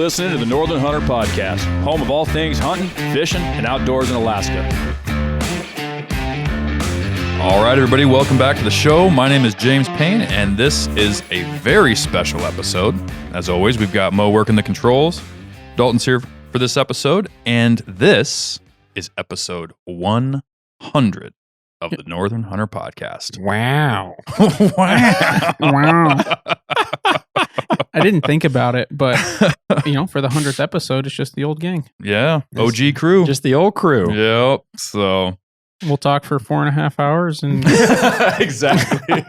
listening to the Northern Hunter Podcast, home of all things hunting, fishing, and outdoors in Alaska. All right, everybody, welcome back to the show. My name is James Payne, and this is a very special episode. As always, we've got Mo working the controls. Dalton's here for this episode, and this is episode 100 of the Northern Hunter Podcast. Wow. Wow. I didn't think about it, but, for the 100th episode, it's just the old gang. Yeah, OG crew. Just the old crew. Yep, so... We'll talk for 4.5 hours and exactly.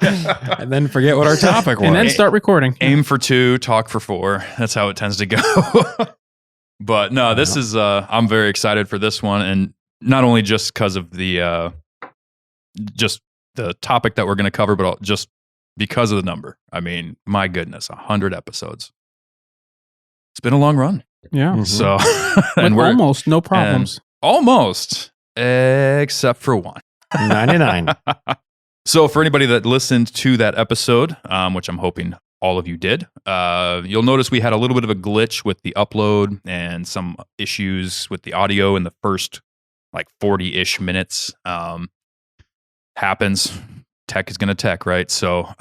And then forget what our topic was. and then start recording. Aim for 2, talk for 4. That's how it tends to go. But no, this is, I'm very excited for this one. And not only just because of the topic that we're going to cover, but just because of the number. I mean, my goodness, 100 episodes. It's been a long run. Yeah. Mhm. So, and we're almost no problems. Almost, except for one. 99. So for anybody that listened to that episode, which I'm hoping all of you did, you'll notice we had a little bit of a glitch with the upload and some issues with the audio in the first 40-ish minutes. Happens. Tech is going to tech, right? So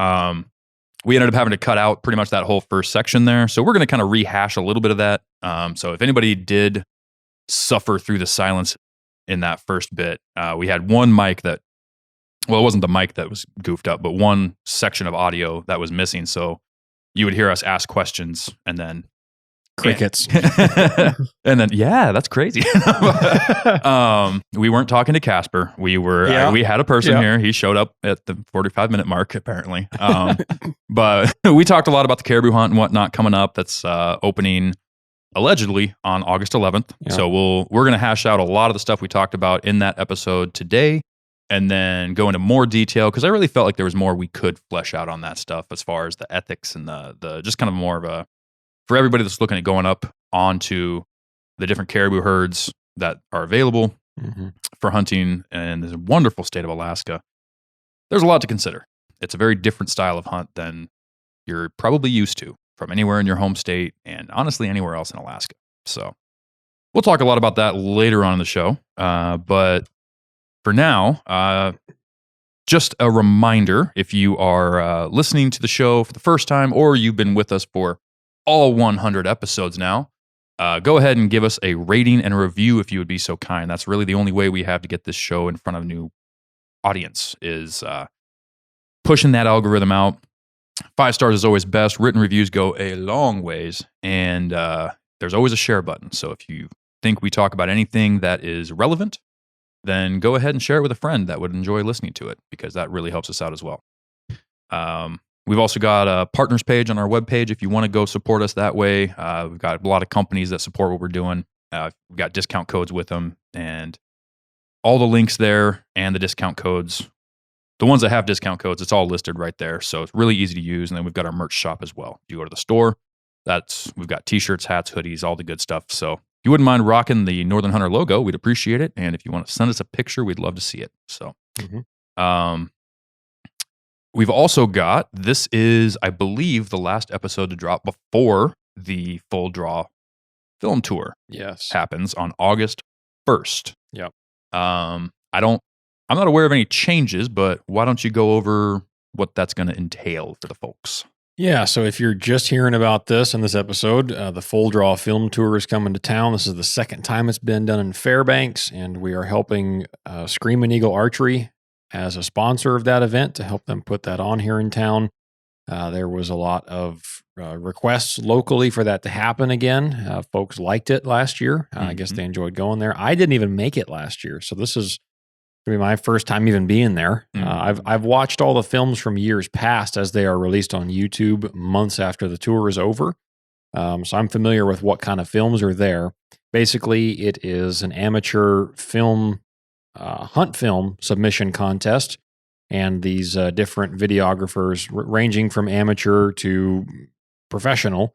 we ended up having to cut out pretty much that whole first section there. So we're going to kind of rehash a little bit of that. So if anybody did suffer through the silence in that first bit, we had one mic that, well, it wasn't the mic that was goofed up, but one section of audio that was missing. So you would hear us ask questions and then Crickets. and then, yeah, that's crazy. We weren't talking to Casper. We were, we had a person here. He showed up at the 45-minute mark, apparently. But we talked a lot about the caribou hunt and whatnot coming up. That's opening allegedly on August 11th. Yeah. So we're going to hash out a lot of the stuff we talked about in that episode today and then go into more detail because I really felt like there was more we could flesh out on that stuff as far as the ethics and the just kind of more of a, for everybody that's looking at going up onto the different caribou herds that are available for hunting in this wonderful state of Alaska. There's a lot to consider. It's a very different style of hunt than you're probably used to from anywhere in your home state and honestly anywhere else in Alaska. So we'll talk a lot about that later on in the show. But for now, just a reminder, if you are listening to the show for the first time or you've been with us for all 100 episodes now, go ahead and give us a rating and a review if you would be so kind. That's really the only way we have to get this show in front of a new audience is pushing that algorithm out. 5 stars is always best. Written reviews go a long ways. And there's always a share button. So if you think we talk about anything that is relevant, then go ahead and share it with a friend that would enjoy listening to it because that really helps us out as well. We've also got a partners page on our webpage if you want to go support us that way. We've got a lot of companies that support what we're doing. We've got discount codes with them and all the links there and the discount codes. The ones that have discount codes, it's all listed right there. So it's really easy to use. And then we've got our merch shop as well. If you go to the store, we've got t-shirts, hats, hoodies, all the good stuff. So if you wouldn't mind rocking the Northern Hunter logo, we'd appreciate it. And if you want to send us a picture, we'd love to see it. So, we've also got, this is, I believe, the last episode to drop before the Full Draw film tour happens on August 1st. Yep. I'm not aware of any changes, but why don't you go over what that's going to entail for the folks? Yeah, so if you're just hearing about this in this episode, the Full Draw Film Tour is coming to town. This is the second time it's been done in Fairbanks, and we are helping Screaming Eagle Archery as a sponsor of that event to help them put that on here in town. There was a lot of requests locally for that to happen again. Folks liked it last year. I guess they enjoyed going there. I didn't even make it last year, so this is going to be my first time even being there. I've watched all the films from years past as they are released on YouTube months after the tour is over. So I'm familiar with what kind of films are there. Basically, it is an amateur film, hunt film submission contest. And these different videographers, ranging from amateur to professional,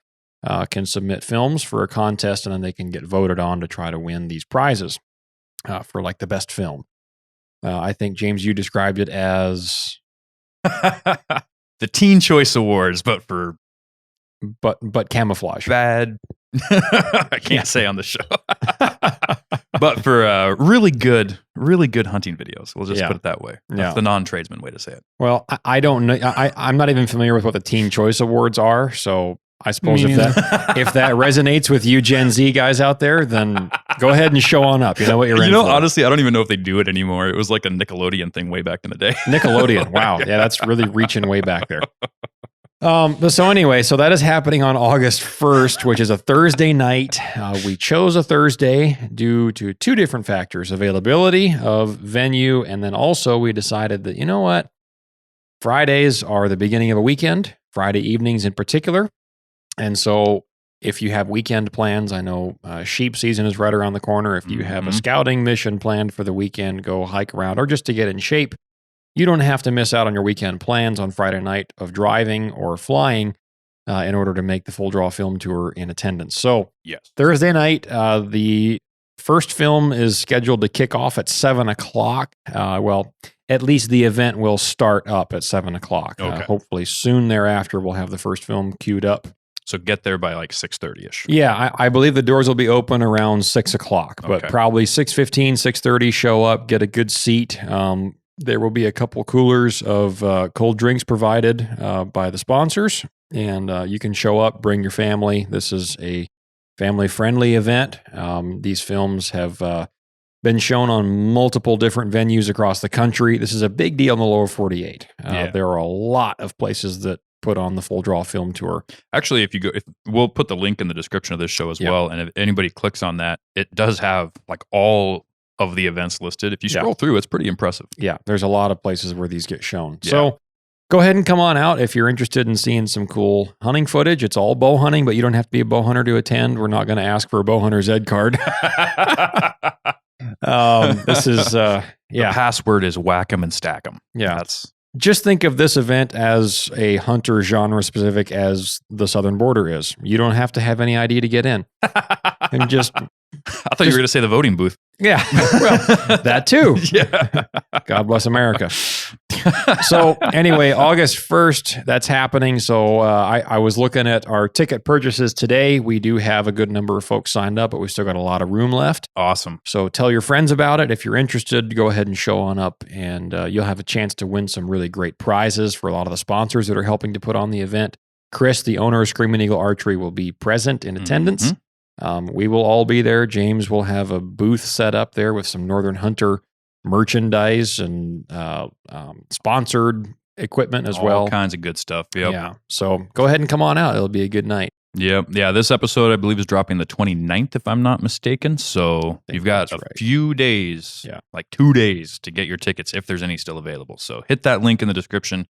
can submit films for a contest, and then they can get voted on to try to win these prizes for the best film. I think, James, you described it as the Teen Choice Awards, but for but camouflage. Bad I can't say on the show. But for really good hunting videos. We'll just put it that way. That's the non-tradesman way to say it. Well, I don't know. I'm not even familiar with what the Teen Choice Awards are. So I suppose if that resonates with you Gen Z guys out there, then go ahead and show on up. You know what you're in for. Honestly, I don't even know if they do it anymore. It was like a Nickelodeon thing way back in the day. Nickelodeon. Wow. Yeah, that's really reaching way back there. So anyway, so that is happening on August 1st, which is a Thursday night. We chose a Thursday due to two different factors: availability of venue, and then also we decided that, you know what? Fridays are the beginning of a weekend, Friday evenings in particular. And so if you have weekend plans, I know sheep season is right around the corner. If you have a scouting mission planned for the weekend, go hike around, or just to get in shape, you don't have to miss out on your weekend plans on Friday night of driving or flying in order to make the Full Draw Film Tour in attendance. So Thursday night, the first film is scheduled to kick off at 7 o'clock. Well, at least the event will start up at 7 o'clock. Okay. Hopefully soon thereafter, we'll have the first film queued up. So get there by like 6:30ish. Yeah, I believe the doors will be open around 6 o'clock, but probably 6:15, 6:30, show up, get a good seat. There will be a couple coolers of cold drinks provided by the sponsors, and you can show up, bring your family. This is a family-friendly event. These films have been shown on multiple different venues across the country. This is a big deal in the lower 48. There are a lot of places that put on the Full Draw Film Tour. Actually, we'll put the link in the description of this show as well, and if anybody clicks on that, it does have like all of the events listed. If you scroll through, it's pretty impressive. Yeah, there's a lot of places where these get shown. Yeah. So go ahead and come on out if you're interested in seeing some cool hunting footage. It's all bow hunting, but you don't have to be a bow hunter to attend. We're not going to ask for a bow hunter's ed card. This is the password is whack 'em and stack 'em. Yeah, just think of this event as a hunter genre specific as the Southern Border is. You don't have to have any ID to get in. And just I thought you were going to say the voting booth. Yeah, well, that too. Yeah. God bless America. So anyway, August 1st, that's happening. So I was looking at our ticket purchases today. We do have a good number of folks signed up, but we still got a lot of room left. Awesome. So tell your friends about it. If you're interested, go ahead and show on up, and you'll have a chance to win some really great prizes for a lot of the sponsors that are helping to put on the event. Chris, the owner of Screaming Eagle Archery, will be present in attendance. We will all be there. James will have a booth set up there with some Northern Hunter merchandise and sponsored equipment as well. All kinds of good stuff. Yep. Yeah. So go ahead and come on out. It'll be a good night. Yep. Yeah. This episode, I believe, is dropping the 29th, if I'm not mistaken. So you've got a few days, like 2 days to get your tickets if there's any still available. So hit that link in the description.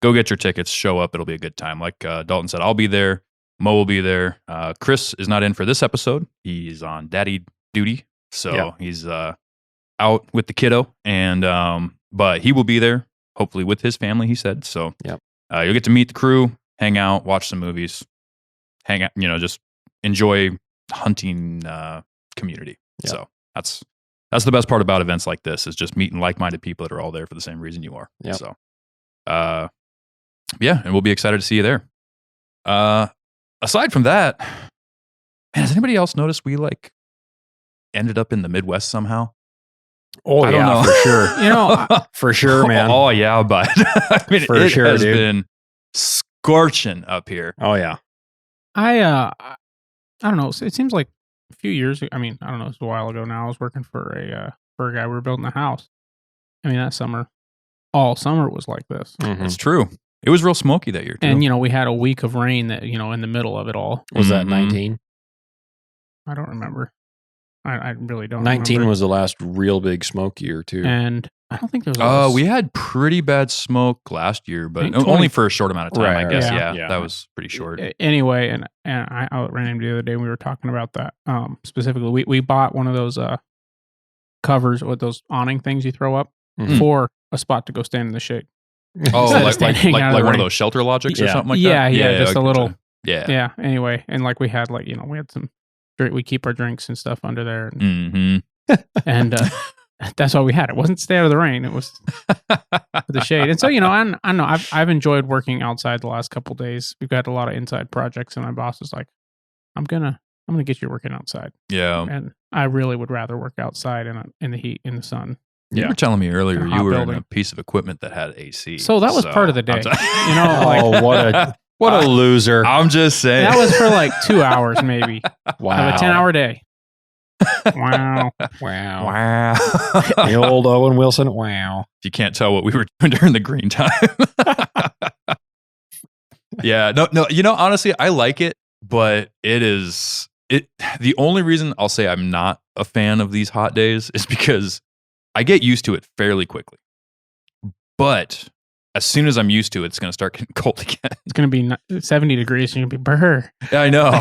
Go get your tickets. Show up. It'll be a good time. Like Dalton said, I'll be there. Mo will be there. Chris is not in for this episode. He's on daddy duty. So he's out with the kiddo. And but he will be there, hopefully with his family, he said. So you'll get to meet the crew, hang out, watch some movies, hang out, just enjoy hunting community. Yeah. So that's the best part about events like this, is just meeting like-minded people that are all there for the same reason you are. Yep. So and we'll be excited to see you there. Aside from that, man, has anybody else noticed we ended up in the Midwest somehow? Oh, I don't know. For sure. For sure, man. Oh, yeah, but I mean, for it sure, has dude. been scorching up here. Oh, yeah. I don't know. It seems like a few years ago. I mean, I don't know. It's a while ago now. I was working for a guy. We were building a house. I mean, that summer, all summer was like this. Mm-hmm. It's true. It was real smoky that year, too. And, we had a week of rain that, in the middle of it all. Was that 19? I don't remember. I really don't 19 remember. was the last real big smoke year, too. And I don't think there was we had pretty bad smoke last year, but only for a short amount of time, I guess. Yeah, that was pretty short. Anyway, and I ran into the other day and we were talking about that. Specifically, we bought one of those covers with those awning things you throw up for a spot to go stand in the shade. Oh, like one of those shelter logics or something like that? Yeah, just a little. Yeah. Anyway, and we had we had some we keep our drinks and stuff under there. And that's all we had. It wasn't stay out of the rain. It was the shade. And so, I know I've enjoyed working outside the last couple of days. We've got a lot of inside projects and my boss is like, I'm going to I'm going to get you working outside. Yeah. And I really would rather work outside in the heat, in the sun. You were telling me earlier In a hot you were in building. a piece of equipment that had AC. So that was part of the day. You know, Oh, what a loser. I'm just saying. that was for like 2 hours maybe. Wow. Of a 10-hour day. Wow. Wow. Wow. The old Owen Wilson. Wow. You can't tell what we were doing during the green time. Yeah. No. You know, honestly, I like it, but the only reason I'll say I'm not a fan of these hot days is because I get used to it fairly quickly. But as soon as I'm used to it, it's going to start getting cold again. It's going to be 70 degrees and you're going to be brr. I know.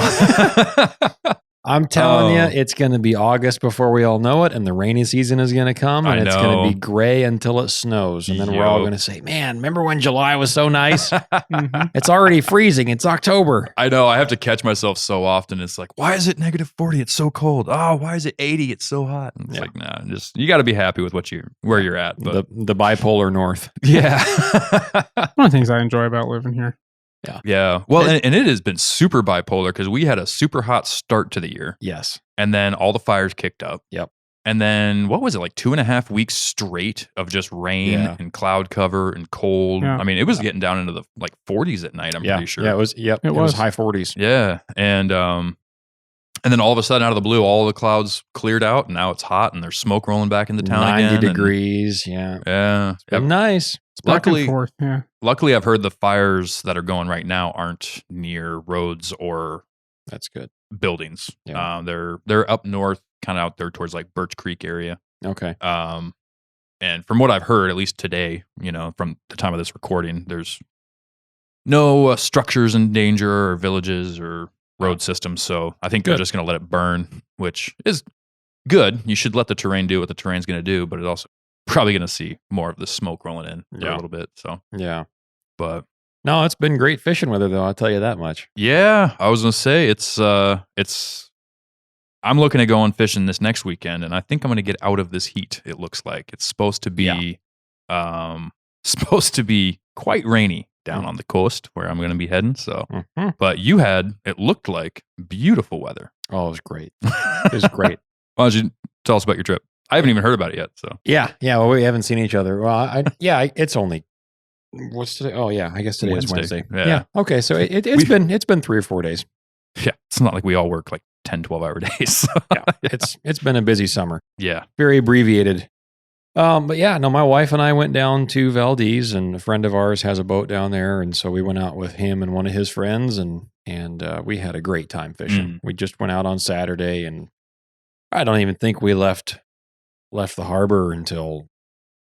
I'm telling you, it's going to be August before we all know it, and the rainy season is going to come, and it's going to be gray until it snows, and then we're all going to say, man, remember when July was so nice? Mhm. It's already freezing. It's October. I know. I have to catch myself so often. It's like, why is it -40? It's so cold. Oh, why is it 80? It's so hot. And it's like, nah, you got to be happy with where you're at. But The bipolar north. yeah. One of the things I enjoy about living here. Yeah. Well, and it has been super bipolar because we had a super hot start to the year. Yes. And then all the fires kicked up. Yep. And then what was it, like 2.5 weeks straight of just rain and cloud cover and cold? Yeah. I mean, it was getting down into the like 40s at night, I'm pretty sure. Yeah, it was high 40s. Yeah. And then all of a sudden, out of the blue, all the clouds cleared out, and now it's hot, and there's smoke rolling back into town 90 again. degrees. Yeah. It's been nice. It's back and Luckily, forth. Yeah. luckily, I've heard the fires that are going right now aren't near roads or That's good. buildings. Yeah. They're up north, kind of out there towards like Birch Creek area. Okay. And from what I've heard, at least today, from the time of this recording, there's no structures in danger or villages or road systems. So I think they're just going to let it burn, which is good. You should let the terrain do what the terrain's going to do, but it also probably going to see more of the smoke rolling in for a little bit. So yeah. But no, it's been great fishing weather though. I'll tell you that much. Yeah, I was going to say it's I'm looking at going fishing this next weekend, and I think I'm going to get out of this heat. It looks like it's supposed to be quite rainy down on the coast where I'm going to be heading. So, but it looked like beautiful weather. Oh, it was great. It was great. Why don't you tell us about your trip? I haven't even heard about it yet. So yeah. Well, we haven't seen each other. Well, it's only what's today? Oh yeah, I guess today is Wednesday. Yeah. Okay, so it's been 3 or 4 days. Yeah, it's not like we all work like 10, 12-hour days. Yeah, it's been a busy summer. Yeah, very abbreviated. But yeah, no, my wife and I went down to Valdez, and a friend of ours has a boat down there, and so we went out with him and one of his friends, and we had a great time fishing. We just went out on Saturday, and I don't even think we left the harbor until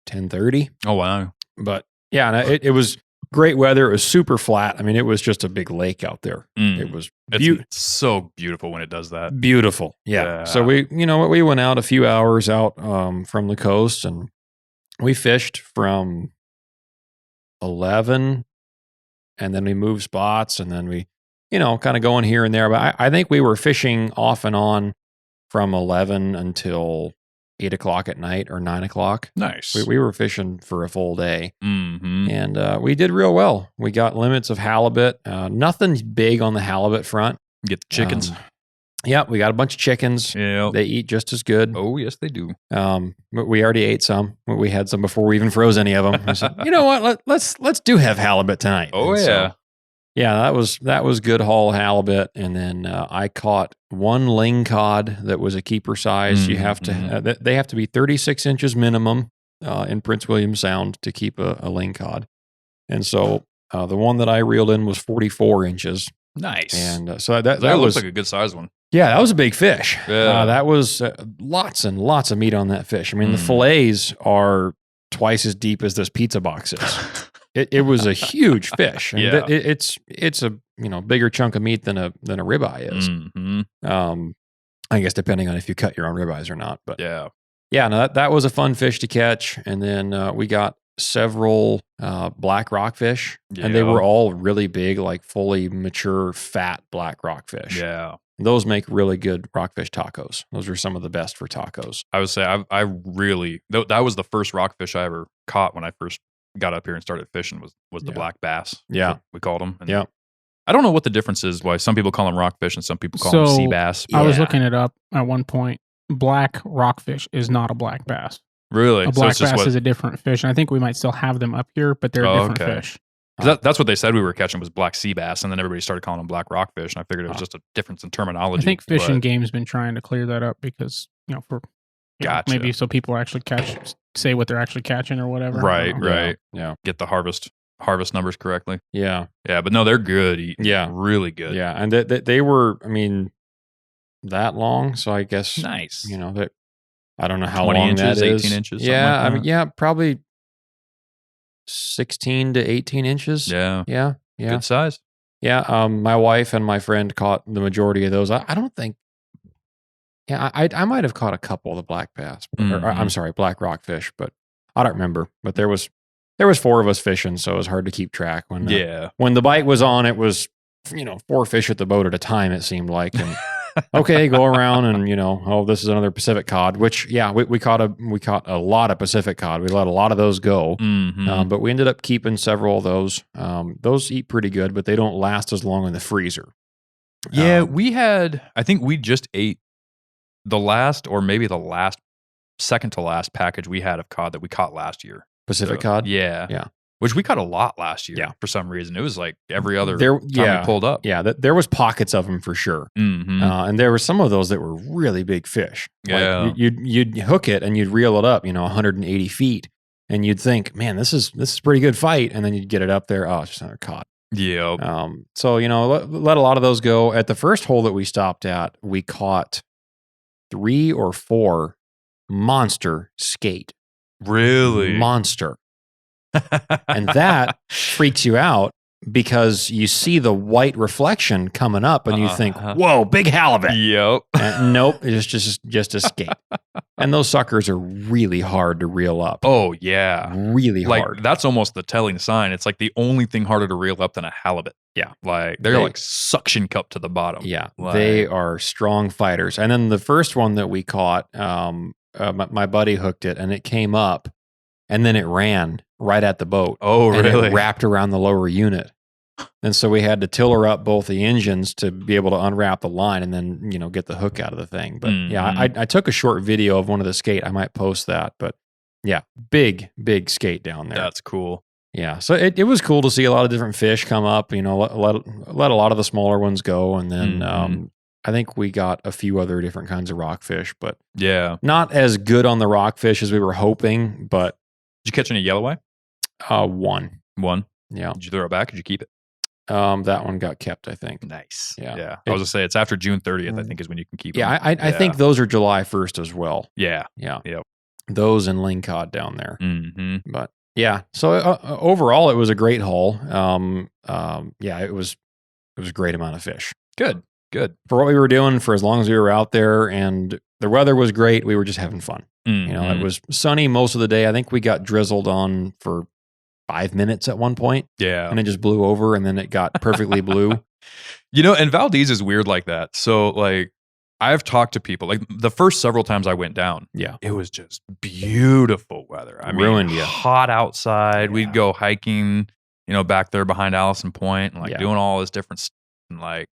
10:30. Oh wow! But yeah, and it was great weather. It was super flat. I mean, it was just a big lake out there. It was it's so beautiful when it does that. Beautiful. Yeah. So we went out a few hours out from the coast, and we fished from 11, and then we moved spots, and then we, kind of going here and there. But I think we were fishing off and on from 11 until 8 o'clock at night or 9 o'clock. Nice. We were fishing for a full day, and we did real well. We got limits of halibut. Nothing big on the halibut front. Get the chickens. We got a bunch of chickens. Yeah, they eat just as good. Oh yes, they do. But we already ate some. We had some before we even froze any of them. I said, you know what? Let's have halibut tonight. Oh and yeah. Yeah, that was good haul halibut, and then I caught one ling cod that was a keeper size. You have to they have to be 36 inches minimum in Prince William Sound to keep a ling cod, and so the one that I reeled in was 44 inches. Nice, and so that looks was like a good size one. Yeah, that was a big fish. Yeah. That was lots and lots of meat on that fish. I mean, the fillets are twice as deep as this pizza box is. It was a huge fish. And it's a bigger chunk of meat than a ribeye is. I guess depending on if you cut your own ribeyes or not. But no, that was a fun fish to catch. And then we got several black rockfish, and they were all really big, like fully mature, fat black rockfish. Yeah. Those make really good rockfish tacos. Those are some of the best for tacos. I would say I really that was the first rockfish I ever caught when I first got up here and started fishing was the black bass. Yeah, we called them. And I don't know what the difference is. Why some people call them rockfish and some people call them sea bass. I was Yeah. looking it up at one point. Black rockfish is not a black bass. Really? A black bass is a different fish, and I think we might still have them up here, but they're a different fish. That's what they said we were catching was black sea bass, and then everybody started calling them black rockfish, and I figured it was just a difference in terminology. I think Fish and Game's been trying to clear that up because, maybe so people actually say what they're actually catching or whatever. Right. Yeah. Get the harvest numbers correctly. Yeah. Yeah, but no, they're good eating. Yeah. Really good. Yeah. And they were, that long. So I guess, Nice. that I don't know how 20 long inches, that is. 18 inches. Yeah. Like that. Probably 16 to 18 inches. Yeah. Yeah. Good size. Yeah. My wife and my friend caught the majority of those. I don't think. Yeah, I might have caught a couple of the black bass. Or, I'm sorry, black rockfish, but I don't remember. But there was 4 of us fishing, so it was hard to keep track. When the bite was on, it was 4 fish at the boat at a time. It seemed like, and okay, go around and this is another Pacific cod. Which we caught a lot of Pacific cod. We let a lot of those go, but we ended up keeping several of those. Those eat pretty good, but they don't last as long in the freezer. Yeah, I think we just ate the last, or maybe the last, second to last package we had of cod that we caught last year. Pacific cod? Yeah. Yeah. Which we caught a lot last year for some reason. It was like every other time we pulled up. Yeah, there was pockets of them for sure. And there were some of those that were really big fish. Yeah. Like you'd hook it and you'd reel it up, 180 feet. And you'd think, man, this is a pretty good fight. And then you'd get it up there. Oh, it's just another cod. Yeah. So, let a lot of those go. At the first hole that we stopped at, we caught 3 or 4 monster skate. Really? Monster. And that freaks you out because you see the white reflection coming up and you think, whoa, big halibut. Yep. Nope, it's just a skate. And those suckers are really hard to reel up. Oh, yeah. Really hard. Like, that's almost the telling sign. It's like the only thing harder to reel up than a halibut. Yeah. Like, they're like suction cup to the bottom. Yeah. Like, they are strong fighters. And then the first one that we caught, my buddy hooked it and it came up and then it ran right at the boat. Oh, and really? It wrapped around the lower unit. And so we had to tiller up both the engines to be able to unwrap the line and then, get the hook out of the thing. But I took a short video of one of the skate. I might post that. But yeah, big skate down there. That's cool. Yeah. So it was cool to see a lot of different fish come up, let a lot of the smaller ones go. And then I think we got a few other different kinds of rockfish, but not as good on the rockfish as we were hoping. But did you catch any yelloweye? One. Yeah. Did you throw it back? Did you keep it? That one got kept, I think. Nice. Yeah. I was going to say it's after June 30th, I think, is when you can keep them. I think those are July 1st as well. Yeah. Yep. Those and lingcod down there. But yeah. So overall, it was a great haul. It was a great amount of fish. Good. For what we were doing, for as long as we were out there, and the weather was great, we were just having fun. It was sunny most of the day. I think we got drizzled on for 5 minutes at one point. Yeah. And it just blew over and then it got perfectly blue. And Valdez is weird like that. So like I've talked to people, like the first several times I went down, it was just beautiful weather. I mean, hot outside. We'd go hiking, back there behind Allison Point and like doing all this different stuff and like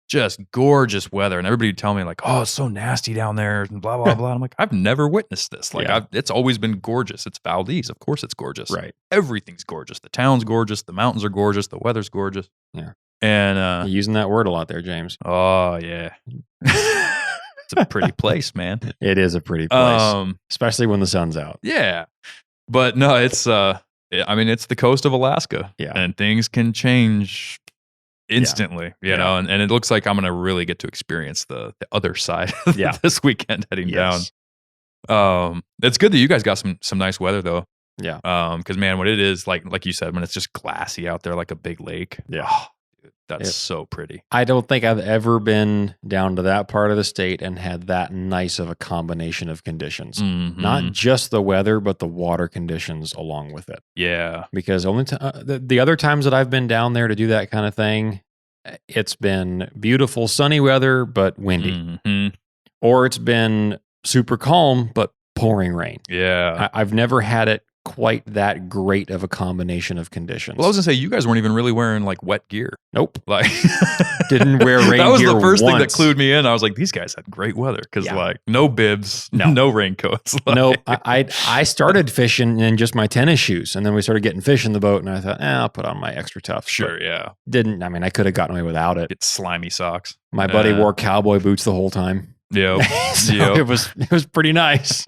just gorgeous weather. And everybody would tell me like, oh, it's so nasty down there and blah, blah, blah. I'm like, I've never witnessed this. Like it's always been gorgeous. It's Valdez. Of course it's gorgeous. Right. Everything's gorgeous. The town's gorgeous. The mountains are gorgeous. The weather's gorgeous. Yeah. And you're using that word a lot there, James. Oh yeah. It's a pretty place, man. It is a pretty place. Especially when the sun's out. Yeah. But no, it's it's the coast of Alaska. Yeah. And things can change instantly, you know, and it looks like I'm going to really get to experience the other side this weekend heading down. It's good that you guys got some nice weather though. Yeah. Because man, when it is like you said, when it's just glassy out there, like a big lake. Yeah. Oh, dude, that's so pretty. I don't think I've ever been down to that part of the state and had that nice of a combination of conditions. Not just the weather, but the water conditions along with it. Yeah. Because the other times that I've been down there to do that kind of thing, it's been beautiful sunny weather, but windy. Or it's been super calm, but pouring rain. Yeah. I've never had it quite that great of a combination of conditions. Well, I was gonna say you guys weren't even really wearing like wet gear. Nope. Like Didn't wear rain gear. That was the first thing that once. clued me in. I was like, these guys had great weather because like no bibs, no raincoats. Like, No, I started fishing in just my tennis shoes, and then we started getting fish in the boat, and I thought, I'll put on my extra tough. Sure, yeah. Didn't. I mean, I could have gotten away without it. Get slimy socks. My buddy wore cowboy boots the whole time. Yep. So it was pretty nice.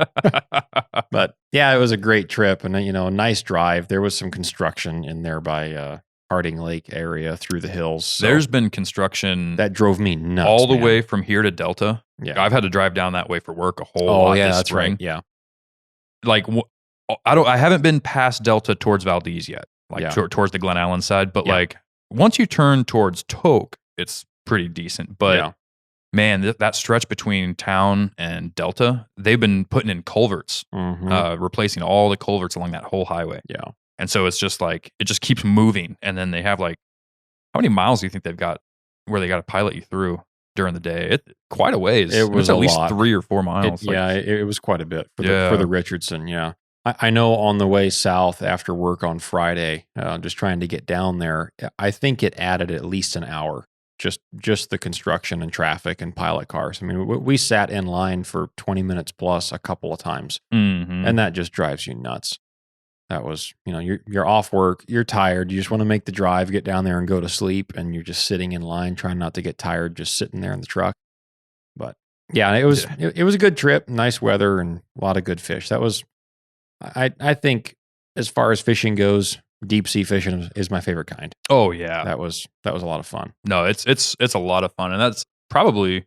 But yeah, it was a great trip, and a nice drive. There was some construction in there by Harding Lake area through the hills. So there's been construction that drove me nuts all the way from here to Delta. Yeah, I've had to drive down that way for work a whole lot this that's spring. right. Yeah, like I haven't been past Delta towards Valdez yet, like towards the Glen Allen side. But like once you turn towards Tok, it's pretty decent. But man, that stretch between town and Delta, they've been putting in culverts, replacing all the culverts along that whole highway. Yeah. And so it's just like, it just keeps moving. And then they have like, how many miles do you think they've got where they got to pilot you through during the day? Quite a ways. It was at a least lot. 3 or 4 miles. It was quite a bit for the Richardson. Yeah. I know on the way south after work on Friday, just trying to get down there, I think it added at least an hour. Just the construction and traffic and pilot cars. I mean, we sat in line for 20 minutes plus a couple of times, and that just drives you nuts. That was, you're off work, you're tired, you just want to make the drive, get down there and go to sleep, and you're just sitting in line trying not to get tired, just sitting there in the truck. But yeah, it was a good trip, nice weather, and a lot of good fish. That was, I think, as far as fishing goes, deep sea fishing is my favorite kind. Oh yeah, that was a lot of fun. No, it's a lot of fun, and that's probably,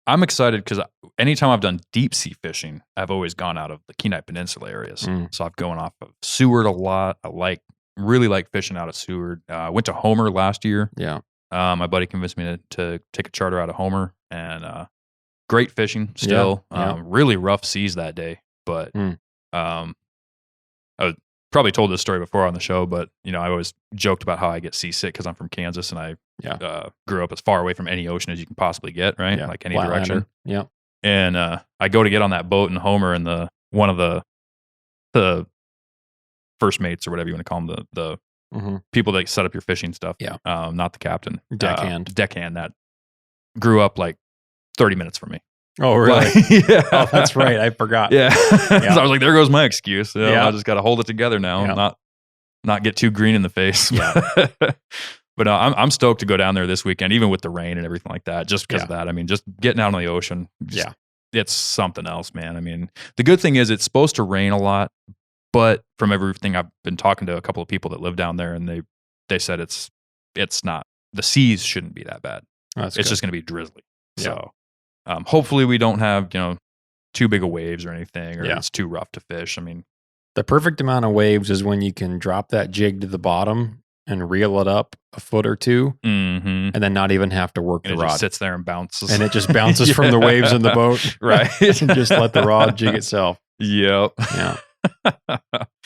I'm excited because anytime I've done deep sea fishing, I've always gone out of the Kenai Peninsula areas. So I've gone off of Seward a lot. I really like fishing out of Seward. I went to Homer last year. Yeah, my buddy convinced me to take a charter out of Homer, and great fishing still. Really rough seas that day, but I probably told this story before on the show, but I always joked about how I get seasick because I'm from Kansas and I grew up as far away from any ocean as you can possibly get, right? Yeah. Like any direction. Yeah. And I go to get on that boat in Homer, and one of the first mates or whatever you want to call them, the people that set up your fishing stuff. Yeah. Not the captain. Deckhand that grew up like 30 minutes from me. Oh, really? Yeah. Oh, that's right. I forgot. Yeah. So I was like, there goes my excuse. I just got to hold it together now and not get too green in the face. Yeah. But I'm stoked to go down there this weekend, even with the rain and everything like that, just because of that. I mean, just getting out on the ocean. It's something else, man. I mean, the good thing is it's supposed to rain a lot, but from everything I've been talking to a couple of people that live down there, and they said it's not, the seas shouldn't be that bad. It's just going to be drizzly. Yeah. So hopefully we don't have, too big of waves or anything, or it's too rough to fish. I mean, the perfect amount of waves is when you can drop that jig to the bottom and reel it up a foot or two, and then not even have to work the rod. It just sits there and bounces. And it just bounces from the waves in the boat. Right. And just let the rod jig itself. Yep. Yeah.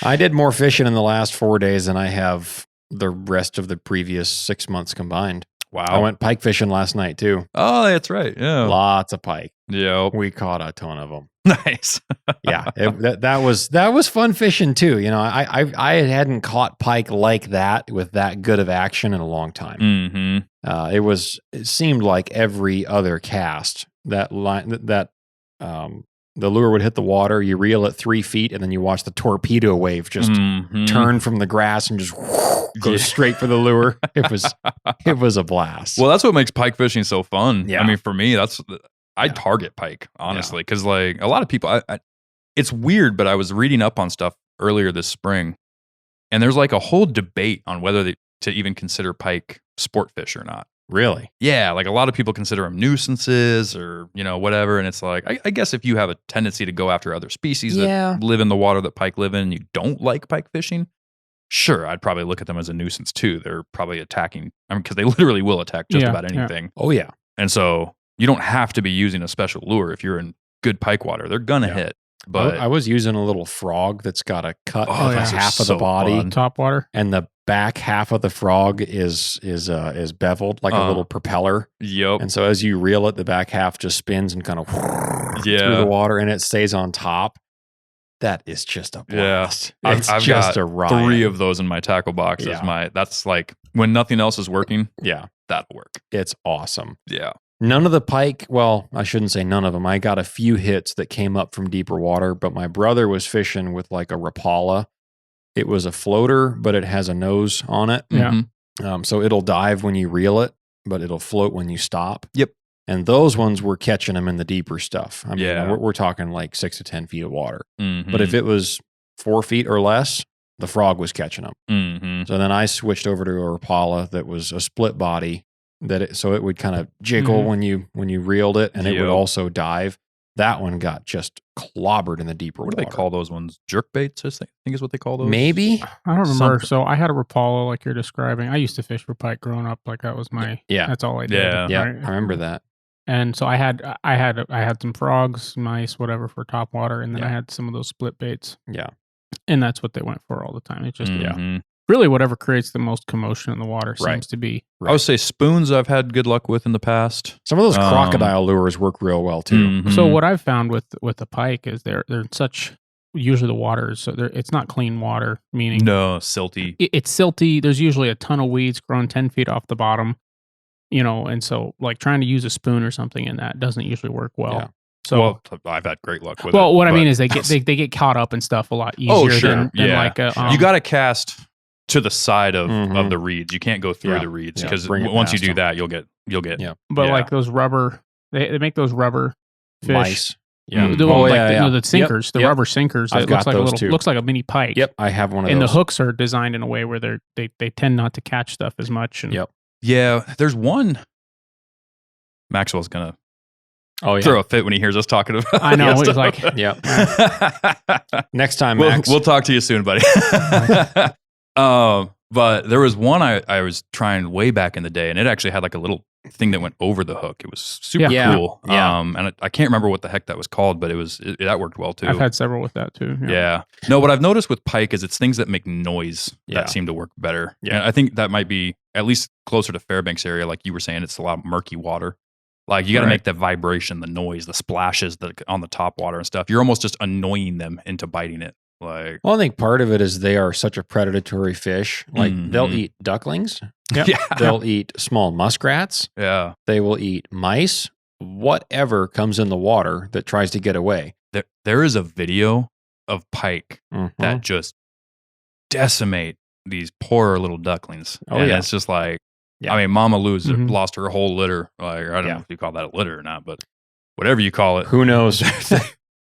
I did more fishing in the last 4 days than I have the rest of the previous 6 months combined. Wow. I went pike fishing last night too. Oh, that's right. Yeah. Lots of pike. Yeah. We caught a ton of them. Nice. Yeah. That was fun fishing too. I hadn't caught pike like that with that good of action in a long time. It seemed like every other cast that the lure would hit the water, you reel it 3 feet, and then you watch the torpedo wave just turn from the grass and just go straight for the lure. It was a blast. Well, that's what makes pike fishing so fun. Yeah. I mean, for me, I target pike, honestly, because like a lot of people, it's weird, but I was reading up on stuff earlier this spring, and there's like a whole debate on whether to even consider pike sport fish or not. Really? Yeah, like a lot of people consider them nuisances or, whatever. And it's like, I guess if you have a tendency to go after other species that live in the water that pike live in and you don't like pike fishing, sure, I'd probably look at them as a nuisance too. They're probably attacking, because they literally will attack just about anything. Yeah. Oh, yeah. And so you don't have to be using a special lure if you're in good pike water. They're going to hit. But I was using a little frog that's got a cut of half of the body. Top water. And the back half of the frog is beveled like a little propeller. Yep. And so as you reel it, the back half just spins and kind of through the water, and it stays on top. that is just a Yeah. blast. It's I've just got a ride. 3 of those in my tackle box. Yeah. That's like when nothing else is working, Yeah, that'll work. it's awesome. Yeah. None of the pike, well, I shouldn't say none of them. I got a few hits that came up from deeper water, but my brother was fishing with like a Rapala. It was a floater, but it has a nose on it. Yeah. Mhm. So it'll dive when you reel it, but it'll float when you stop. Yep. And those ones were catching them in the deeper stuff. I mean, Yeah. we're talking like 6 to 10 feet of water. Mhm. But if it was 4 feet or less, the frog was catching them. Mhm. So then I switched over to a Rapala that was a split body so it would kind of jiggle when you reeled it, and it would Yep. also dive. That one got just clobbered in the deeper What water. do they call those ones? Jerk baits, I think is what they call those. Maybe. I don't remember. Something. So I had a Rapala like you're describing. I used to fish for pike growing up. Like that was my Yeah. That's all I did. Yeah. Yeah, right? I remember that. And so I had some frogs, mice, whatever for top water, and then I Yeah. had some of those split baits, Yeah. and that's what they went for all the time. It's just Mhm. really whatever creates the most commotion in the water Right. seems to be. I would say spoons I've had good luck with in the past. Some of those crocodile lures work real well too. Mhm. So what I've found with the pike is they're such usually the water is it's not clean water, meaning No, silty. it's silty. There's usually a ton of weeds growing 10 feet off the bottom, and so like trying to use a spoon or something in that doesn't usually work well. Yeah. So Well, I've had great luck with it. what I but- mean is they get caught up in stuff a lot easier Oh, sure. than Yeah. like a, you got to cast to the side of Mhm. the reeds. You can't go through Yeah. the reeds Yeah. because Bring it once you past do them. that, you'll get. Yeah. but yeah. like those rubber they make those rubber fish. Mice. Yeah. The, Oh, like yeah, the, yeah. the sinkers, the Yep. rubber sinkers. I've It got looks like those too. looks like a mini pike. Yep, I have one of And those. the hooks are designed in a way where they tend not to catch stuff as much. And Yep. Yeah, there's one. Maxwell's gonna Oh yeah. throw a fit when he hears us talking about. I know, it. he's like- Yep. Next time, we'll, Max. we'll talk to you soon, buddy. But there was one I was trying way back in the day, and it actually had like a little thing that went over the hook. It was super Yeah. cool. Yeah. And I can't remember what the heck that was called, but that worked well too. I've had several with that too. Yeah. No, what I've noticed with pike is it's things that make noise Yeah. that seem to work better. Yeah. And I think that might be at least closer to Fairbanks area. Like you were saying, it's a lot of murky water. Like you got to Right. make that vibration, the noise, the splashes on the top water and stuff. You're almost just annoying them into biting it. Like, Well, I think part of it is they are such a predatory fish. Like they'll Mhm. eat ducklings. Yep. yeah. They'll eat small muskrats. Yeah. They will eat mice. Whatever comes in the water that tries to get away. There is a video of pike Mhm. that just decimate these poor little ducklings. Oh, and yeah. it's just like, Yeah. I mean, Mama Lou's Mhm. lost her whole litter. Like, I don't Yeah. know if you call that a litter or not, but whatever you call it, Who knows?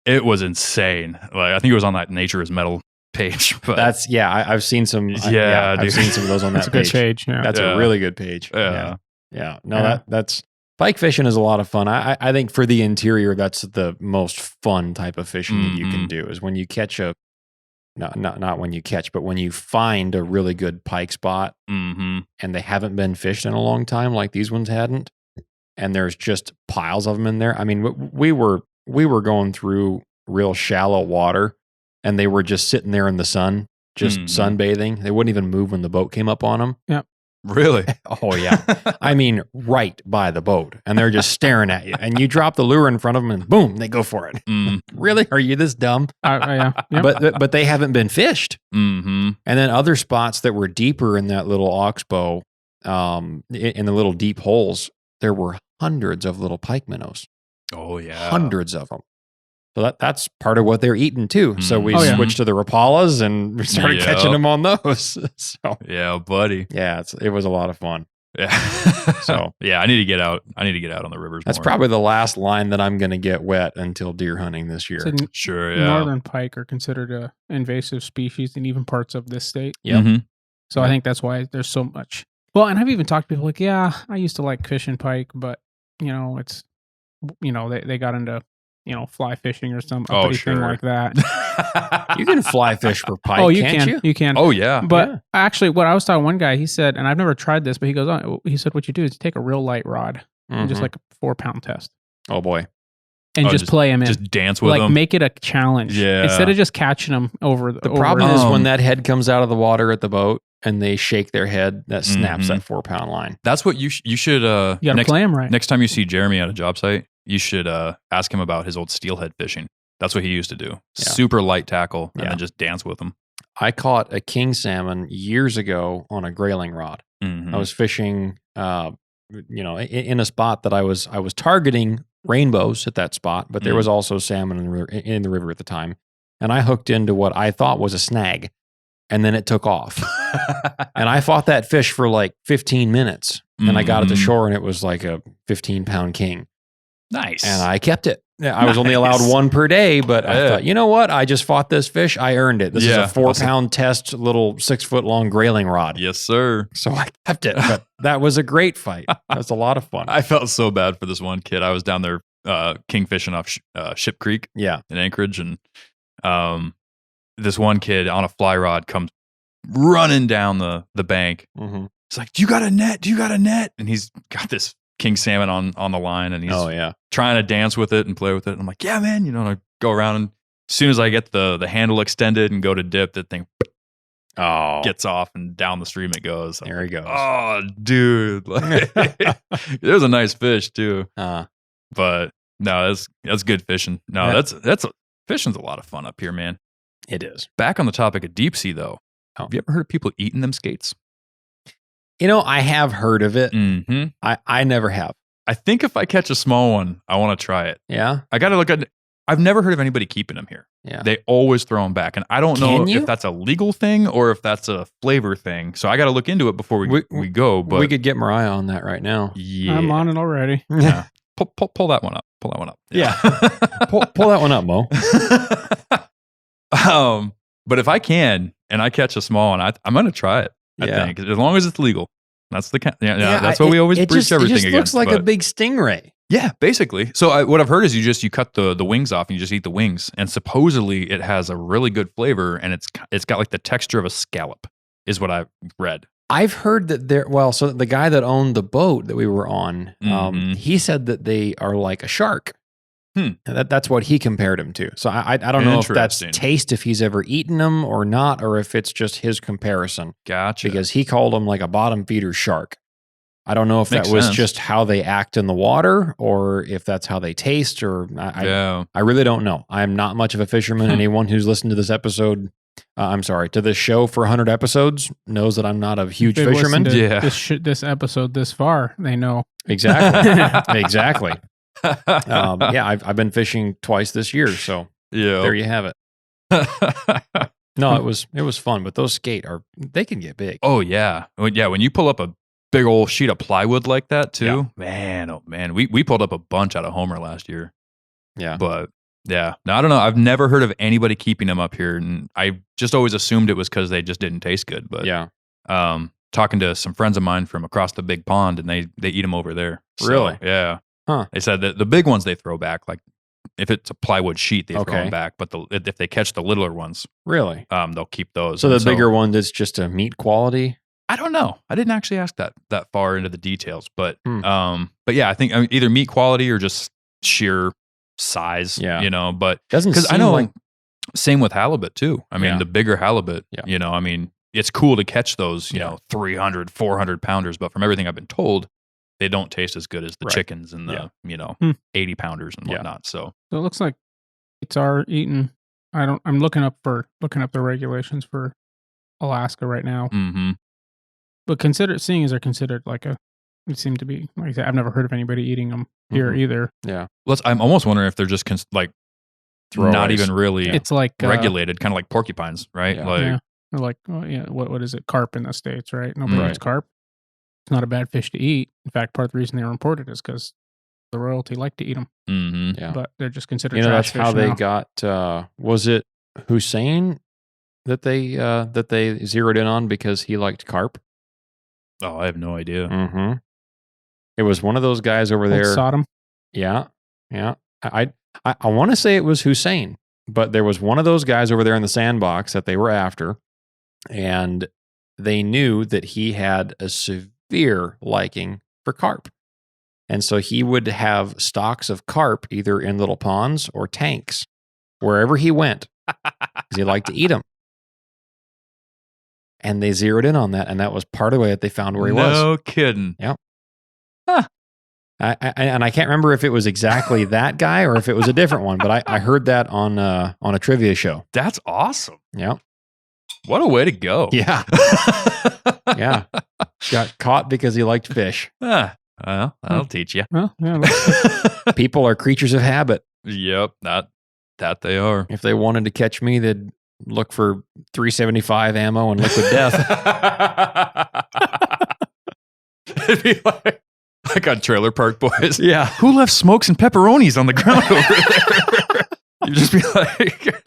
it was insane. Like, I think it was on that Nature is Metal page. But I've seen some. Yeah, I've dude. seen some of those on That's that a good page. page. Yeah. That's Yeah. a really good page. Yeah. Yeah. No, Yeah. that's pike fishing is a lot of fun. I think for the interior, that's the most fun type of fishing that you can Mhm. do is when you catch not when you catch, but when you find a really good pike spot Mm-hmm. and they haven't been fished in a long time, like these ones hadn't, and there's just piles of them in there. I mean, we were going through real shallow water, and they were just sitting there in the sun, just Mhm. sunbathing. They wouldn't even move when the boat came up on them. Really? Oh yeah. I mean, right by the boat, and they're just staring at you. And you drop the lure in front of them, and boom, they go for it. Mm, Really? Are you this dumb? Yeah. Yep. But they haven't been fished. mm-hmm. And then other spots that were deeper in that little oxbow, in the little deep holes, there were hundreds of little pike minnows, Oh, yeah. hundreds of them. So that's part of what they're eating too. So we Oh, yeah. switched to the Rapalas and we started Yep. catching them on those. So Yeah, buddy. yeah, it was a lot of fun. Yeah. So- yeah, I need to get out. I need to get out on the rivers That's more. probably the last line that I'm going to get wet until deer hunting this year. So Sure, yeah. northern pike are considered a invasive species in even parts of this state. Yep. Mhm. So I think that's why there's so much. Well, and I've even talked to people like, yeah, I used to like fishing pike, but it's, they got into, fly fishing or some Oh, uppity sure. thing like that. You can fly fish for pike, Oh, you can't can. you? You can. Oh, yeah. But Yeah. actually, what I was telling one guy, he said, and I've never tried this, but he goes, he said, what you do is you take a real light rod and just Mhm. like a 4-pound test Oh boy. and Oh, just play him in. Just dance with Like them. make it a challenge. Yeah. Instead of just catching them over The problem over- is Um, when that head comes out of the water at the boat and they shake their head, that snaps Mhm. that 4-pound line. That's what you should. you got to next, play him right. next time you see Jeremy at a job site, you should ask him about his old steelhead fishing. That's what he used to do. Yeah. Super light tackle and Yeah. then just dance with them. I caught a king salmon years ago on a grayling rod. Mhm. I was fishing, in a spot that I was targeting rainbows at that spot, but there was also salmon in the river at the time. And I hooked into what I thought was a snag, and then it took off. And I fought that fish for like 15 minutes, and I got it to shore, and it was like a 15-pound king. Nice. And I kept it. I was only allowed one per day, but I thought, you know what? I just fought this fish. I earned it. This is a 4-pound test, little 6-foot-long grayling rod. Yes, sir. So I kept it. But that was a great fight. That was a lot of fun. I felt so bad for this one kid. I was down there kingfishing off Ship Creek Yeah. in Anchorage, and this one kid on a fly rod comes running down the bank. Mm-hmm. It's like, do you got a net? Do you got a net? And he's got this king salmon on the line, and he's trying to dance with it and play with it. And I'm like, yeah, man, and I go around, and as soon as I get the handle extended and go to dip, that thing gets off and down the stream it goes. There he goes. Oh, dude. Like, it was a nice fish too. But no, that's good fishing. No, that's fishing's a lot of fun up here, man. It is. Back on the topic of deep sea though. Have you ever heard of people eating them skates? I have heard of it. Mm-hmm. I never have. I think if I catch a small one, I want to try it. Yeah. I got to look at it. I've never heard of anybody keeping them here. Yeah. They always throw them back. And I don't know if that's a legal thing or if that's a flavor thing. So I got to look into it before we go. But we could get Mariah on that right now. Yeah. I'm on it already. Yeah. Pull that one up. Pull that one up. Yeah. pull that one up, Mo. But if I can and I catch a small one, I'm going to try it. I think as long as it's legal. That's the that's what we always preach everything against. It just looks like a big stingray. Yeah, basically. So what I've heard is you cut the wings off and you just eat the wings, and supposedly it has a really good flavor, and it's got like the texture of a scallop, is what I've read. I've heard that so the guy that owned the boat that we were on, he said that they are like a shark. That's what he compared them to. So I don't know if that's taste, if he's ever eaten them or not, or if it's just his comparison. Gotcha. Because he called them like a bottom feeder shark. I don't know if that was just how they act in the water or if that's how they taste, or I really don't know. I'm not much of a fisherman. Anyone who's listened to this episode, to this show for 100 episodes knows that I'm not a huge fisherman. This episode this far, they know. Exactly. Exactly. I've been fishing twice this year, so there you have it. No, it was fun, but those they can get big. Oh yeah. When you pull up a big old sheet of plywood like that too, man, oh man, we pulled up a bunch out of Homer last year. Yeah, but no, I don't know. I've never heard of anybody keeping them up here, and I just always assumed it was because they just didn't taste good. But talking to some friends of mine from across the big pond, and they eat them over there. Really? So, yeah. Huh. They said that the big ones they throw back, like if it's a plywood sheet, they throw them back. But if they catch the littler ones, really, they'll keep those. So the bigger one, it's just a meat quality. I don't know. I didn't actually ask that far into the details, but yeah, I think either meat quality or just sheer size. Yeah, but because I know same with halibut too. I mean, the bigger halibut. Yeah. I mean, it's cool to catch those 300, 400 pounders, but from everything I've been told, they don't taste as good as the chickens and the 80 pounders and whatnot. So it looks like it's our eating. I'm looking up the regulations for Alaska right now. Mm-hmm. But seeing as they're considered it seemed to be like I said, I've never heard of anybody eating them here either. Yeah. I'm almost wondering if they're just not even really. It's like regulated, kind of like porcupines, right? Yeah. What is it? Carp in the States, right? Nobody eats carp. It's not a bad fish to eat. In fact, part of the reason they were imported is because the royalty liked to eat them. Mm-hmm. Yeah. But they're just considered trash that's fish how they now. got, was it Hussein that they zeroed in on because he liked carp? Oh, I have no idea. Mm-hmm. It was one of those guys over there. Sodom? Yeah. Yeah. I want to say it was Hussein, but there was one of those guys over there in the sandbox that they were after, and they knew that he had a severe liking for carp. And so he would have stocks of carp either in little ponds or tanks wherever he went because he liked to eat them. And they zeroed in on that, and that was part of the way that they found where he was. No kidding. Yep. Huh. And I can't remember if it was exactly that guy or if it was a different one, but I heard that on a trivia show. That's awesome. Yeah. What a way to go. Yeah. Yeah. Got caught because he liked fish. Well, that'll teach you. Well, yeah, People are creatures of habit. Yep, that they are. If they wanted to catch me, they'd look for 375 ammo and liquid death. It'd be like on Trailer Park Boys. Yeah. Who left smokes and pepperonis on the ground over there? You'd just be like,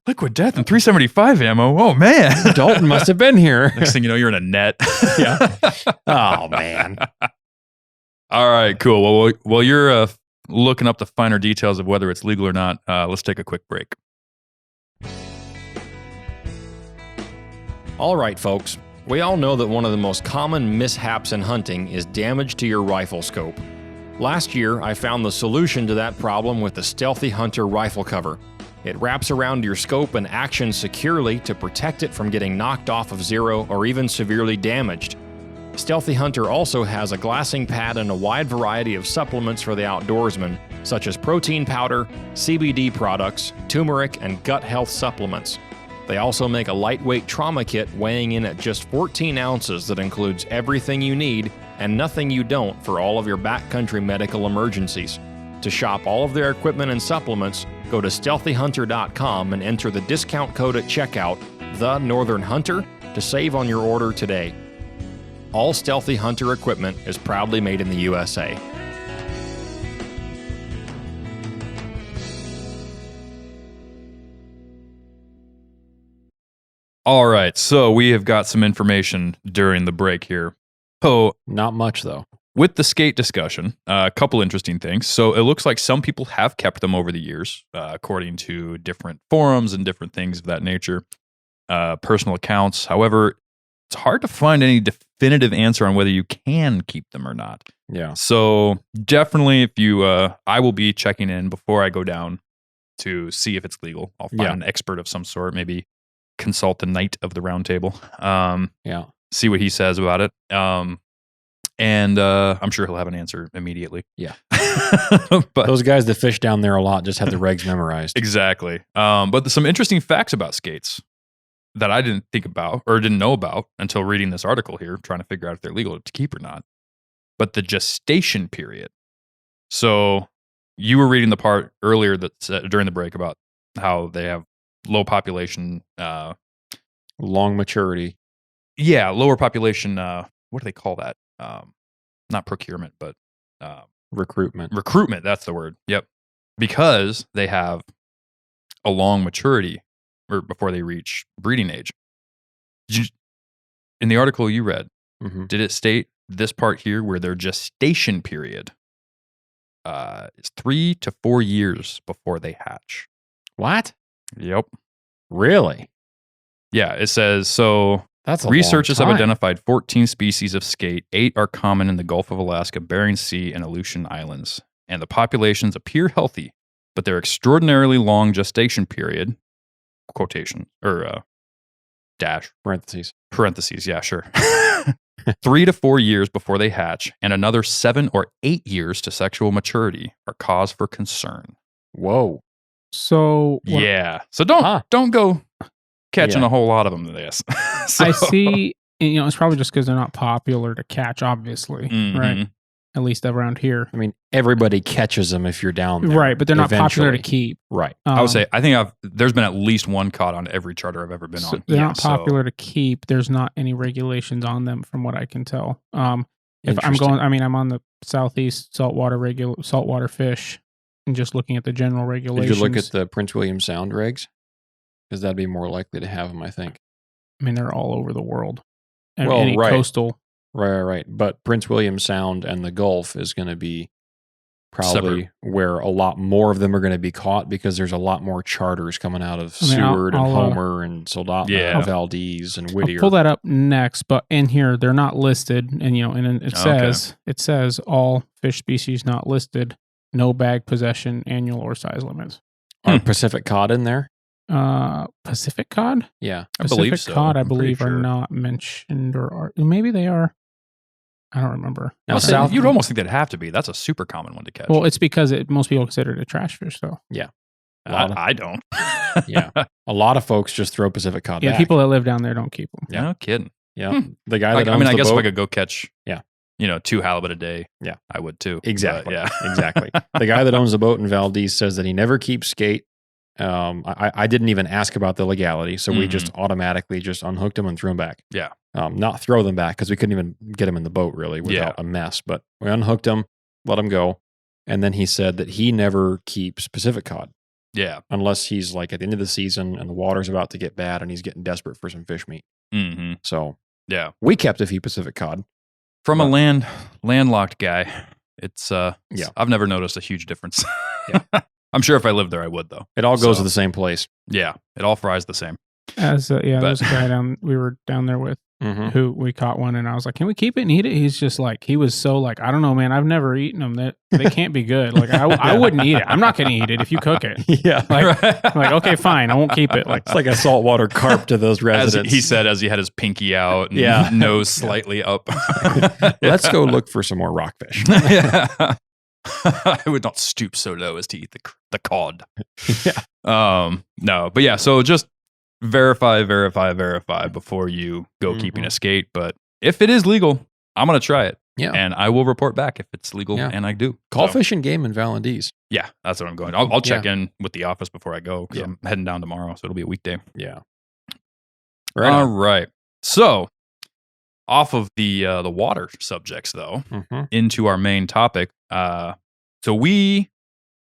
liquid death and 375 ammo. Oh, man. Dalton must have been here. Next thing you know, you're in a net. Yeah. Oh, man. All right, cool. Well, while you're looking up the finer details of whether it's legal or not, let's take a quick break. All right, folks. We all know that one of the most common mishaps in hunting is damage to your rifle scope. Last year, I found the solution to that problem with the Stealthy Hunter rifle cover. It wraps around your scope and actions securely to protect it from getting knocked off of zero or even severely damaged. Stealthy Hunter also has a glassing pad and a wide variety of supplements for the outdoorsman, such as protein powder, CBD products, turmeric, and gut health supplements. They also make a lightweight trauma kit weighing in at just 14 ounces that includes everything you need and nothing you don't for all of your backcountry medical emergencies. To shop all of their equipment and supplements, go to stealthyhunter.com and enter the discount code at checkout, The Northern Hunter, to save on your order today. All Stealthy Hunter equipment is proudly made in the USA. All right, so we have got some information during the break here. So, Not much, though. with the skate discussion, a couple interesting things. So it looks like some people have kept them over the years, according to different forums and different things of that nature, personal accounts. However, it's hard to find any definitive answer on whether you can keep them or not. Yeah. So definitely, if you, I will be checking in before I go down to see if it's legal. I'll find an expert of some sort, maybe consult the Knight of the Round Table. Yeah. See what he says about it. And I'm sure he'll have an answer immediately. Yeah. But Those guys that fish down there a lot just have the regs memorized. exactly. But there's some interesting facts about skates that I didn't think about or didn't know about until reading this article here, trying to figure out if they're legal to keep or not. But the gestation period. So you were reading the part earlier that said, during the break about how they have low population, Long maturity. lower population. What do they call that? Not procurement, but Recruitment. recruitment. That's the word. Yep. Because they have a long maturity or before they reach breeding age. In the article you read, Mm-hmm. did it state this part here where their gestation period is 3 to 4 years before they hatch? What? Yep. Really? Yeah, it says so. That's a Researchers long have time. identified 14 species of skate. 8 are common in the Gulf of Alaska, Bering Sea, and Aleutian Islands. And the populations appear healthy, but their extraordinarily long gestation period, quotation, or dash, parentheses, yeah, sure. 3 to 4 years before they hatch, and another 7 or 8 years to sexual maturity are cause for concern. Whoa. So Yeah. So don't go catching Yeah. a whole lot of them to this. I see. It's probably just because they're not popular to catch, obviously, right? Mhm. At least around here, I mean, everybody catches them if you're down there. right? But they're not popular to eventually. keep. Right. I would say I think there's been at least one caught on every charter I've ever been so on. they're Yeah, not popular to keep. There's not any regulations on them, from what I can tell. If I'm Interesting. going, I'm on the southeast saltwater fish, and just looking at the general Did regulations. you look at the Prince William Sound regs? Because that'd be more likely to have them, I think. I mean, they're all over the world. And Well, any right. coastal. Right. But Prince William Sound and the Gulf is going to be probably Separate. where a lot more of them are going to be caught because there's a lot more charters coming out of I mean, Seward I'll, and Homer and Soldotna Yeah. and Valdez and I'll Whittier. pull that up next, but in here they're not listed, and and it says all fish species not listed, no bag possession, annual or size limits. Are Pacific cod in there? Pacific cod, Yeah. I believe Pacific so. cod, I I'm pretty believe, are sure. not mentioned, or maybe they are. I don't remember. Now, Well, south, you'd almost think they'd have to be. That's a super common one to catch. Well, it's because most people consider it a trash fish, though. I don't. yeah, a lot of folks just throw Pacific cod Yeah, back. people that live down there don't keep them. Yeah. No kidding. Yeah, the guy that I owns mean, I the guess boat, if I could go catch, Yeah. 2 halibut a day, Yeah. I would too. exactly, But, yeah, exactly. The guy that owns the boat in Valdez says that he never keeps skate. I didn't even ask about the legality, so we just automatically just unhooked them and threw them back. Yeah. Not throw them back because we couldn't even get them in the boat really without a mess. But we unhooked them, let them go, and then he said that he never keeps Pacific cod Yeah. unless he's like at the end of the season and the water's about to get bad and he's getting desperate for some fish meat. Mm-hmm. So Yeah. we kept a few Pacific cod. From But- a landlocked guy, it's Yeah. I've never noticed a huge difference. Yeah. I'm sure if I lived there, I would though. It all goes So- to the same place. Yeah, it all fries the same. As But- there's a guy we were down there with Mm-hmm. who we caught one, and I was like, "Can we keep it and eat it?" He's just like, he was so like, I don't know, man. I've never eaten them. That they can't be good. Like I wouldn't eat it. I'm not going to eat it if you cook it. Yeah. Like, I'm like, okay, fine, I won't keep it. Like, It's like a saltwater carp to those As residents. he said, as he had his pinky out, and Yeah. nose slightly up. Let's go look for some more rockfish. Yeah. I would not stoop so low as to eat the cod. Yeah. No, but yeah, so just verify before you go Mhm. keeping a skate. But if it is legal, I'm going to try it. Yeah. And I will report back if it's legal Yeah. and I do. Call So, Fish and Game in Valdez. Yeah, that's what I'm going. I'll check in with the office before I go because Yeah. I'm heading down tomorrow. So it'll be a weekday. Yeah. All right. So off of the water subjects though, Mm-hmm. into our main topic. So we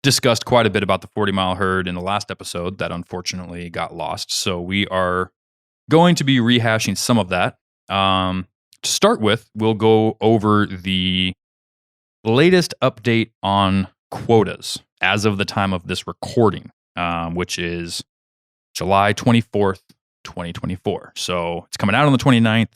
discussed quite a bit about the 40-mile herd in the last episode that unfortunately got lost. So we are going to be rehashing some of that. To start with, we'll go over the latest update on quotas as of the time of this recording, which is July 24th, 2024. So it's coming out on the 29th.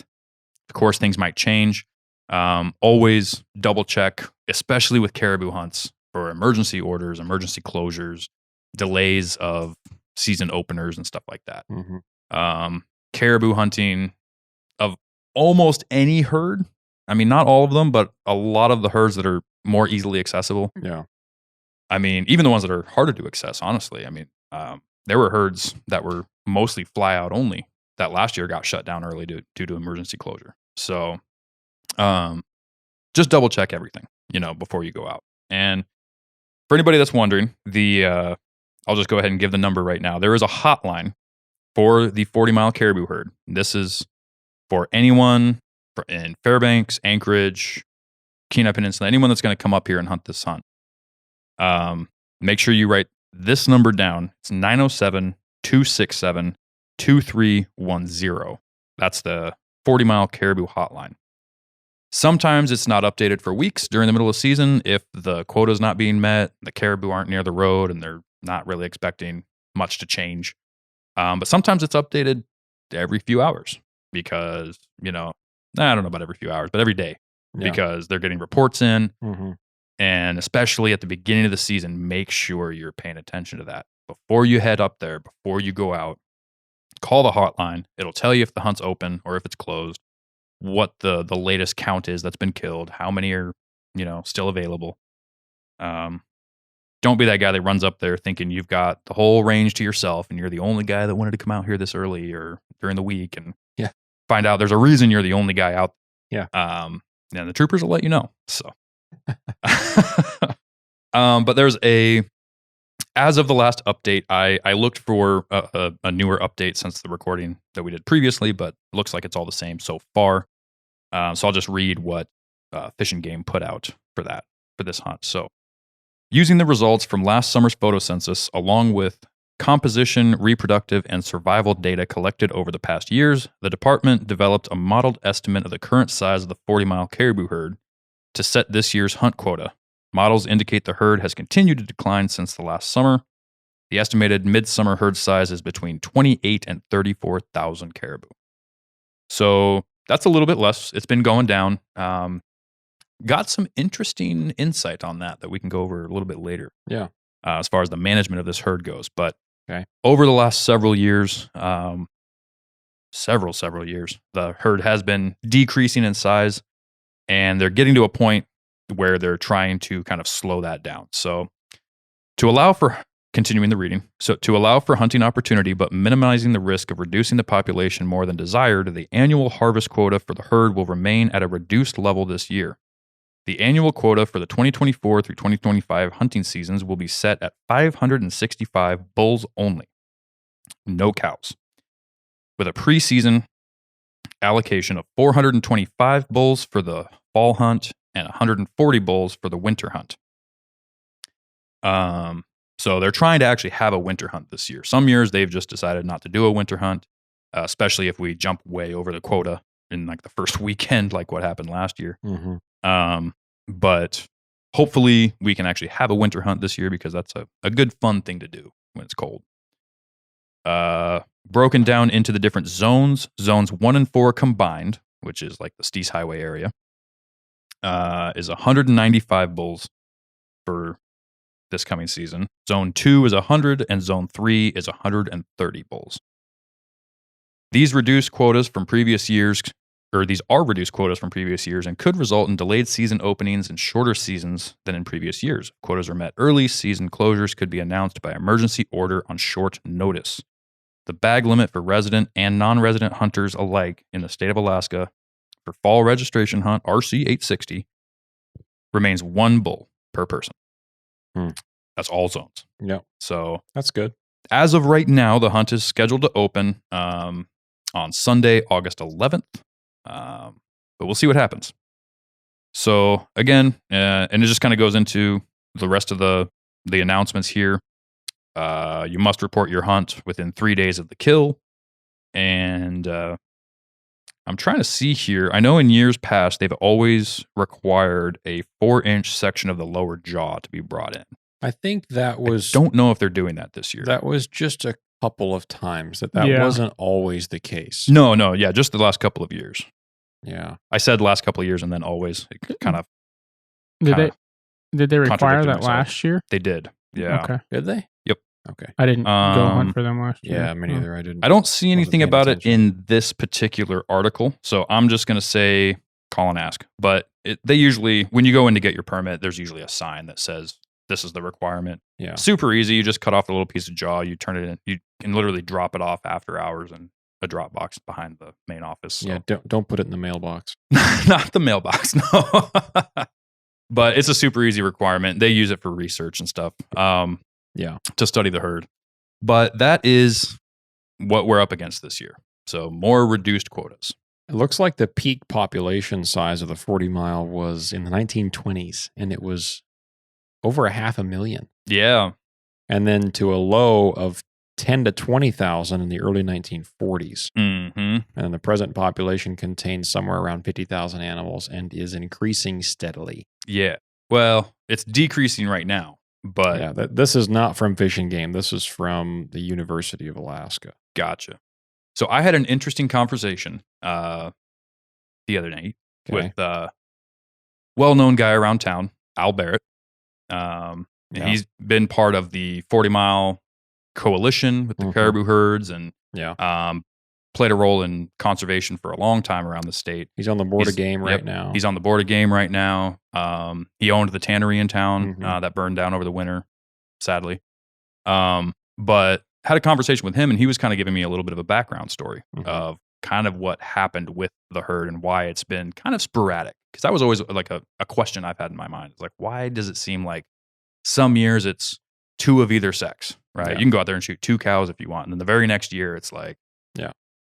Of course, things might change. Always double check, especially with caribou hunts, for emergency orders, emergency closures, delays of season openers and stuff like that. Mm-hmm. Caribou hunting of almost any herd. I mean, not all of them, but a lot of the herds that are more easily accessible. Yeah. I mean, even the ones that are harder to access, honestly. I mean, there were herds that were mostly fly out only that last year got shut down early due to emergency closure. So just double check everything, before you go out. And for anybody that's wondering, I'll just go ahead and give the number right now. There is a hotline for the 40-mile caribou herd. This is for anyone in Fairbanks, Anchorage, Kenai Peninsula, anyone that's going to come up here and hunt this hunt. Make sure you write this number down. It's 907-267-2310. That's the 40-mile caribou hotline. Sometimes it's not updated for weeks during the middle of season if the quota is not being met, the caribou aren't near the road, and they're not really expecting much to change. But sometimes it's updated every few hours because, I don't know about every few hours, but every day because they're getting reports in. Mm-hmm. And especially at the beginning of the season, make sure you're paying attention to that. Before you head up there, before you go out, call the hotline. It'll tell you if the hunt's open or if it's closed, what the latest count is that's been killed, how many are, still available. Don't be that guy that runs up there thinking you've got the whole range to yourself and you're the only guy that wanted to come out here this early or during the week and find out there's a reason you're the only guy out. Yeah. And the troopers will let you know. So, but there's as of the last update, I looked for a newer update since the recording that we did previously, but it looks like it's all the same so far. So I'll just read what Fish and Game put out for this hunt. So using the results from last summer's photo census, along with composition, reproductive, and survival data collected over the past years, the department developed a modeled estimate of the current size of the 40-mile caribou herd to set this year's hunt quota. Models indicate the herd has continued to decline since the last summer. The estimated midsummer herd size is between 28 and 34,000 caribou. So that's a little bit less. It's been going down. Got some interesting insight on that we can go over a little bit later. Yeah. As far as the management of this herd goes. But okay. Over the last several years, several years, the herd has been decreasing in size. And they're getting to a point where they're trying to kind of slow that down. So to allow for continuing the reading, so to allow for hunting opportunity, but minimizing the risk of reducing the population more than desired, the annual harvest quota for the herd will remain at a reduced level this year. The annual quota for the 2024 through 2025 hunting seasons will be set at 565 bulls only, no cows, with a preseason allocation of 425 bulls for the fall hunt and 140 bulls for the winter hunt. So they're trying to actually have a winter hunt this year. Some years they've just decided not to do a winter hunt, especially if we jump way over the quota in like the first weekend, like what happened last year. But hopefully we can actually have a winter hunt this year because that's a good fun thing to do when it's cold. Broken down into the different zones 1 and 4 combined, which is like the Steese Highway area, is 195 bulls for this coming season. Zone 2 is 100 and Zone 3 is 130 bulls. These reduced quotas from previous years, or these are reduced quotas from previous years and could result in delayed season openings and shorter seasons than in previous years. If quotas are met early, season closures could be announced by emergency order on short notice. The bag limit for resident and non-resident hunters alike in the state of Alaska for fall registration hunt RC 860 remains 1 bull per person. That's all zones. Yeah. So that's good. As of right now, the hunt is scheduled to open on Sunday, August 11th. But we'll see what happens. So again, and it just kind of goes into the rest of the announcements here. You must report your hunt within 3 days of the kill. And I'm trying to see here. I know in years past, they've always required a 4-inch section of the lower jaw to be brought in. I think that was... I don't know if they're doing that this year. That was just a couple of times. That wasn't always the case. No. Yeah, just the last couple of years. Yeah. I said last couple of years and then always. It kind of... Did they require that last year? They did. Yeah. Okay. Did they? Yep. Okay. I didn't go hunt for them last year. Yeah, me neither. I didn't. I don't see anything about it in this particular article, so I'm just going to say call and ask. But they usually, when you go in to get your permit, there's usually a sign that says this is the requirement. Yeah. Super easy. You just cut off a little piece of jaw. You turn it in. You can literally drop it off after hours in a drop box behind the main office. So. Yeah, don't put it in the mailbox. Not the mailbox, no. But it's a super easy requirement. They use it for research and stuff. To study the herd. But that is what we're up against this year. So more reduced quotas. It looks like the peak population size of the 40 mile was in the 1920s, and it was over 500,000. Yeah. And then to a low of 10 to 20,000 in the early 1940s. And the present population contains somewhere around 50,000 animals and is increasing steadily. Yeah. Well, it's decreasing right now. But yeah, this is not from Fish and Game. This is from the University of Alaska. Gotcha. So I had an interesting conversation the other night with a well-known guy around town, Al Barrett. He's been part of the 40 Mile Coalition with the caribou herds and played a role in conservation for a long time around the state. He's on the board of game right now. He's on the board of game right now. He owned the tannery in town that burned down over the winter, sadly. But had a conversation with him, and he was kind of giving me a little bit of a background story of kind of what happened with the herd and why it's been kind of sporadic. Because that was always like a question I've had in my mind. It's like, why does it seem like some years it's 2 of either sex, right? Yeah. You can go out there and shoot 2 cows if you want. And then the very next year, it's like,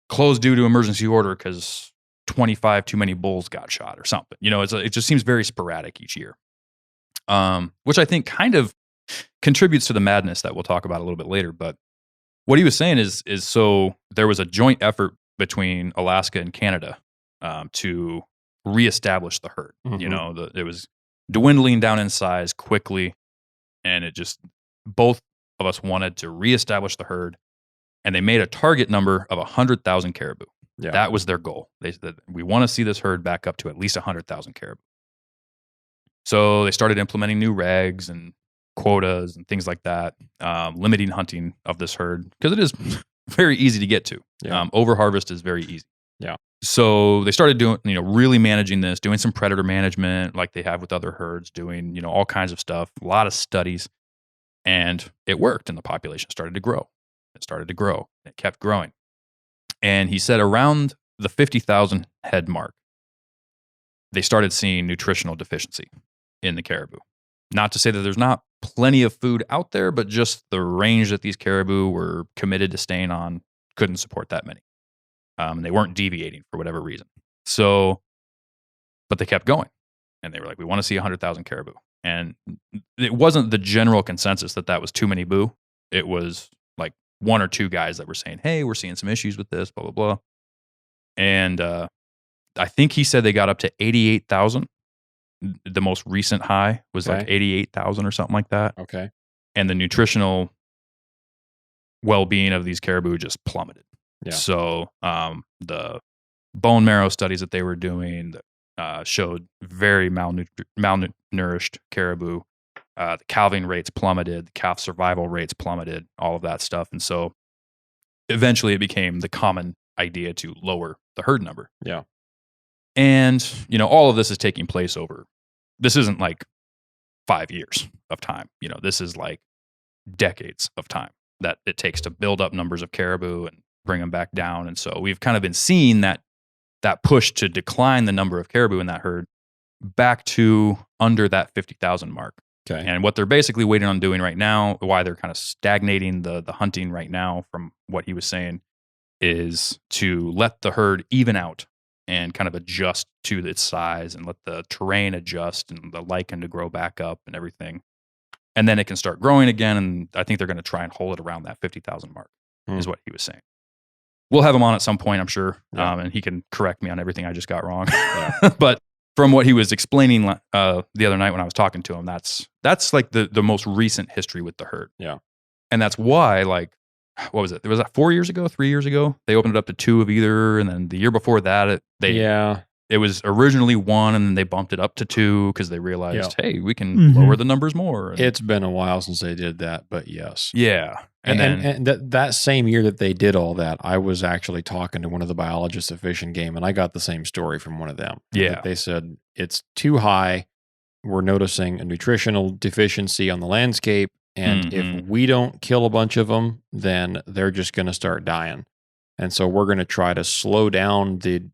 closed due to emergency order because 25 too many bulls got shot or something. You know, it just seems very sporadic each year, which I think kind of contributes to the madness that we'll talk about a little bit later. But what he was saying is so there was a joint effort between Alaska and Canada to reestablish the herd. You know, it was dwindling down in size quickly, and it just both of us wanted to reestablish the herd. And they made a target number of 100,000 caribou. Yeah. That was their goal. They said, we want to see this herd back up to at least 100,000 caribou. So they started implementing new regs and quotas and things like that, limiting hunting of this herd because it is very easy to get to. Overharvest is very easy. Yeah. So they started doing, really managing this, doing some predator management like they have with other herds, doing, all kinds of stuff, a lot of studies, and it worked, and the population started to grow. It started to grow. It kept growing. And he said around the 50,000 head mark, they started seeing nutritional deficiency in the caribou. Not to say that there's not plenty of food out there, but just the range that these caribou were committed to staying on couldn't support that many. They weren't deviating for whatever reason. So, but they kept going. And they were like, we want to see 100,000 caribou. And it wasn't the general consensus that was too many boo. It was like one or two guys that were saying, hey, we're seeing some issues with this, blah, blah, blah. And I think he said they got up to 88,000. The most recent high was like 88,000 or something like that. Okay. And the nutritional well-being of these caribou just plummeted. Yeah. So the bone marrow studies that they were doing showed very malnourished caribou. The calving rates plummeted, the calf survival rates plummeted, all of that stuff. And so eventually it became the common idea to lower the herd number. Yeah. And, all of this is taking place this isn't like 5 years of time. This is like decades of time that it takes to build up numbers of caribou and bring them back down. And so we've kind of been seeing that push to decline the number of caribou in that herd back to under that 50,000 mark. Okay. And what they're basically waiting on doing right now, why they're kind of stagnating the hunting right now from what he was saying, is to let the herd even out and kind of adjust to its size and let the terrain adjust and the lichen to grow back up and everything. And then it can start growing again. And I think they're going to try and hold it around that 50,000 mark is what he was saying. We'll have him on at some point, I'm sure. Yeah. And he can correct me on everything I just got wrong. Yeah. But from what he was explaining the other night when I was talking to him, that's like the most recent history with the herd. Yeah. And that's why, like, what was it? Was that 4 years ago, 3 years ago? They opened it up to 2 of either. And then the year before that, it was originally 1, and then they bumped it up to 2 because they realized, hey, we can lower the numbers more. And it's been a while since they did that, but yes. Yeah. And that same year that they did all that, I was actually talking to one of the biologists at Fish and Game, and I got the same story from one of them. Yeah. They said, it's too high. We're noticing a nutritional deficiency on the landscape. And if we don't kill a bunch of them, then they're just going to start dying. And so we're going to try to slow down the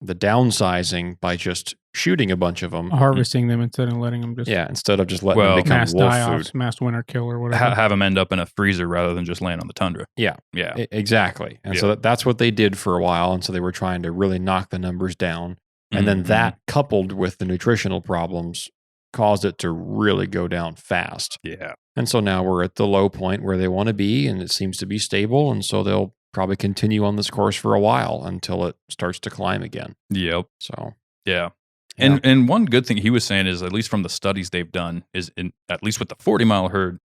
downsizing by just shooting a bunch of them. Harvesting them instead of letting them just... Yeah, instead of just letting them become mass wolf die-offs, food. mass winter kill or whatever. Have them end up in a freezer rather than just laying on the tundra. Yeah. Yeah. Exactly. And so that's what they did for a while. And so they were trying to really knock the numbers down. And then that coupled with the nutritional problems caused it to really go down fast. Yeah. And so now we're at the low point where they want to be, and it seems to be stable. And so they'll probably continue on this course for a while until it starts to climb again. Yep. So, yeah. And one good thing he was saying is, at least from the studies they've done, is at least with the 40-mile herd,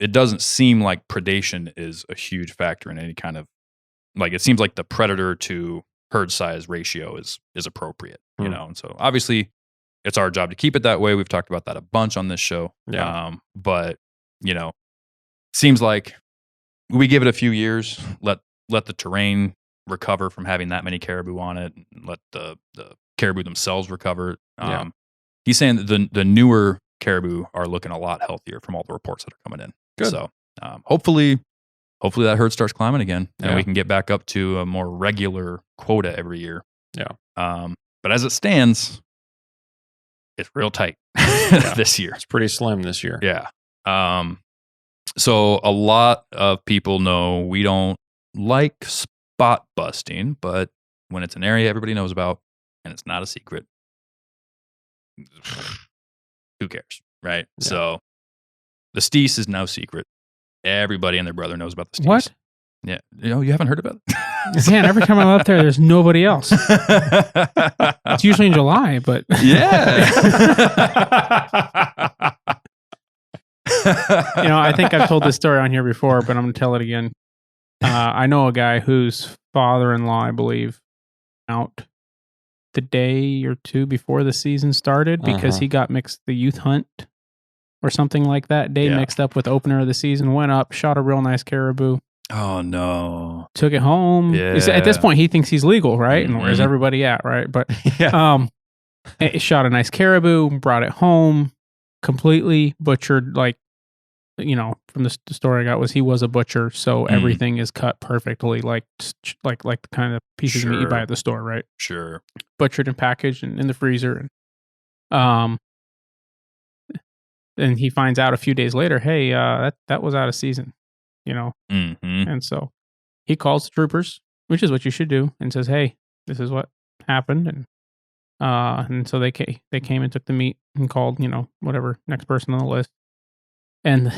it doesn't seem like predation is a huge factor in any kind of, like, it seems like the predator to herd size ratio is appropriate, you know? And so obviously it's our job to keep it that way. We've talked about that a bunch on this show. Yeah. But, seems like we give it a few years, let the terrain recover from having that many caribou on it, and let the caribou themselves recover. He's saying that the newer caribou are looking a lot healthier from all the reports that are coming in. Good. So hopefully that herd starts climbing again, and we can get back up to a more regular quota every year. Yeah. But as it stands, it's real tight this year. It's pretty slim this year. Yeah. So a lot of people know we don't like spot busting, but when it's an area everybody knows about and it's not a secret, who cares, right? Yeah. So the steese is no secret. Everybody and their brother knows about the steese. What? Yeah. You haven't heard about it? Man, every time I'm up there, there's nobody else. It's usually in July, but... Yeah. I think I've told this story on here before, but I'm going to tell it again. I know a guy whose father-in-law, I believe, out the day or two before the season started because he got mixed the youth hunt or something like that day mixed up with opener of the season, went up, shot a real nice caribou. Oh no. Took it home. Yeah. At this point, he thinks he's legal, right? And where's Mhm. everybody at, right? But Yeah. it shot a nice caribou, brought it home, completely butchered. Like, from the story I got was he was a butcher, so everything is cut perfectly, like the kind of pieces of meat you buy Sure. at the store, right? Sure. Butchered and packaged and in the freezer, and he finds out a few days later, hey, that was out of season, Mm-hmm. and so he calls the troopers, which is what you should do, and says, hey, this is what happened, and so they came and took the meat and called, whatever next person on the list. And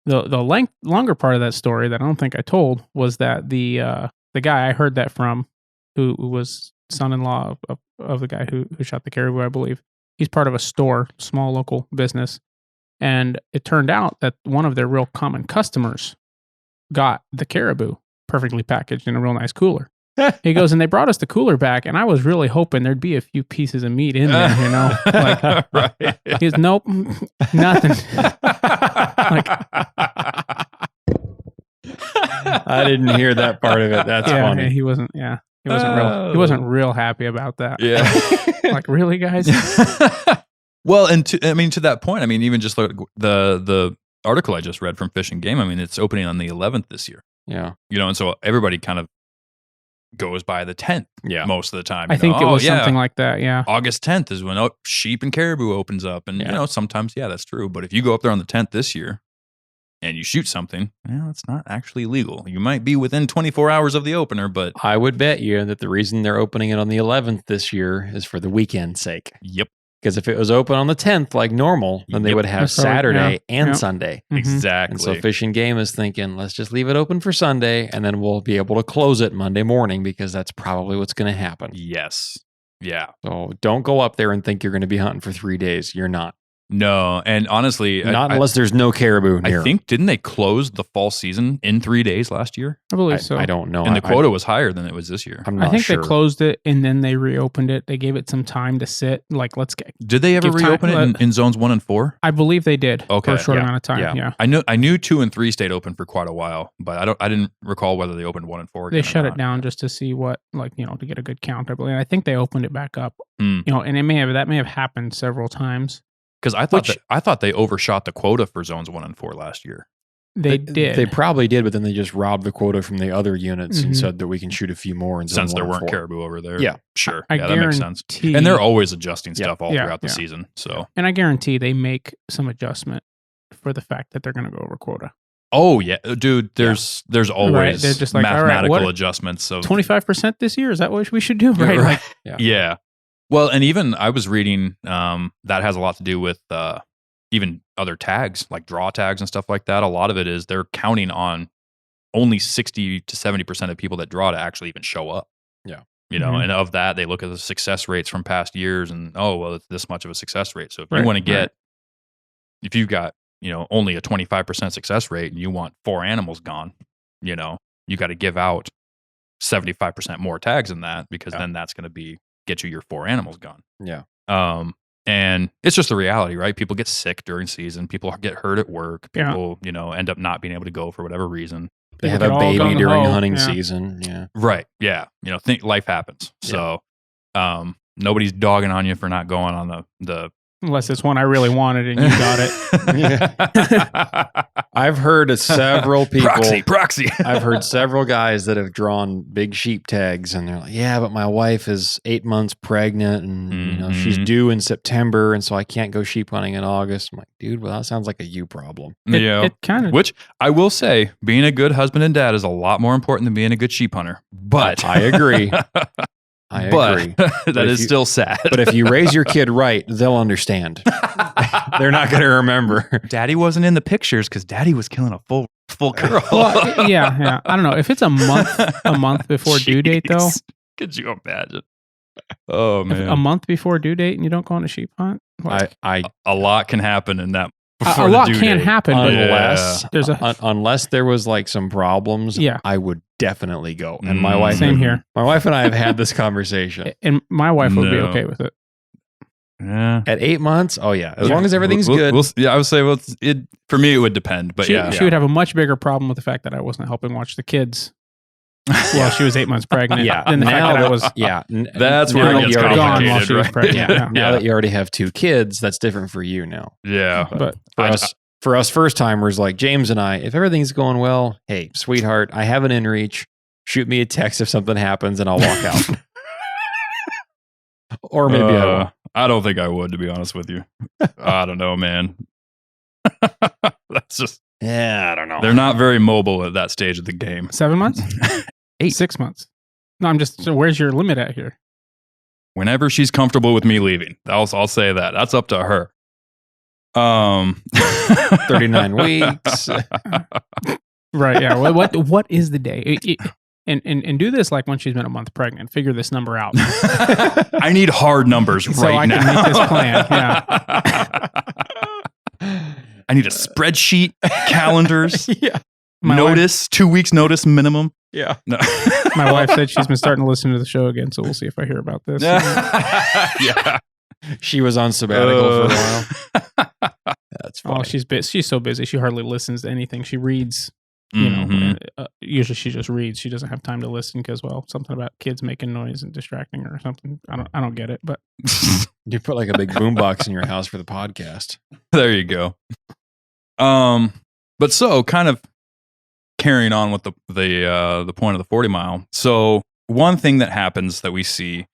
the longer part of that story that I don't think I told was that the guy I heard that from, who was son-in-law of the guy who shot the caribou, I believe, he's part of a store, small local business, and it turned out that one of their real common customers got the caribou perfectly packaged in a real nice cooler. He goes, and they brought us the cooler back, and I was really hoping there'd be a few pieces of meat in there, like, right. he's nope, nothing. Like, I didn't hear that part of it. That's funny. he wasn't. Yeah, he wasn't real happy about that. Yeah. Like, really, guys? Well, and to that point, even just like the article I just read from Fish and Game, it's opening on the 11th this year. Yeah. And so everybody kind of goes by the 10th most of the time. I think it was something like that, yeah. August 10th is when sheep and caribou opens up. And, sometimes, that's true. But if you go up there on the 10th this year and you shoot something, it's not actually legal. You might be within 24 hours of the opener, but... I would bet you that the reason they're opening it on the 11th this year is for the weekend's sake. Yep. Because if it was open on the 10th like normal, then they would have That's probably- Saturday and Sunday. Mhm. Exactly. And so Fish and Game is thinking, let's just leave it open for Sunday, and then we'll be able to close it Monday morning, because that's probably what's going to happen. Yes. Yeah. So don't go up there and think you're going to be hunting for 3 days. You're not. No. And honestly... Not unless there's no caribou near. I think, didn't they close the fall season in 3 days last year? I believe so. I don't know. And the quota was higher than it was this year. I'm not I think sure. they closed it and then they reopened it. They gave it some time to sit. Like, let's get. Did they ever Give time- reopen it in zones 1 and 4? I believe they did. Okay, For a short yeah, amount of time. yeah. Yeah. I knew 2 and 3 stayed open for quite a while, but I didn't recall whether they opened 1 and 4. They again or shut not. it down just to see what, to get a good count, I believe. I think they opened it back up. Mm. And that may have happened several times. Because I thought they overshot the quota for zones 1 and 4 last year. They did. They probably did, but then they just robbed the quota from the other units and Mhm. said that we can shoot a few more in zone Since there 1 and weren't 4. caribou over there. Yeah. Sure. I Yeah, that makes sense. guarantee- And they're always adjusting Yeah. stuff all Yeah, throughout the yeah. season. So, And I guarantee they make some adjustment for the fact that they're going to go over quota. oh yeah, dude, there's always They're just like, all right, mathematical what- adjustments of 25% this year? Is that what we should do? Right. Right. Like, Yeah. Well, and even I was reading that has a lot to do with even other tags, like draw tags and stuff like that. A lot of it is they're counting on only 60 to 70% of people that draw to actually even show up. Yeah. Mhm. And of that, they look at the success rates from past years and, it's this much of a success rate. So if Right, you want to get, right. if you've got, only a 25% success rate and you want 4 animals gone, you got to give out 75% more tags than that, because then that's going to get you your 4 animals gone. Yeah. And it's just the reality, right? People get sick during season. People get hurt at work. Yeah. People, end up not being able to go for whatever reason. They have People a get all baby gung-ho. during hunting Yeah. season. Yeah. Right. Yeah. Think life happens. Yeah. So, nobody's dogging on you for not going on the unless it's one I really wanted and you got it. I've heard several people. Proxy. I've heard several guys that have drawn big sheep tags, and they're like, "Yeah, but my wife is 8 months pregnant, and she's Mhm. due in September, and so I can't go sheep hunting in August." I'm like, "Dude, well, that sounds like a you problem." Yeah. It kind of. Which I will say, being a good husband and dad is a lot more important than being a good sheep hunter. But I agree. I agree. that is if you- still sad. But if you raise your kid right, they'll understand. They're not going to remember. Daddy wasn't in the pictures because Daddy was killing a full girl. Well, yeah. I don't know if it's a month before due date though. Jeez. Could you imagine? Oh If man, a month before due date and you don't go on a sheep hunt, like, a lot can happen in that. a before the lot due can date. happen, but Unless there's a unless there was like some problems, Yeah. I would definitely go. And my wife, same here. my wife and I have had this conversation. And my wife would be No. okay with it. Yeah. At 8 months, oh yeah, as Yeah. long as everything's good. I would say, for me, it would depend. But She yeah. would have a much bigger problem with the fact that I wasn't helping watch the kids while she was 8 months pregnant. Yeah, Than the fact now that I was That's where now it that gets you already have- gone while complicated, she was right? pregnant. Yeah. now that you already have 2 kids, that's different for you now. Yeah. But For us first timers like James and I, if everything's going well, hey, sweetheart, I have an inReach. Shoot me a text if something happens, and I'll walk out. Or maybe I won't. I don't think I would, to be honest with you. I don't know, man. That's just, Yeah, I don't know. they're not very mobile at that stage of the game. 7 months? 8. 6 months. No, I'm just, so where's your limit at here? Whenever she's comfortable with me leaving, I'll say that. That's up to her. 39 weeks. Right. Yeah. What is the day? And do this like when she's been a month pregnant. Figure this number out. I need hard numbers So right I now. can make this plan. I need a spreadsheet, calendars, Yeah. My notice, 2 weeks notice minimum. Yeah. No. My wife said she's been starting to listen to the show again, so we'll see if I hear about this. Yeah. She was on sabbatical for a while. That's funny. Oh, she's so busy. She hardly listens to anything. She reads. You know, Mhm. usually she just reads. She doesn't have time to listen because, well, something about kids making noise and distracting her or something. I don't get it, but You put like a big boombox in your house for the podcast. There you go. But so kind of carrying on with the point of the 40 mile. So one thing that happens that we see,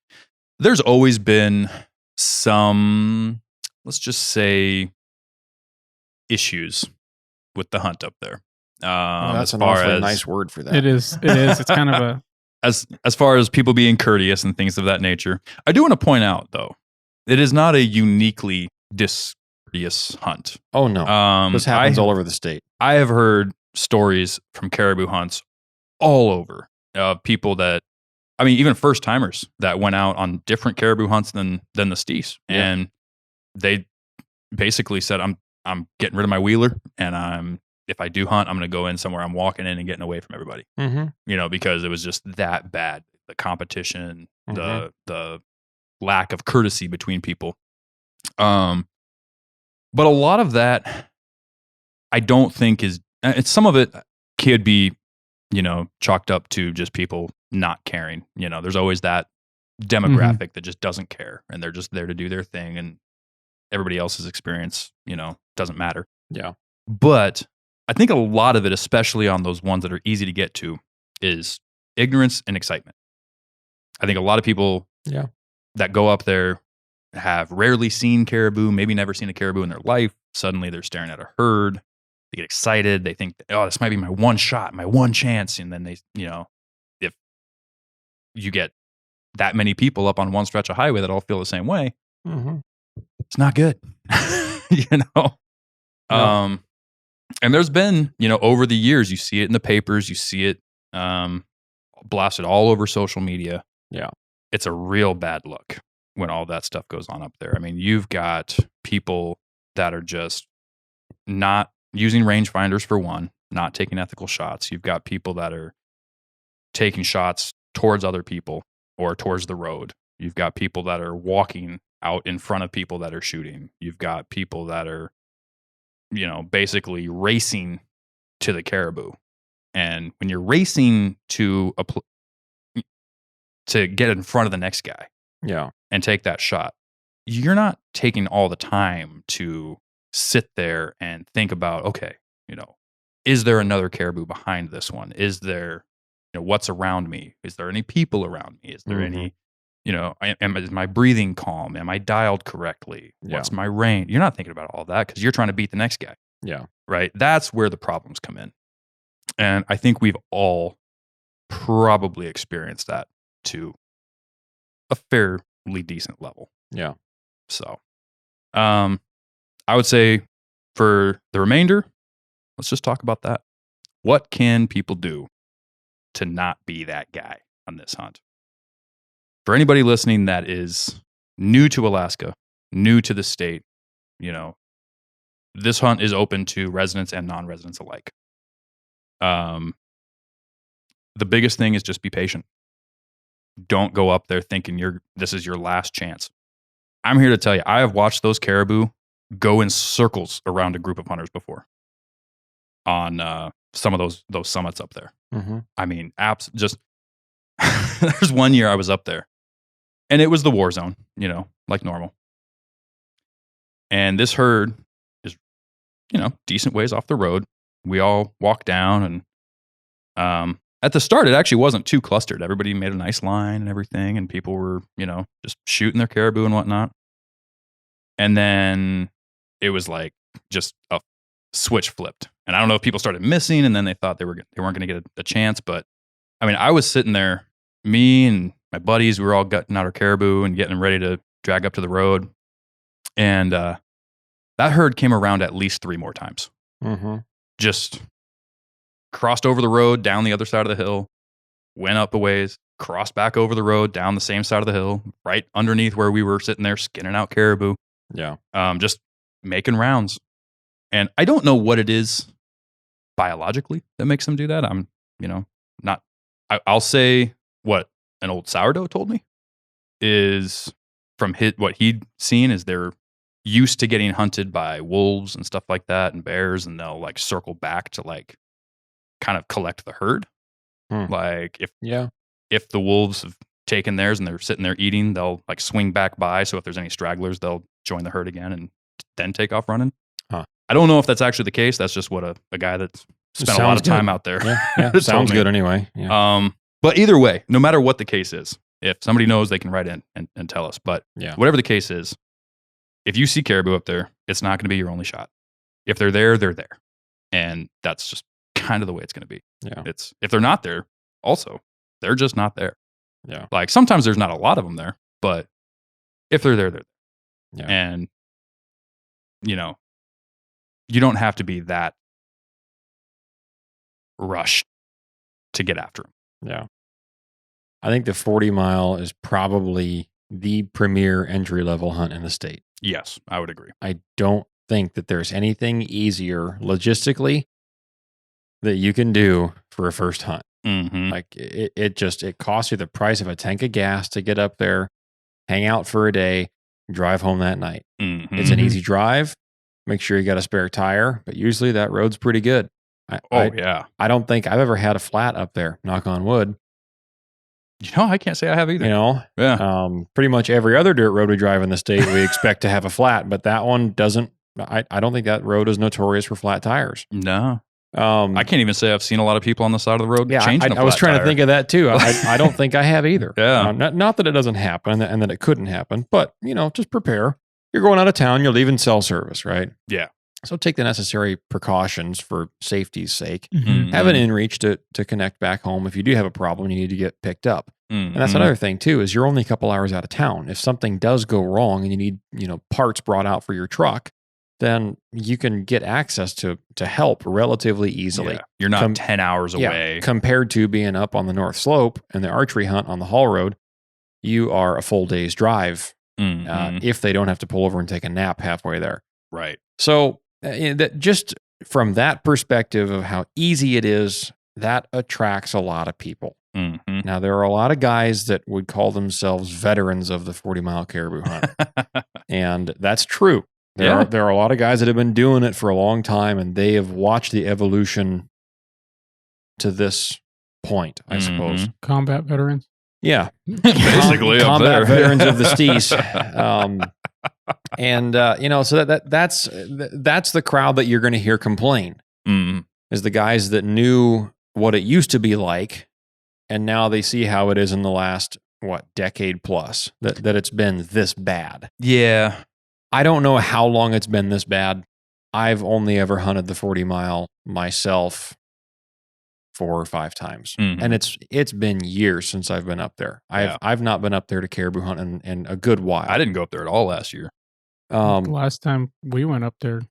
there's always been some, let's just say, issues with the hunt up there. That's as an far awfully as nice word for that. it is. It's kind of a as far as people being courteous and things of that nature. I do want to point out though, it is not a uniquely discourteous hunt. Oh no, this happens all over the state. I have heard stories from caribou hunts all over of people that, I mean, even first timers that went out on different caribou hunts than the Stees, Yeah. and they basically said, "I'm getting rid of my wheeler, and if I do hunt, I'm going to go in somewhere I'm walking in and getting away from everybody." Mm-hmm. You know, because it was just that bad. The competition, the lack of courtesy between people. But a lot of that, I don't think some of it could be, chalked up to just people not caring. There's always that demographic that just doesn't care, and they're just there to do their thing, and everybody else's experience, doesn't matter. Yeah. But I think a lot of it, especially on those ones that are easy to get to, is ignorance and excitement. I think a lot of people that go up there have rarely seen caribou, maybe never seen a caribou in their life. Suddenly they're staring at a herd. They get excited. They think, oh, this might be my one shot, my one chance. And then they, if you get that many people up on one stretch of highway that all feel the same way, it's not good. No. And there's been, over the years, you see it in the papers, you see it blasted all over social media. Yeah. It's a real bad look when all that stuff goes on up there. I mean, you've got people that are just not using rangefinders for one, not taking ethical shots. You've got people that are taking shots towards other people or towards the road. You've got people that are walking out in front of people that are shooting. You've got people that are, basically racing to the caribou. And when you're racing to get in front of the next guy and take that shot, you're not taking all the time to sit there and think about, okay, is there another caribou behind this one? Is there, what's around me? Is there any people around me? Is there any, is my breathing calm? Am I dialed correctly? What's my range? You're not thinking about all that because you're trying to beat the next guy. Yeah. Right. That's where the problems come in. And I think we've all probably experienced that to a fairly decent level. Yeah. So, I would say for the remainder, let's just talk about that. What can people do to not be that guy on this hunt? For anybody listening that is new to Alaska, new to the state, this hunt is open to residents and non-residents alike. The biggest thing is just be patient. Don't go up there thinking this is your last chance. I'm here to tell you, I have watched those caribou go in circles around a group of hunters before on some of those summits up there. Mm-hmm. I mean, just there's one year I was up there, and it was the war zone, like normal. And this herd is, decent ways off the road. We all walked down, and at the start, it actually wasn't too clustered. Everybody made a nice line and everything, and people were, just shooting their caribou and whatnot. And then it was like just a switch flipped. And I don't know if people started missing, and then they thought they weren't going to get a chance. But I mean, I was sitting there, me and my buddies, we were all gutting out our caribou and getting them ready to drag up to the road. And that herd came around at least 3 more times. Mm-hmm. Just crossed over the road, down the other side of the hill, went up a ways, crossed back over the road, down the same side of the hill, right underneath where we were sitting there skinning out caribou. Yeah. Just making rounds. And I don't know what it is biologically that makes them do that. I'm, not, I'll say what an old sourdough told me is from what he'd seen is they're used to getting hunted by wolves and stuff like that and bears, and they'll like circle back to like kind of collect the herd. Like if the wolves have taken theirs and they're sitting there eating, they'll like swing back by. So if there's any stragglers, they'll join the herd again and then take off running. Huh. I don't know if that's actually the case. That's just what a guy that's spent a lot of time out there. Yeah. Sounds good anyway. Yeah. But either way, no matter what the case is, if somebody knows, they can write in and tell us. But whatever the case is, if you see caribou up there, it's not going to be your only shot. If they're there, they're there. And that's just kind of the way it's going to be. Yeah. If they're not there, also, they're just not there. Yeah. Like sometimes there's not a lot of them there, but if they're there, they're there. Yeah. And, you don't have to be that rushed to get after them. Yeah. I think the 40 mile is probably the premier entry level hunt in the state. Yes, I would agree. I don't think that there's anything easier logistically that you can do for a first hunt. Mm-hmm. Like it costs you the price of a tank of gas to get up there, hang out for a day, drive home that night. Mm-hmm. It's an easy drive. Make sure you got a spare tire, but usually that road's pretty good. Yeah. I don't think I've ever had a flat up there, knock on wood. I can't say I have either. Yeah. Pretty much every other dirt road we drive in the state, we expect to have a flat, but that one doesn't. I don't think that road is notorious for flat tires. No. I can't even say I've seen a lot of people on the side of the road changing a flat I was trying tire. to think of that too. I don't think I have either. Yeah. Not that it doesn't happen and that it couldn't happen, but just prepare. You're going out of town, you're leaving cell service, right? Yeah. So take the necessary precautions for safety's sake. Mm-hmm. Have an in-reach to connect back home. If you do have a problem, you need to get picked up. Mm-hmm. And that's another thing too, is you're only a couple hours out of town. If something does go wrong and you need, parts brought out for your truck, then you can get access to help relatively easily. Yeah. You're not 10 hours away. Compared to being up on the North Slope and the archery hunt on the Haul Road, you are a full day's drive if they don't have to pull over and take a nap halfway there. Right. So that just from that perspective of how easy it is, that attracts a lot of people. Mm-hmm. Now, there are a lot of guys that would call themselves veterans of the 40-mile caribou hunt. And that's true. There are a lot of guys that have been doing it for a long time, and they have watched the evolution to this point, I suppose. Combat veterans. Yeah. Basically combat up there. veterans of the Stees. So that's the crowd that you're going to hear complain. Mm-hmm. Is the guys that knew what it used to be like, and now they see how it is in the last, decade plus, that it's been this bad. Yeah. I don't know how long it's been this bad. I've only ever hunted the 40 mile myself 4 or 5 times. Mm-hmm. And it's been years since I've been up there. I've not been up there to caribou hunt in a good while. I didn't go up there at all last year. Last time we went up there,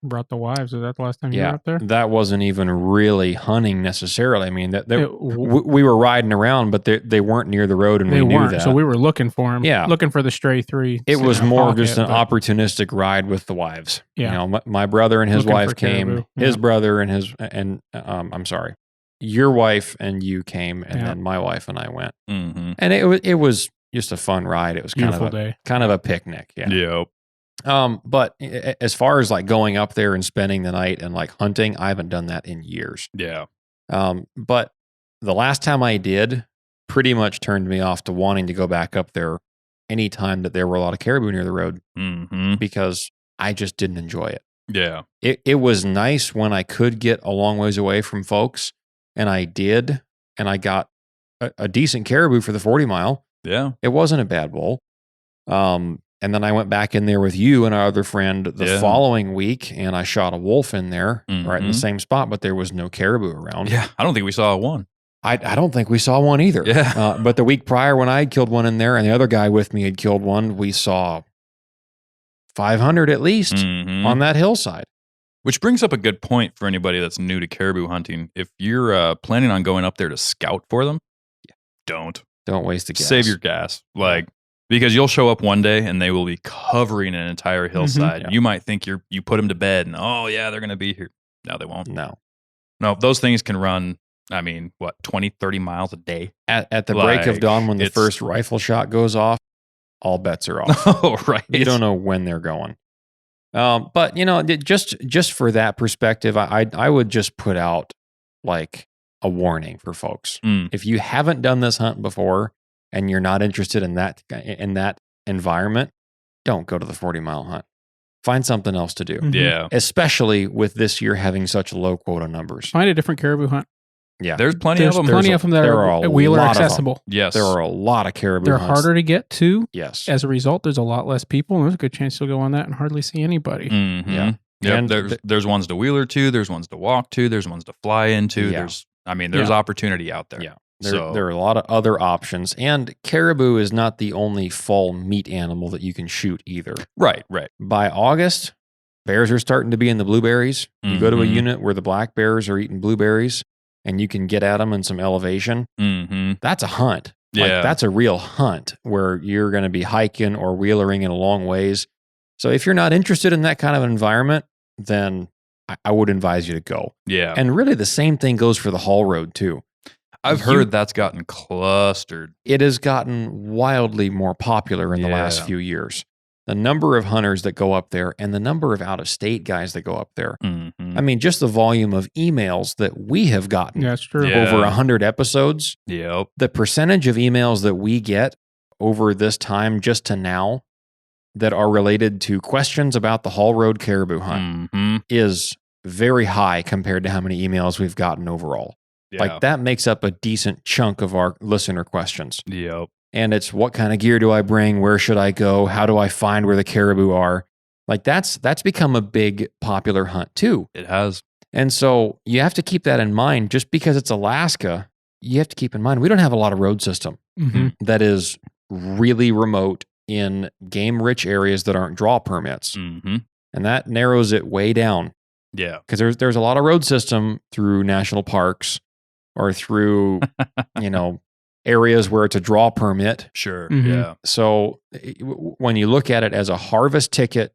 brought the wives. Is that the last time you were up there? That wasn't even really hunting necessarily. I mean, we were riding around, but they weren't near the road, and we knew that. So we were looking for them. Yeah, looking for the stray 3. It was more just an opportunistic ride with the wives. Yeah, my brother and his wife came. Caribou. His brother and I'm sorry, your wife and you came, and then my wife and I went. Mm-hmm. And it was just a fun ride. It was Beautiful day. kind of a picnic. Yeah. Yep. But as far as like going up there and spending the night and like hunting, I haven't done that in years. Yeah. But the last time I did pretty much turned me off to wanting to go back up there anytime that there were a lot of caribou near the road Mm-hmm. because I just didn't enjoy it. Yeah. It was nice when I could get a long ways away from folks, and I did, and I got a decent caribou for the 40 mile. Yeah. It wasn't a bad bull. And then I went back in there with you and our other friend the following week, and I shot a wolf in there right in the same spot, but there was no caribou around. Yeah. I don't think we saw one. I don't think we saw one either. Yeah. But the week prior when I had killed one in there and the other guy with me had killed one, we saw 500 at least on that hillside. Which brings up a good point for anybody that's new to caribou hunting. If you're planning on going up there to scout for them, don't waste the gas. Save your gas. Because you'll show up one day and they will be covering an entire hillside. Yeah. You might think you put them to bed and, oh, yeah, they're going to be here. No, they won't. No, those things can run, 20, 30 miles a day. At the break of dawn when the first rifle shot goes off, all bets are off. Oh, right. You don't know when they're going. But just for that perspective, I would just put out like a warning for folks. If you haven't done this hunt before and you're not interested in that environment, don't go to the 40-mile hunt. Find something else to do. Yeah. Especially with this year having such low quota numbers. Find a different caribou hunt. Yeah. There's plenty of them. Plenty of them that are wheeler accessible. Yes. There are a lot of caribou They're hunts. harder to get to. Yes. As a result, there's a lot less people, and there's a good chance you'll go on that and hardly see anybody. Mm-hmm. Yeah. Yep. And there's ones to wheeler to, there's ones to walk to, there's ones to fly into. Yeah. There's opportunity out there. Yeah. There are a lot of other options. And caribou is not the only fall meat animal that you can shoot either. Right. By August, bears are starting to be in the blueberries. You go to a Mhm. unit where the black bears are eating blueberries and you can get at them in some elevation. Mm-hmm. That's a hunt. Yeah. That's a real hunt where you're going to be hiking or wheelering in a long ways. So if you're not interested in that kind of environment, then I would advise you to go. Yeah. And really the same thing goes for the haul road too. I've heard that's gotten clustered. It has gotten wildly more popular in the last Yeah. few years. The number of hunters that go up there and the number of out-of-state guys that go up there. Mm-hmm. I mean, just the volume of emails that we have gotten Yeah, that's true. Yeah. over 100 episodes. Yep. The percentage of emails that we get over this time just to now that are related to questions about the Haul Road caribou hunt Mm-hmm. is very high compared to how many emails we've gotten overall. Yeah. Like that makes up a decent chunk of our listener questions. Yep. And it's what kind of gear do I bring? Where should I go? How do I find where the caribou are? Like that's become a big popular hunt too. It has. And so you have to keep that in mind. Just because it's Alaska, you have to keep in mind we don't have a lot of road system Mm-hmm. that is really remote in game-rich areas that aren't draw permits. Mm-hmm. And that narrows it way down Yeah. because there's a lot of road system through national parks or through, areas where it's a draw permit. Sure. Mhm. Yeah. So when you look at it as a harvest ticket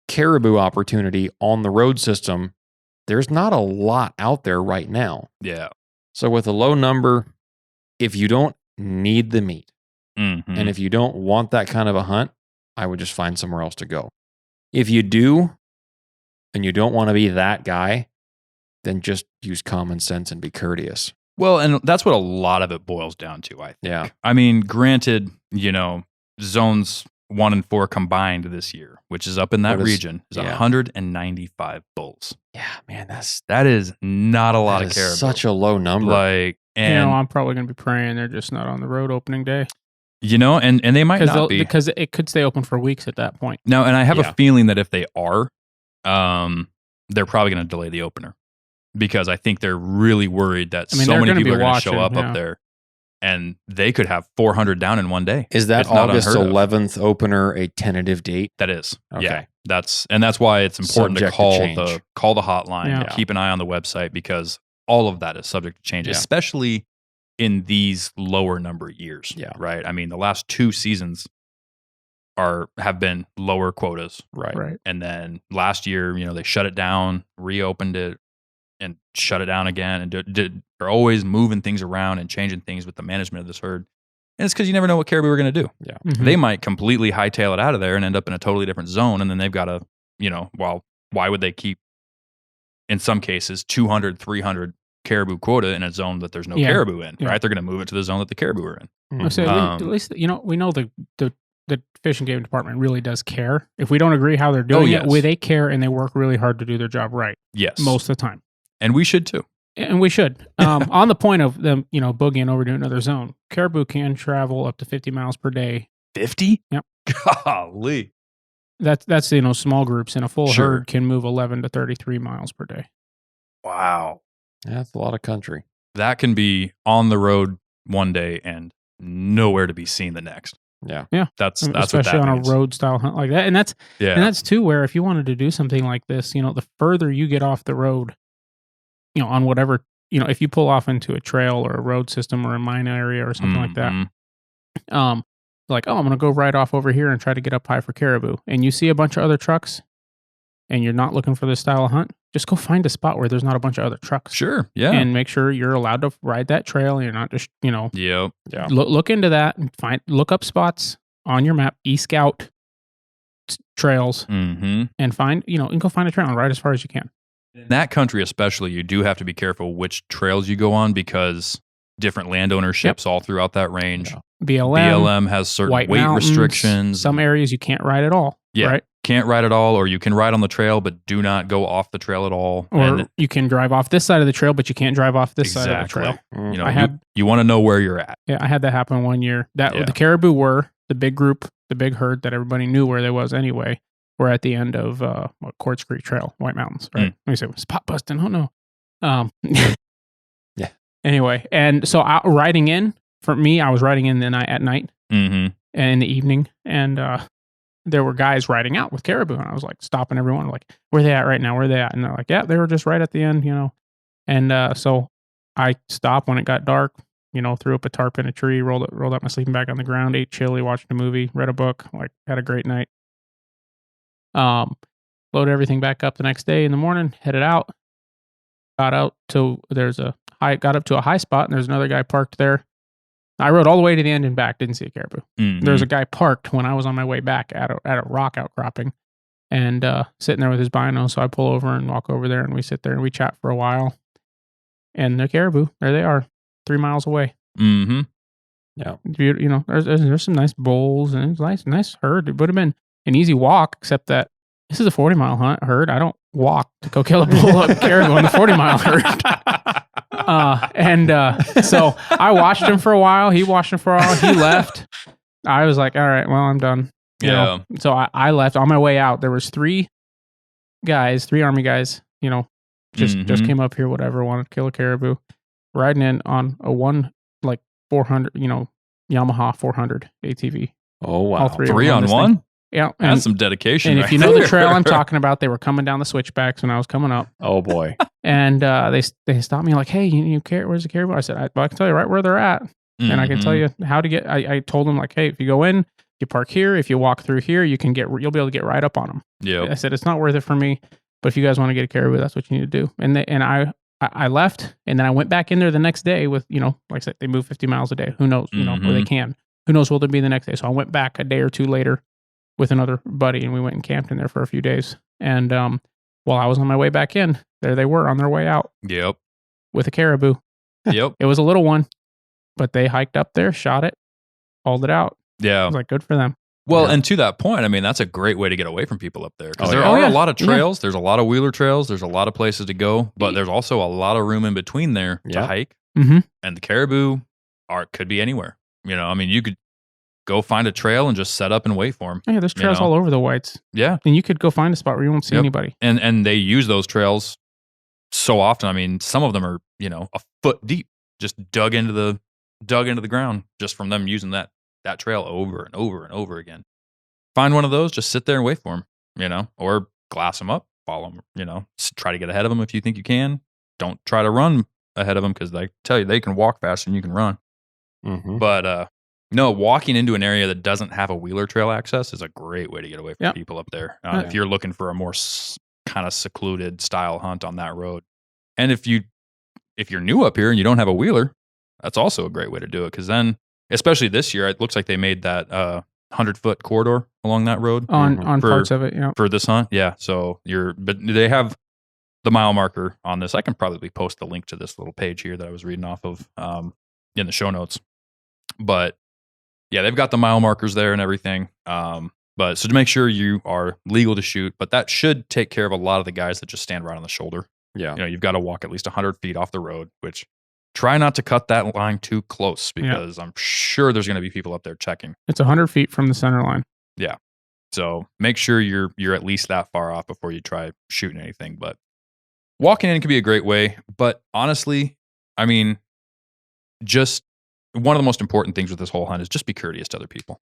caribou opportunity on the road system, there's not a lot out there right now. Yeah. So with a low number, if you don't need the meat Mm-hmm. and if you don't want that kind of a hunt, I would just find somewhere else to go. If you do and you don't want to be that guy, then just use common sense and be courteous. Well, and that's what a lot of it boils down to, I think. Yeah. I mean, granted, zones 1 and 4 combined this year, which is up in that What is- region, is yeah. 195 bulls. Yeah, man, That is not a lot that of is caribou. such a low number. I'm probably going to be praying they're just not on the road opening day. And they might not be. Because it could stay open for weeks at that point. No, and I have Yeah. a feeling that if they are, they're probably going to delay the opener because I think they're really worried that I mean, so they're many gonna be people are going to show watching, up yeah. there and they could have 400 down in one day. Is that It's not August unheard of. 11th opener a tentative date? That is. Okay. Yeah. That's why it's important Subject to to change. call the hotline, Yeah. keep an eye on the website because all of that is subject to change, Yeah. especially in these lower number years. Yeah. Right. I mean, the last 2 seasons have been lower quotas. Right. And then last year, they shut it down, reopened it, and shut it down again. And they're always moving things around and changing things with the management of this herd. And it's because you never know what caribou are going to do. Yeah. Mhm. They might completely hightail it out of there and end up in a totally different zone. And then they've got to, why would they keep, in some cases, 200, 300 caribou quota in a zone that there's no Yeah. caribou in, Yeah. right? They're going to move it to the zone that the caribou are in. So at least we know the Fish and Game Department really does care. If we don't agree how they're doing yes. it, they care and they work really hard to do their job right Yes. most of the time. And we should too. And we should. On the point of them, boogieing over to another zone, caribou can travel up to 50 miles per day. 50? Yep. Golly. That's small groups, and a full Sure. herd can move 11 to 33 miles per day. Wow. That's a lot of country. That can be on the road one day and nowhere to be seen the next. Yeah. Yeah. That's Especially what that on means. a road style hunt like that. And that's too where if you wanted to do something like this, the further you get off the road, on whatever, if you pull off into a trail or a road system or a mine area or something like that, Mhm. like, oh, I'm going to go right off over here and try to get up high for caribou. And you see a bunch of other trucks and you're not looking for this style of hunt, just go find a spot where there's not a bunch of other trucks. Sure. Yeah. And make sure you're allowed to ride that trail. And you're not just, Yep. Yeah. look into that and look up spots on your map, e-scout trails, Mm-hmm. and find, and go find a trail and ride as far as you can. In that country especially, you do have to be careful which trails you go on because different land ownerships all throughout that range. Yeah. BLM has certain White weight Mountains, restrictions. Some areas you can't ride at all. Yeah. Right? Can't ride at all, or you can ride on the trail, but do not go off the trail at all. Or And, you can drive off this side of the trail, but you can't drive off this side of the trail. Mm. you I had- want to know where you're at. Yeah, I had that happen one year. That Yeah. the caribou were the big group, the big herd that everybody knew where they was anyway. We're at the end of Quartz Creek Trail, White Mountains, right? Let me say spot busting. Oh no. Yeah. Anyway, and so riding in for me, I was riding in at night Mm-hmm. and in the evening, and there were guys riding out with caribou, and I was like stopping everyone, like, where they at right now? Where they at? And they're like, yeah, they were just right at the end, And so I stopped when it got dark, threw up a tarp in a tree, rolled up my sleeping bag on the ground, ate chili, watched a movie, read a book, like had a great night. Loaded everything back up the next day in the morning, headed out, got up to a high spot, and there's another guy parked there. I rode all the way to the end and back, didn't see a caribou. Mm-hmm. There's a guy parked when I was on my way back at a rock outcropping and sitting there with his bino. So I pull over and walk over there and we sit there and we chat for a while. And the caribou, there they are, 3 miles away. Mm-hmm. Yeah. There's some nice bulls and it's nice herd. It would have been an easy walk, except that this is a 40-mile herd. I don't walk to go kill a bull up caribou on the 40-mile herd. So I watched him for a while. He watched him for a while. He left. I was like, all right, well, I'm done. You know? So I left. On my way out, there was three Army guys, just came up here, whatever, wanted to kill a caribou, riding in on a 400, Yamaha 400 ATV. Oh, wow. All three. 3 on this 1? thing. Yeah. That's some dedication. And right if you know the there. trail I'm talking about, they were coming down the switchbacks when I was coming up. Oh, boy. And they stopped me like, hey, where's the caribou? I said, I can tell you right where they're at. And I can tell you how to get, I told them like, hey, if you go in, you park here. If you walk through here, you'll be able to get right up on them. Yeah. I said, it's not worth it for me, but if you guys want to get a caribou, that's what you need to do. And I left, and then I went back in there the next day with, like I said, they move 50 miles a day. Who knows, where they can. Who knows what they'll be the next day. So I went back a day or two later with another buddy, and we went and camped in there for a few days. And while I was on my way back in, there they were on their way out. Yep. With a caribou. Yep. It was a little one, but they hiked up there, shot it, hauled it out. I Yeah. was like, good for them. Well, Yeah. and to that point, I mean, that's a great way to get away from people up there because Oh, there yeah. are Oh, yeah. a lot of Yeah. trails. There's a lot of wheeler trails. There's a lot of places to go, but there's also a lot of room in between there to Yeah. hike. Mm-hmm. And the caribou could be anywhere. I mean, you could go find a trail and just set up and wait for them. Yeah, there's trails know. all over the Whites. Yeah. And you could go find a spot where you won't see Yep. anybody. And they use those trails so often. I mean, some of them are, a foot deep, just dug into the ground just from them using that trail over and over and over again. Find one of those, just sit there and wait for them, or glass them up, follow them, try to get ahead of them if you think you can. Don't try to run ahead of them because they tell you they can walk faster than you can run. Mm-hmm. But no, walking into an area that doesn't have a wheeler trail access is a great way to get away from Yep. people up there. Yeah. If you're looking for a more kind of secluded style hunt on that road. And if you're new up here and you don't have a wheeler, that's also a great way to do it because then especially this year, it looks like they made that 100-foot corridor along that road on for- parts of it. Yeah. for this hunt. Yeah, so but they have the mile marker on this. I can probably post the link to this little page here that I was reading off of in the show notes. But yeah, they've got the mile markers there and everything. But so to make sure you are legal to shoot, but that should take care of a lot of the guys that just stand right on the shoulder. Yeah. You know, you've got to walk at least 100 feet off the road, which try not to cut that line too close because I'm sure there's going to be people up there checking. It's 100 feet from the center line. So make sure you're at least that far off before you try shooting anything. But walking in can be a great way. But honestly, I mean, just one of the most important things with this whole hunt is just be courteous to other people.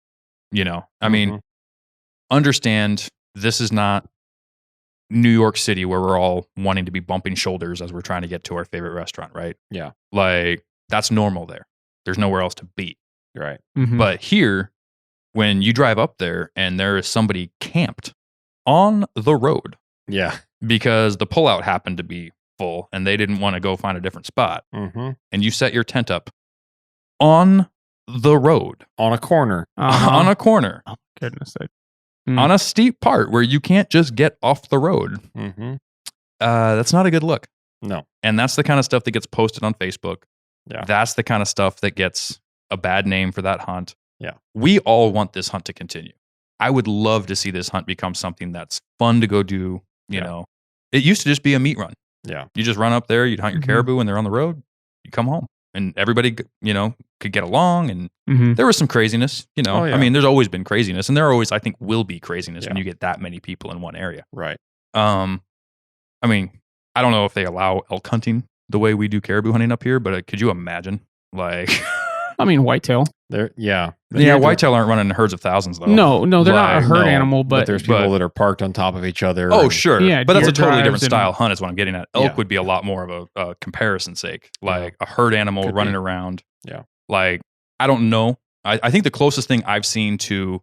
You know, I mean, understand this is not New York City where we're all wanting to be bumping shoulders as we're trying to get to our favorite restaurant, right? Yeah. Like that's normal there. There's nowhere else to be. Right. Mhm. But here, when you drive up there and there is somebody camped on the road Yeah. because the pullout happened to be full and they didn't want to go find a different spot, Mm-hmm. and you set your tent up on the road, On a corner. on a corner, Oh, goodness. on a steep part where you can't just get off the road, Mm-hmm. that's not a good look. No. And that's the kind of stuff that gets posted on Facebook. Yeah. That's the kind of stuff that gets a bad name for that hunt. Yeah. We all want this hunt to continue. I would love to see this hunt become something that's fun to go do. You know, it used to just be a meat run. Yeah. You just run up there, you'd hunt your Mhm. caribou when they're on the road, you come home. And everybody, you know, could get along. And Mhm. there was some craziness, you know. Oh, yeah. I mean, there's always been craziness. And there always, I think, will be craziness when Yeah. you get that many people in one area. Right. I mean, I don't know if they allow elk hunting the way we do caribou hunting up here, but could you imagine? Like, I mean, whitetail. There. Yeah. yeah, whitetail aren't running in herds of thousands, though. No, they're not a Like, herd No, animal, But but there's people that are parked on top of each other. Oh, and- sure. Yeah, but that's a deer totally drives different and- style hunt is what I'm getting at. Elk Yeah. would be a lot more of a comparison sake, like a herd animal Could running be. around. Yeah. Like, I don't know. I think the closest thing I've seen to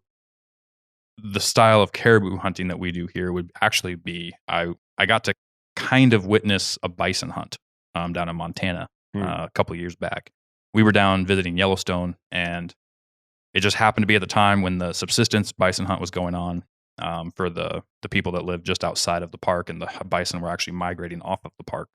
the style of caribou hunting that we do here would actually be I got to kind of witness a bison hunt down in Montana a couple of years back. We were down visiting Yellowstone, and it just happened to be at the time when the subsistence bison hunt was going on for the people that live just outside of the park, and the bison were actually migrating off of the park.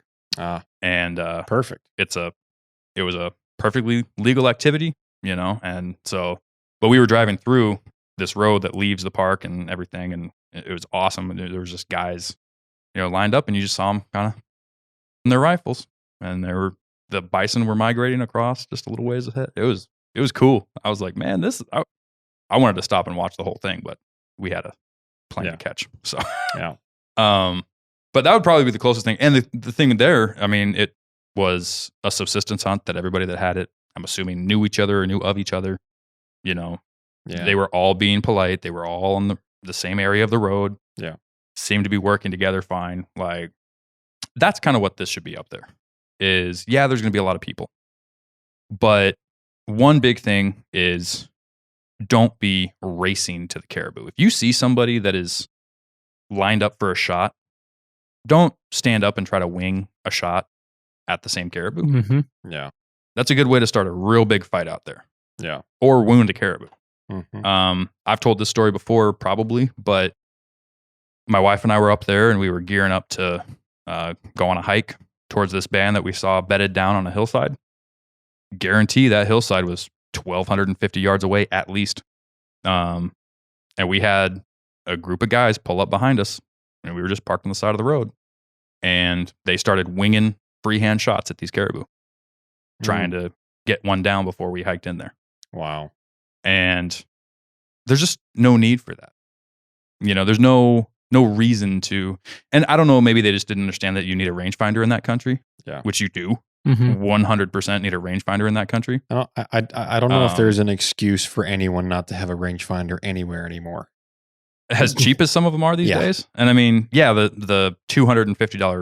And Perfect. it was a perfectly legal activity, you know. And so, but we were driving through this road that leaves the park and everything, and it was awesome. And there was just guys, you know, lined up, and you just saw them kind of in their rifles, and the bison were migrating across just a little ways ahead. It was cool. I was like, man, I wanted to stop and watch the whole thing, but we had a plane to catch. So Yeah. but that would probably be the closest thing. And the thing there, I mean, it was a subsistence hunt that everybody that had it, I'm assuming, knew each other or knew of each other. You know, Yeah. they were all being polite. They were all on the same area of the road. Yeah. Seemed to be working together fine. Like, that's kind of what this should be up there. Is, yeah, there's going to be a lot of people. But one big thing is don't be racing to the caribou. If you see somebody that is lined up for a shot, don't stand up and try to wing a shot at the same caribou. Mm-hmm. Yeah. That's a good way to start a real big fight out there. Yeah. Or wound a caribou. Mm-hmm. I've told this story before, probably, but my wife and I were up there and we were gearing up to go on a hike towards this band that we saw bedded down on a hillside. Guarantee that hillside was 1,250 yards away at least. And we had a group of guys pull up behind us, and we were just parked on the side of the road. And they started winging freehand shots at these caribou, trying to get one down before we hiked in there. Wow. And there's just no need for that. You know, there's no reason to. And I don't know, maybe they just didn't understand that you need a rangefinder in that country. Yeah. Which you do. Mm-hmm. 100% need a rangefinder in that country. I don't know if there's an excuse for anyone not to have a rangefinder anywhere anymore. As cheap as some of them are these Yeah. days. And I mean, yeah, the $250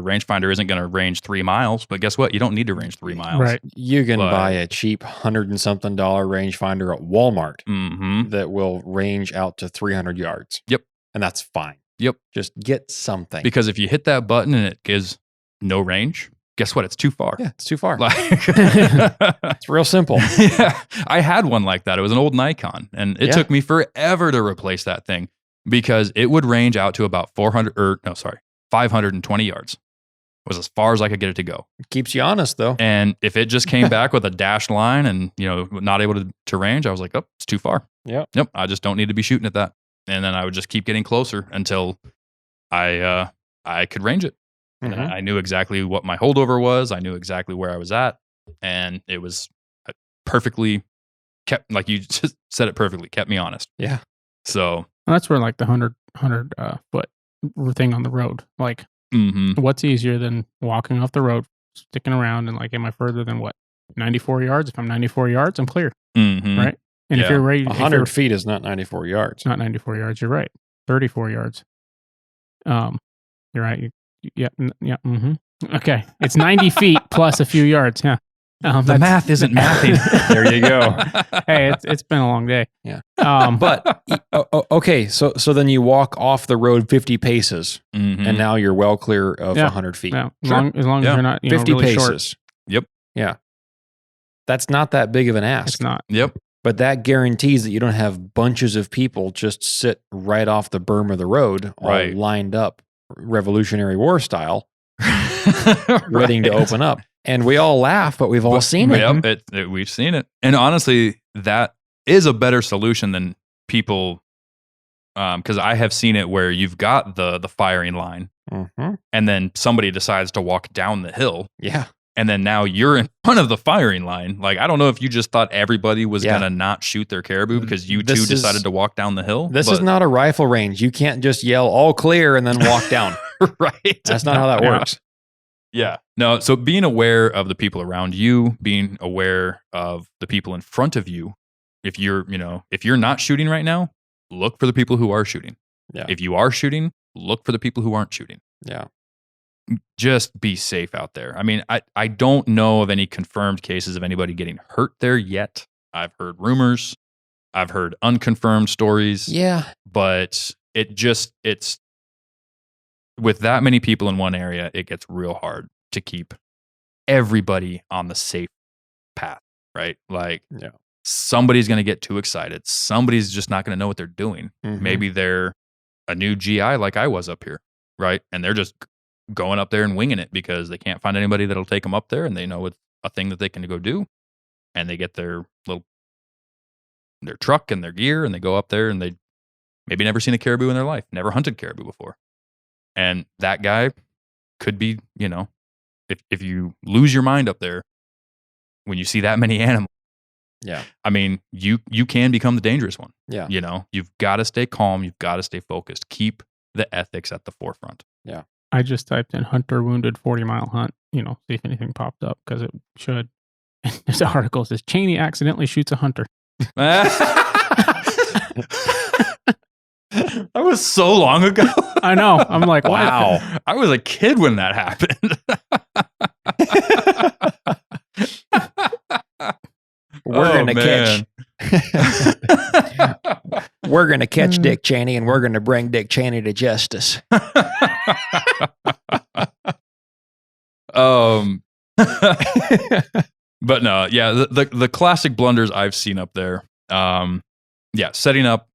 rangefinder isn't going to range 3 miles, but guess what? You don't need to range 3 miles. Right. You can Like- buy a cheap $100 and something rangefinder at Walmart Mm-hmm. that will range out to 300 yards. Yep. And that's fine. Yep. Just get something. Because if you hit that button and it gives no range, guess what? It's too far. Yeah, it's too far. Like, It's real simple. yeah, I had one like that. It was an old Nikon, and it Yeah. took me forever to replace that thing because it would range out to about 520 yards. Was as far as I could get it to go. Keeps you honest, though. And if it just came back with a dashed line and, not able to range, I was like, oh, it's too far. Yep. Yep. I just don't need to be shooting at that. And then I would just keep getting closer until I could range it. And Mhm. I knew exactly what my holdover was. I knew exactly where I was at. And it was perfectly kept, like you just said it perfectly, kept me honest. Yeah. So Well, that's where like the 100 foot thing on the road. Like, mhm. what's easier than walking off the road, sticking around, and like, am I further than what? 94 yards? If I'm 94 yards, I'm clear, Mhm. right? And if Yeah. you're ready, 100 feet is not 94 yards. it's not 94 yards. You're right. 34 yards. You're right. Yeah. Mm-hmm. Okay. It's 90 feet plus a few yards. Yeah. The math isn't mathing. There you go. Hey, it's been a long day. Yeah. But Okay, so then you walk off the road 50 paces, Mhm. and now you're well clear of Yeah. 100 feet. yeah, as Sure. long as Yeah. you're not 50 really paces. short, Yep. Yeah. That's not that big of an ask. it's not. Yep. But that guarantees that you don't have bunches of people just sit right off the berm of the road, all Right. lined up, Revolutionary War style, waiting to open up. And we all laugh, but we've all seen it. Yep, we've seen it. And honestly, that is a better solution than people, because I have seen it where you've got the firing line, Mhm. and then somebody decides to walk down the hill, Yeah. and then now you're in front of the firing line. Like, I don't know if you just thought everybody was Yeah. going to not shoot their caribou because you This two is- decided to walk down the hill. This is but- not a rifle range. You can't just yell all clear and then walk down. right. That's not how that Yeah. works. Yeah. No, so being aware of the people around you, being aware of the people in front of you. If you're not shooting right now, look for the people who are shooting. Yeah. If you are shooting, look for the people who aren't shooting. Yeah. Just be safe out there. I mean, I don't know of any confirmed cases of anybody getting hurt there yet. I've heard rumors. I've heard unconfirmed stories. Yeah. But it's with that many people in one area, it gets real hard to keep everybody on the safe path, right? Like, Yeah. somebody's going to get too excited. Somebody's just not going to know what they're doing. Mhm. Maybe they're a new GI like I was up here, right? And they're just going up there and winging it because they can't find anybody that'll take them up there, and they know it's a thing that they can go do. And they get their truck and their gear, and they go up there, and they maybe never seen a caribou in their life, never hunted caribou before. And that guy could be, if you lose your mind up there when you see that many animals, Yeah. I mean, you can become the dangerous one. Yeah. You've got to stay calm. You've got to stay focused. Keep the ethics at the forefront. I just typed in hunter wounded 40-mile hunt, see if anything popped up because it should. And this article says Cheney accidentally shoots a hunter. That was so long ago. I know. I'm like, what? Wow. I was a kid when that happened. We're gonna catch. We're gonna catch Dick Cheney, and we're gonna bring Dick Cheney to justice. But no, yeah, the classic blunders I've seen up there. Setting up,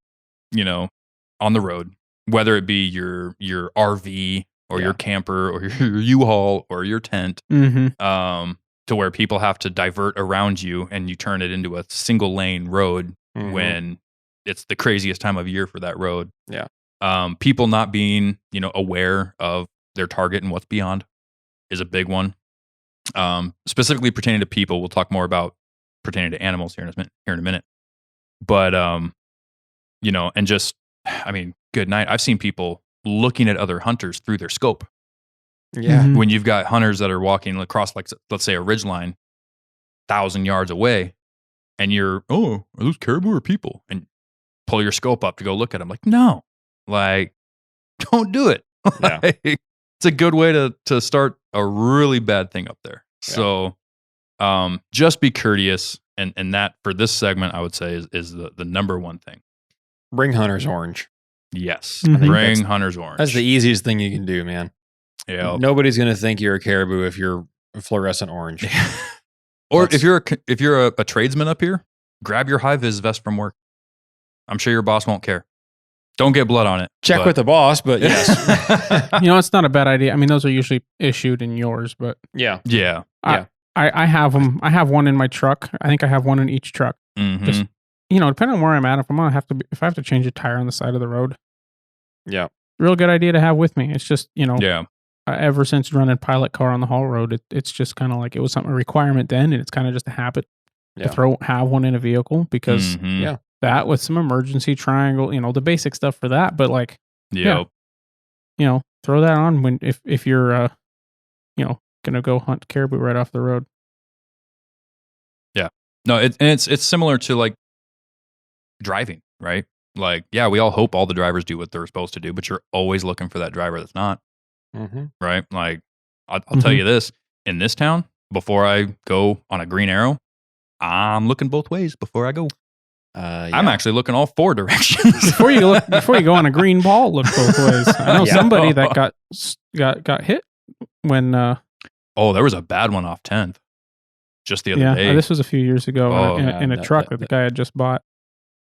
on the road, whether it be your RV or your camper or your U-Haul or your tent, Mm-hmm. to where people have to divert around you and you turn it into a single lane road Mhm. when it's the craziest time of year for that road. Yeah. People not being, aware of their target and what's beyond is a big one. Specifically pertaining to people, we'll talk more about pertaining to animals here in a minute. But, and just, good night. I've seen people looking at other hunters through their scope. Yeah. Mhm. When you've got hunters that are walking across, like, let's say a ridge line 1,000 yards away, and you're, are those caribou or people? And pull your scope up to go look at them. Like, no, don't do it. Yeah. It's a good way to start a really bad thing up there. Yeah. So, just be courteous. And that for this segment, I would say is the number one thing. Bring Hunter's Orange. Yes. I think Bring Hunter's Orange. That's the easiest thing you can do, man. yeah. Nobody's gonna think you're a caribou if you're fluorescent orange. Or if you're a tradesman up here, grab your high-vis vest from work. I'm sure your boss won't care. Don't get blood on it. Check with the boss, but yes. It's not a bad idea. I mean, those are usually issued in yours, but Yeah. I have them. I have one in my truck. I think I have one in each truck. Mhm. Just, depending on where I'm at, if I have to change a tire on the side of the road, Yeah. real good idea to have with me. It's just, Yeah. ever since running pilot car on the haul road, it's just kind of like it was a requirement then, and it's kind of just a habit to have one in a vehicle because Mhm. that with some emergency triangle, the basic stuff for that. But like, Yep. throw that on if you're gonna go hunt caribou right off the road. Yeah. No, it's similar to like driving, right? Like, yeah, we all hope all the drivers do what they're supposed to do, but you're always looking for that driver that's not, right? Like, I'll tell you this, in this town, before I go on a green arrow, I'm looking both ways before I go. I'm actually looking all 4 directions. before you go on a green ball, look both ways. I know somebody that got hit when there was a bad one off 10th just the other day. This was a few years ago in a truck that the guy had just bought.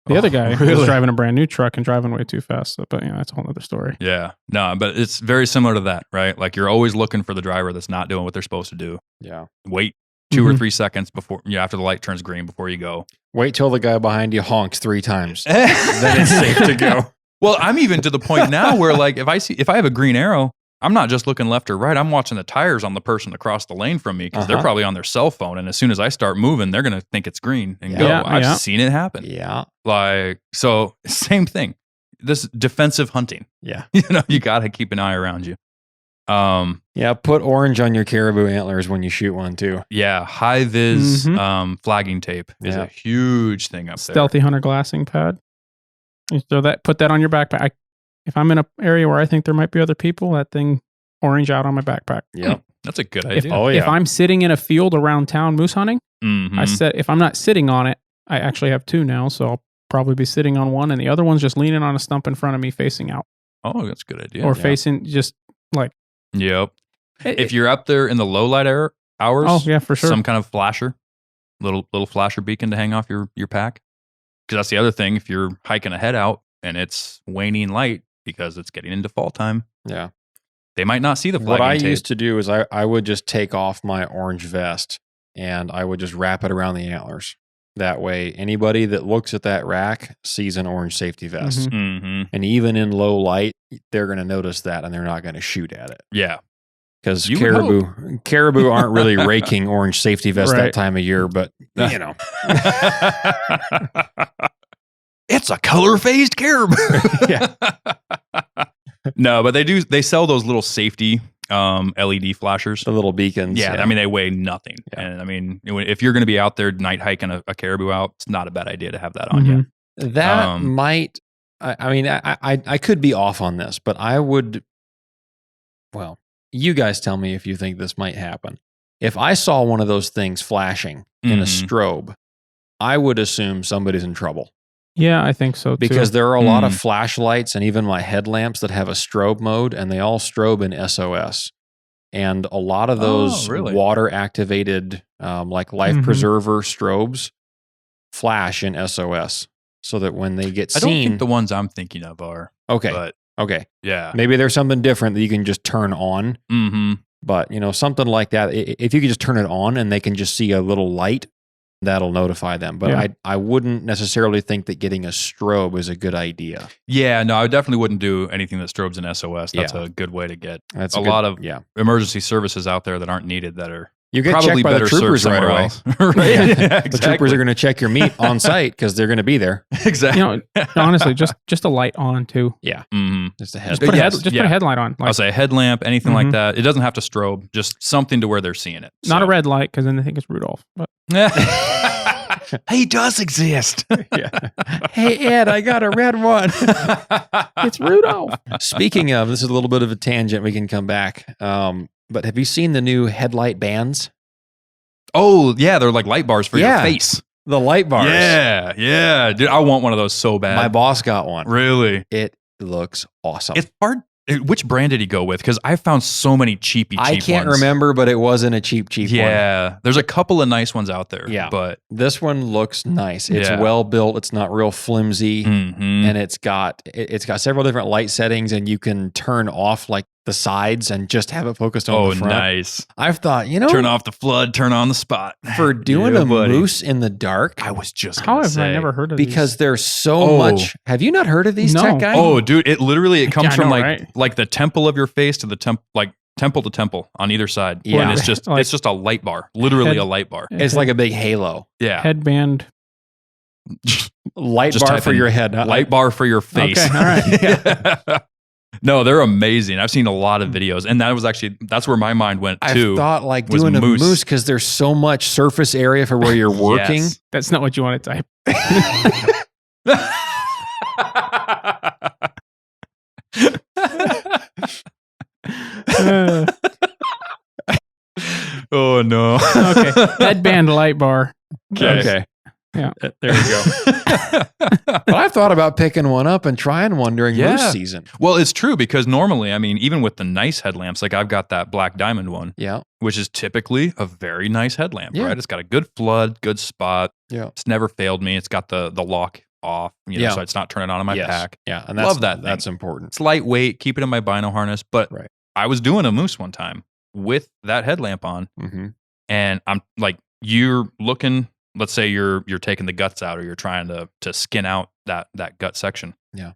The other guy really? was driving a brand new truck and driving way too fast. So, but that's a whole other story. Yeah. No, but it's very similar to that, right? Like you're always looking for the driver that's not doing what they're supposed to do. Yeah. Wait 2 or 3 seconds before, after the light turns green before you go. Wait till the guy behind you honks 3 times. Then it's safe to go. Well, I'm even to the point now where like if I have a green arrow, I'm not just looking left or right. I'm watching the tires on the person across the lane from me because they're probably on their cell phone. And as soon as I start moving, they're going to think it's green and go. I've seen it happen. Yeah. Like, so same thing. This defensive hunting. Yeah. You got to keep an eye around you. Put orange on your caribou antlers when you shoot one too. Yeah. High vis flagging tape is a huge thing up there. Stealthy hunter glassing pad. You put that on your backpack. If I'm in an area where I think there might be other people, that thing orange out on my backpack. Yeah. That's a good idea. If I'm sitting in a field around town moose hunting, if I'm not sitting on it, I actually have 2 now, so I'll probably be sitting on one and the other one's just leaning on a stump in front of me facing out. Oh, that's a good idea. Or facing just like. Yep. If you're up there in the low light hours. Oh, yeah, for sure. Some kind of flasher, little flasher beacon to hang off your pack. Because that's the other thing. If you're hiking a head out and it's waning light because it's getting into fall time. Yeah. They might not see the flagging What I tape. used to do is I would just take off my orange vest and I would just wrap it around the antlers. That way, anybody that looks at that rack sees an orange safety vest. And even in low light, they're going to notice that and they're not going to shoot at it. Yeah. Because caribou aren't really raking orange safety vests that time of year, but It's a color-phased caribou. No, but they sell those little safety LED flashers. The little beacons. Yeah, I mean, they weigh nothing. Yeah. And I mean, if you're going to be out there night hiking a caribou out, it's not a bad idea to have that on you. That might, I could be off on this, but I would, you guys tell me if you think this might happen. If I saw one of those things flashing in a strobe, I would assume somebody's in trouble. Yeah, I think so too. Because there are a lot of flashlights and even my headlamps that have a strobe mode, and they all strobe in SOS. And a lot of those water activated, like life preserver strobes, flash in SOS, so that when they get seen, I don't think the ones I'm thinking of are. Okay. Okay. Yeah. Maybe there's something different that you can just turn on. But something like that. If you could just turn it on and they can just see a little light, that'll notify them. But I wouldn't necessarily think that getting a strobe is a good idea. Yeah, no, I definitely wouldn't do anything that strobes in SOS. That's a good way to get That's a lot of emergency services out there that aren't needed that are you get probably checked by better the troopers served somewhere right away. else. Right? Exactly. The troopers are going to check your meat on site because they're going to be there. Exactly. Honestly, just a light on too. Yeah. Just a Just put a headlight on. I'll say a headlamp, anything like that. It doesn't have to strobe, just something to where they're seeing it. Not a red light because then they think it's Rudolph. But. He does exist. Hey, Ed, I got a red one. It's Rudolph. Speaking of, this is a little bit of a tangent. We can come back. But have you seen the new headlight bands? Oh, yeah. They're like light bars for your face. The light bars. Yeah. Dude, I want one of those so bad. My boss got one. Really? It looks awesome. It's hard Which brand did he go with? Because I found so many cheap I can't ones. remember, but it wasn't a cheap one. Yeah, there's a couple of nice ones out there. Yeah. But This one looks nice. It's Yeah. well built. It's not real flimsy. mhm. And it's got several different light settings, and you can turn off like the sides and just have it focused on the front. Nice. I've thought, Turn off the flood, turn on the spot. for doing Yeah, a buddy. moose in the dark, I was just How gonna have say. I never heard of because there's so Oh. much. Have you not heard of these No. tech guys? Oh, dude, it comes I from know, like right? like the temple of your face to the temple to temple on either side. Yeah. And it's just Like- it's just a light bar. Literally Head- a light bar. these? It's like a big halo. Yeah. headband. Light Just bar type for in your head. Light bar for your face. Okay, all right. No, they're amazing. I've seen a lot of videos, and that's where my mind went I've too. thought like was doing a moose. moose because there's so much surface area for where you're working. Yes. That's not what you want to type. Uh, Oh no. okay, headband, light bar. Okay. Yeah. There you go. But I've thought about picking one up and trying one during Yeah. moose season. Well, it's true because normally, I mean, even with the nice headlamps, like I've got that black diamond one, Yeah. which is typically a very nice headlamp, Yeah. right? It's got a good flood, good spot. Yeah. It's never failed me. It's got the lock off, Yeah. so it's not turning on in my Yes. pack. Yeah. And Love that thing. That's important. It's lightweight, keep it in my bino harness. But Right. I was doing a moose one time with that headlamp on, Mm-hmm. and I'm like, you're looking. Let's say you're taking the guts out, or you're trying to skin out that gut section. Yeah.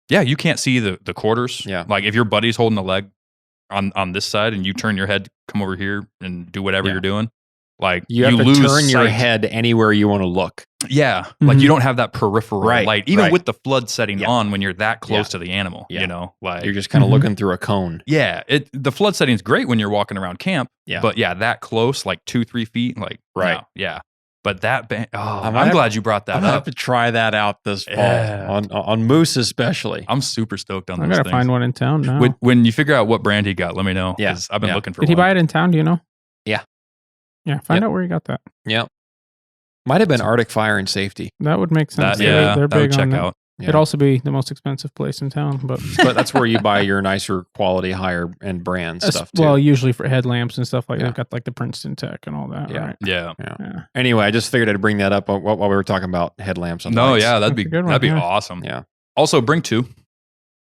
Yeah, you can't see the quarters. Yeah. Like if your buddy's holding a leg on this side and you turn your head, come over here and do whatever Yeah. you're doing, like You have to lose turn your sight. head anywhere you want to look. Yeah. Like Mhm. you don't have that peripheral Right, light, even right. with the flood setting Yeah. on when you're that close Yeah. to the animal, Yeah. you know, like You're just kind of Mhm. looking through a cone. yeah, the flood setting is great when you're walking around camp. Yeah. But yeah, that close, like 2-3 feet, like Right. no, yeah. But that I I'm might have- glad you brought that I'm gonna have up. to try that out this fall Yeah. on moose especially. I'm super stoked on I those gotta things. find one in town now. When you figure out what brand he got, let me know. Yeah. 'cause I've been Yeah. looking for Did he one. buy it in town? Do you know? Yeah. Yeah. Find Yep. out where he got that. Yeah. Might have been Arctic Fire and Safety, That would make sense. That, yeah, They're that would big on check that. out. Yeah. It'd also be the most expensive place in town, but but that's where you buy your nicer quality, higher end brand stuff too. well, usually for headlamps and stuff like Yeah. they've got like the Princeton Tech and all that. Yeah. Right? Yeah. Yeah. Anyway, I just figured I'd bring that up while we were talking about headlamps. And No, lights. yeah, that'd That's be a good one, that'd be yeah. awesome. Yeah. Also, bring 2.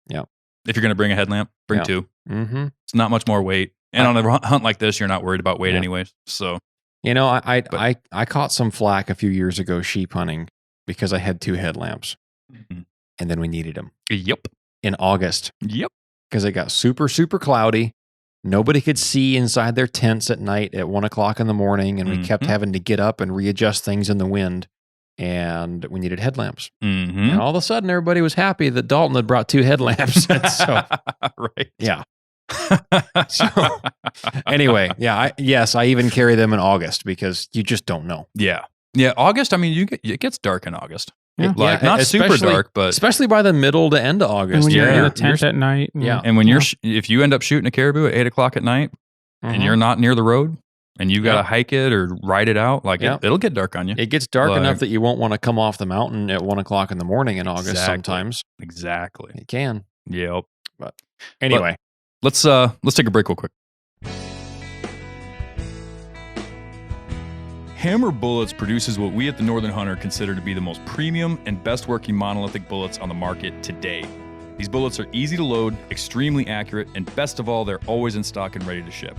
Yeah. If you're gonna bring a headlamp, bring Yeah. 2. Mm-hmm. It's not much more weight, and on a hunt like this, you're not worried about weight Yeah. anyways. So You know, I But- caught some flack a few years ago sheep hunting because I had 2 headlamps, Mhm. and then we needed them yep, in August yep. because it got super cloudy. Nobody could see inside their tents at night at 1:00 in the morning, and we kept Mhm. having to get up and readjust things in the wind. And we needed headlamps. Mm-hmm. And all of a sudden, everybody was happy that Dalton had brought 2 headlamps. And so, right. yeah. So, anyway, yeah, I even carry them in August because you just don't know. yeah. August. I mean, it gets dark in August. Yeah. Like Yeah, not super especially- dark, but Especially by the middle to end of And August. when you're in Yeah. a tent at night. Yeah. and when if you end up shooting a caribou at 8:00 at night, and you're not near the road, and you got to Yeah. hike it or ride it out, like Yeah. it'll get dark on you. It gets dark Like- enough that you won't want to come off the mountain at 1:00 in the morning in August. Exactly. Sometimes Exactly. it can. Yep. Anyway, Let's take a break real quick. Hammer Bullets produces what we at the Northern Hunter consider to be the most premium and best working monolithic bullets on the market today. These bullets are easy to load, extremely accurate, and best of all, they're always in stock and ready to ship.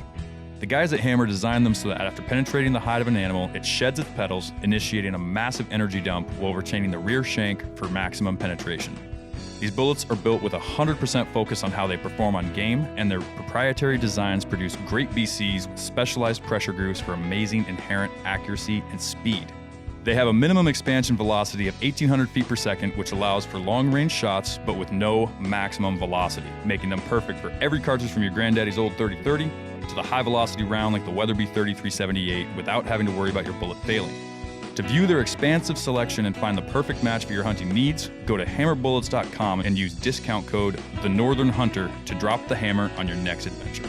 The guys at Hammer designed them so that after penetrating the hide of an animal, it sheds its petals, initiating a massive energy dump while retaining the rear shank for maximum penetration. These bullets are built with 100% focus on how they perform on game, and their proprietary designs produce great BCs with specialized pressure grooves for amazing inherent accuracy and speed. They have a minimum expansion velocity of 1,800 feet per second, which allows for long-range shots, but with no maximum velocity, making them perfect for every cartridge from your granddaddy's old 30-30 to the high-velocity round like the Weatherby 3378 without having to worry about your bullet failing. To view their expansive selection and find the perfect match for your hunting needs, go to hammerbullets.com and use discount code TheNorthernHunter to drop the hammer on your next adventure.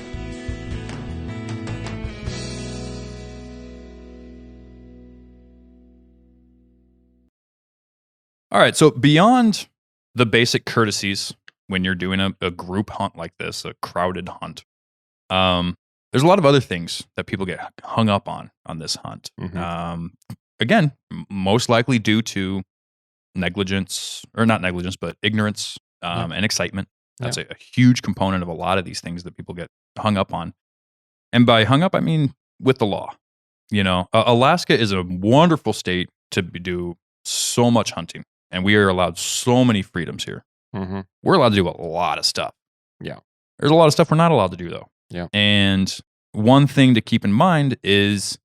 All right, so beyond the basic courtesies when you're doing a group hunt like this, a crowded hunt. There's a lot of other things that people get hung up on this hunt. Again, most likely due to negligence, or not negligence, but ignorance and excitement. That's a huge component of a lot of these things that people get hung up on. And by hung up, I mean with the law. You know, Alaska is a wonderful state to do so much hunting, and we are allowed so many freedoms here. We're allowed to do a lot of stuff. Yeah. There's a lot of stuff we're not allowed to do, though. Yeah. And one thing to keep in mind is,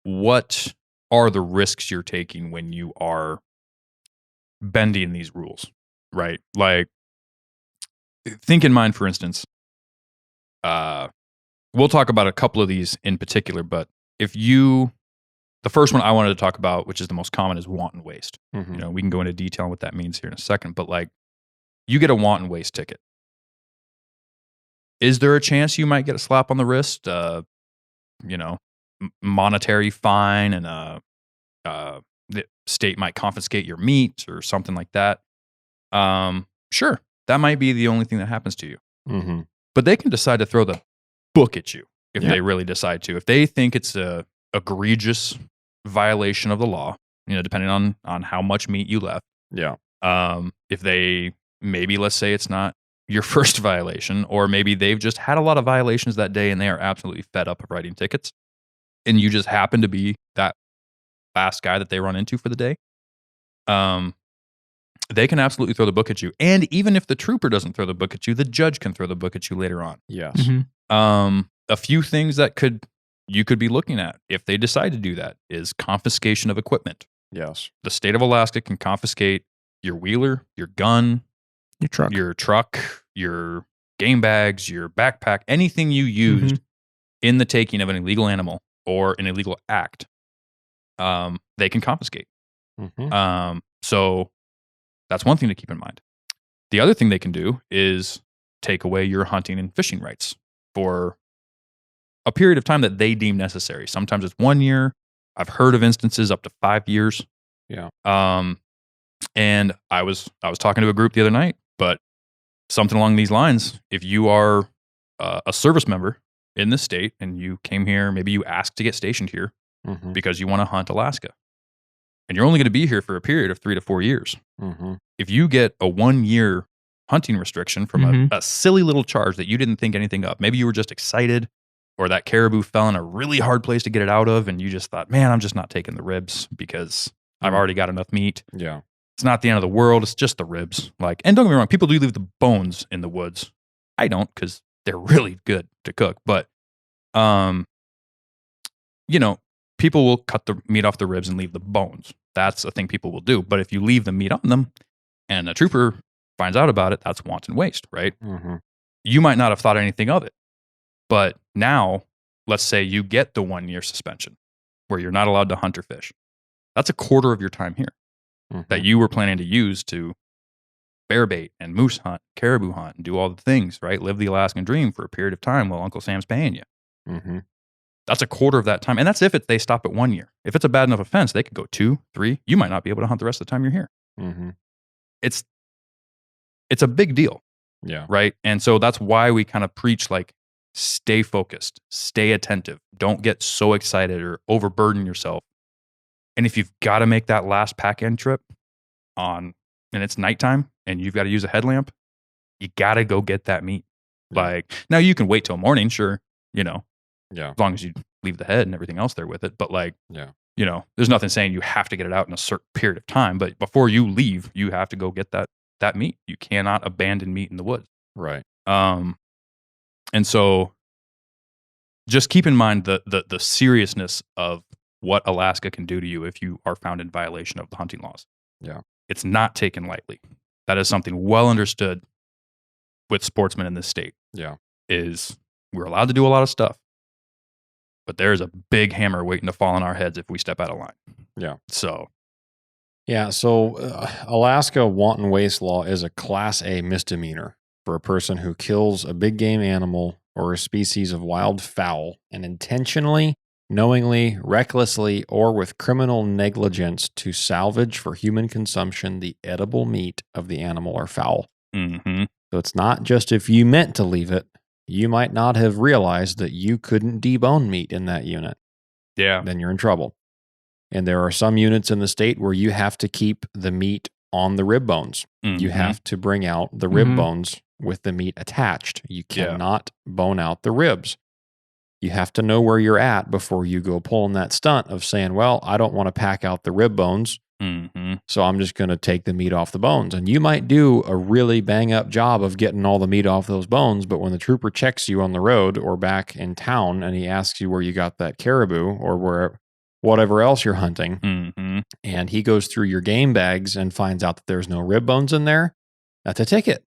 what are the risks you're taking when you are bending these rules, right? Like, think in mind, for instance, we'll talk about a couple of these in particular, but the first one I wanted to talk about, which is the most common, is wanton waste. You know, we can go into detail on what that means here in a second, but like, you get a wanton waste ticket. Is there a chance you might get a slap on the wrist, you know, monetary fine, and the state might confiscate your meat or something like that? Sure, that might be the only thing that happens to you. But they can decide to throw the book at you if they really decide to. If they think it's a egregious violation of the law, you know, depending on how much meat you left. Yeah. If they, maybe let's say it's not your first violation, or maybe they've just had a lot of violations that day and they are absolutely fed up of writing tickets, and you just happen to be that fast guy that they run into for the day, they can absolutely throw the book at you. And even if the trooper doesn't throw the book at you, the judge can throw the book at you later on. Yes. A few things that you could be looking at if they decide to do that is confiscation of equipment. Yes. The state of Alaska can confiscate your wheeler, your gun, your truck, your game bags, your backpack, anything you used in the taking of an illegal animal or an illegal act. They can confiscate. So that's one thing to keep in mind. The other thing they can do is take away your hunting and fishing rights for a period of time that they deem necessary. Sometimes it's 1 year. I've heard of instances up to 5 years. Yeah. And I was talking to a group the other night, but something along these lines. If you are a service member in this state and you came here, maybe you asked to get stationed here because you want to hunt Alaska, and you're only going to be here for a period of 3 to 4 years. If you get a 1 year hunting restriction from a silly little charge that you didn't think anything of, maybe you were just excited, or that caribou fell in a really hard place to get it out of, and you just thought, man, I'm just not taking the ribs because I've already got enough meat. Yeah. It's not the end of the world. It's just the ribs. Like, and don't get me wrong, people do leave the bones in the woods. I don't, because they're really good to cook. But, you know, people will cut the meat off the ribs and leave the bones. That's a thing people will do. But if you leave the meat on them and a trooper finds out about it, that's wanton waste, right? You might not have thought anything of it. But now, let's say you get the 1 year suspension where you're not allowed to hunt or fish. That's a quarter of your time here that you were planning to use to bear bait and moose hunt, caribou hunt, and do all the things, right? Live the Alaskan dream for a period of time while Uncle Sam's paying you. That's a quarter of that time. And that's if they stop at 1 year. If it's a bad enough offense, they could go 2, 3. You might not be able to hunt the rest of the time you're here. It's a big deal. Yeah. Right? And so that's why we kind of preach, like, stay focused, stay attentive. Don't get so excited or overburden yourself. And if you've got to make that last pack end trip and it's nighttime and you've got to use a headlamp, you got to go get that meat. Like, now you can wait till morning, sure, you know, as long as you leave the head and everything else there with it. But like, you know, there's nothing saying you have to get it out in a certain period of time. But before you leave, you have to go get that meat. You cannot abandon meat in the woods. Right. And so just keep in mind the seriousness of what Alaska can do to you if you are found in violation of the hunting laws. Yeah. It's not taken lightly. That is something well understood with sportsmen in this state. Yeah. Is we're allowed to do a lot of stuff, but there's a big hammer waiting to fall on our heads if we step out of line. Yeah. So. Yeah. So Alaska wanton waste law is a Class A misdemeanor for a person who kills a big game animal or a species of wild fowl and intentionally, knowingly, recklessly, or with criminal negligence to salvage for human consumption the edible meat of the animal or fowl. The So it's not just if you meant to leave it, you might not have realized that you couldn't debone meat in that unit. Yeah. Then you're in trouble. And there are some units in the state where you have to keep the meat on the rib bones. You have to bring out the rib bones with the meat attached. You cannot bone out the ribs. You have to know where you're at before you go pulling that stunt of saying, well, I don't want to pack out the rib bones, so I'm just going to take the meat off the bones. And you might do a really bang up job of getting all the meat off those bones, but when the trooper checks you on the road or back in town and he asks you where you got that caribou or whatever else you're hunting, and he goes through your game bags and finds out that there's no rib bones in there, that's a ticket.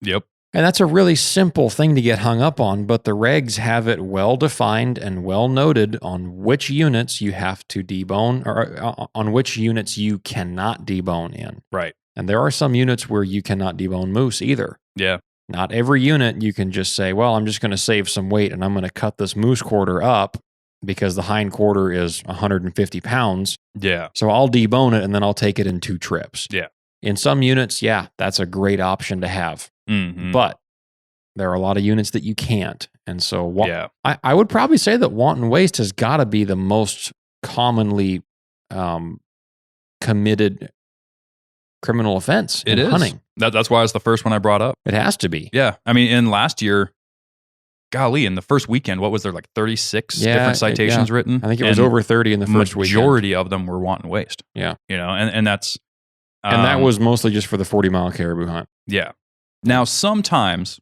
Yep. And that's a really simple thing to get hung up on, but the regs have it well defined and well noted on which units you have to debone or on which units you cannot debone in. Right. And there are some units where you cannot debone moose either. Yeah. Not every unit you can just say, well, I'm just going to save some weight and I'm going to cut this moose quarter up because the hind quarter is 150 pounds. Yeah. So I'll debone it and then I'll take it in 2 trips. Yeah. In some units, that's a great option to have. But there are a lot of units that you can't. And so I would probably say that wanton waste has got to be the most commonly committed criminal offense in hunting. That's why it's the first one I brought up. It has to be. Yeah. I mean, in last year, golly, in the first weekend, what was there, like 36 different citations written? I think it was over 30 in the first weekend. Majority of them were wanton waste. Yeah. And that's... and that was mostly just for the 40-mile caribou hunt. Yeah. Now, sometimes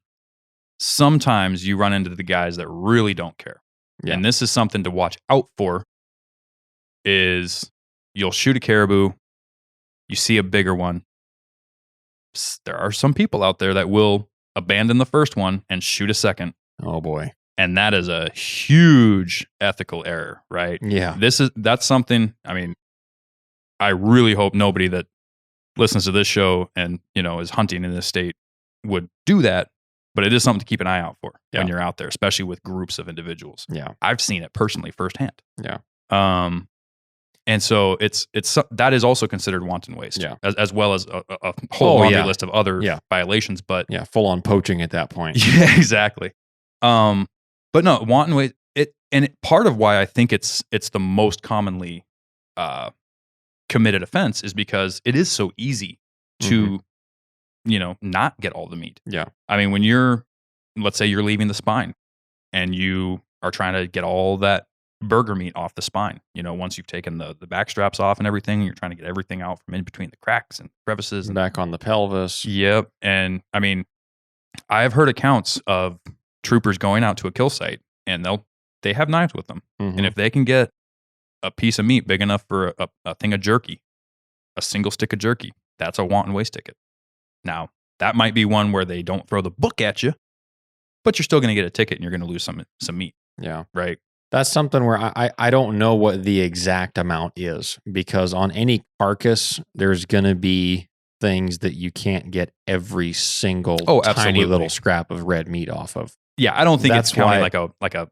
you run into the guys that really don't care. Yeah. And this is something to watch out for, is you'll shoot a caribou, you see a bigger one. There are some people out there that will abandon the first one and shoot a second. Oh, boy. And that is a huge ethical error, right? Yeah. That's something, I mean, I really hope nobody that listens to this show and, is hunting in this state would do that, but it is something to keep an eye out for when you're out there, especially with groups of individuals. Yeah. I've seen it personally firsthand. Yeah. And so it's that is also considered wanton waste, as well as a whole laundry list of other violations, but full on poaching at that point. Yeah, exactly. But no, wanton waste, part of why I think it's the most commonly committed offense is because it is so easy to not get all the meat. Yeah. I mean, let's say you're leaving the spine and you are trying to get all that burger meat off the spine, once you've taken the back straps off and everything, you're trying to get everything out from in between the cracks and crevices. And back on the pelvis. Yep. And I mean, I've heard accounts of troopers going out to a kill site and they have knives with them. And if they can get a piece of meat big enough for a thing of jerky, a single stick of jerky, that's a wanton waste ticket. Now, that might be one where they don't throw the book at you, but you're still going to get a ticket and you're going to lose some meat. Yeah. Right. That's something where I don't know what the exact amount is, because on any carcass, there's going to be things that you can't get every single tiny little scrap of red meat off of. Yeah. I don't think it's counting like a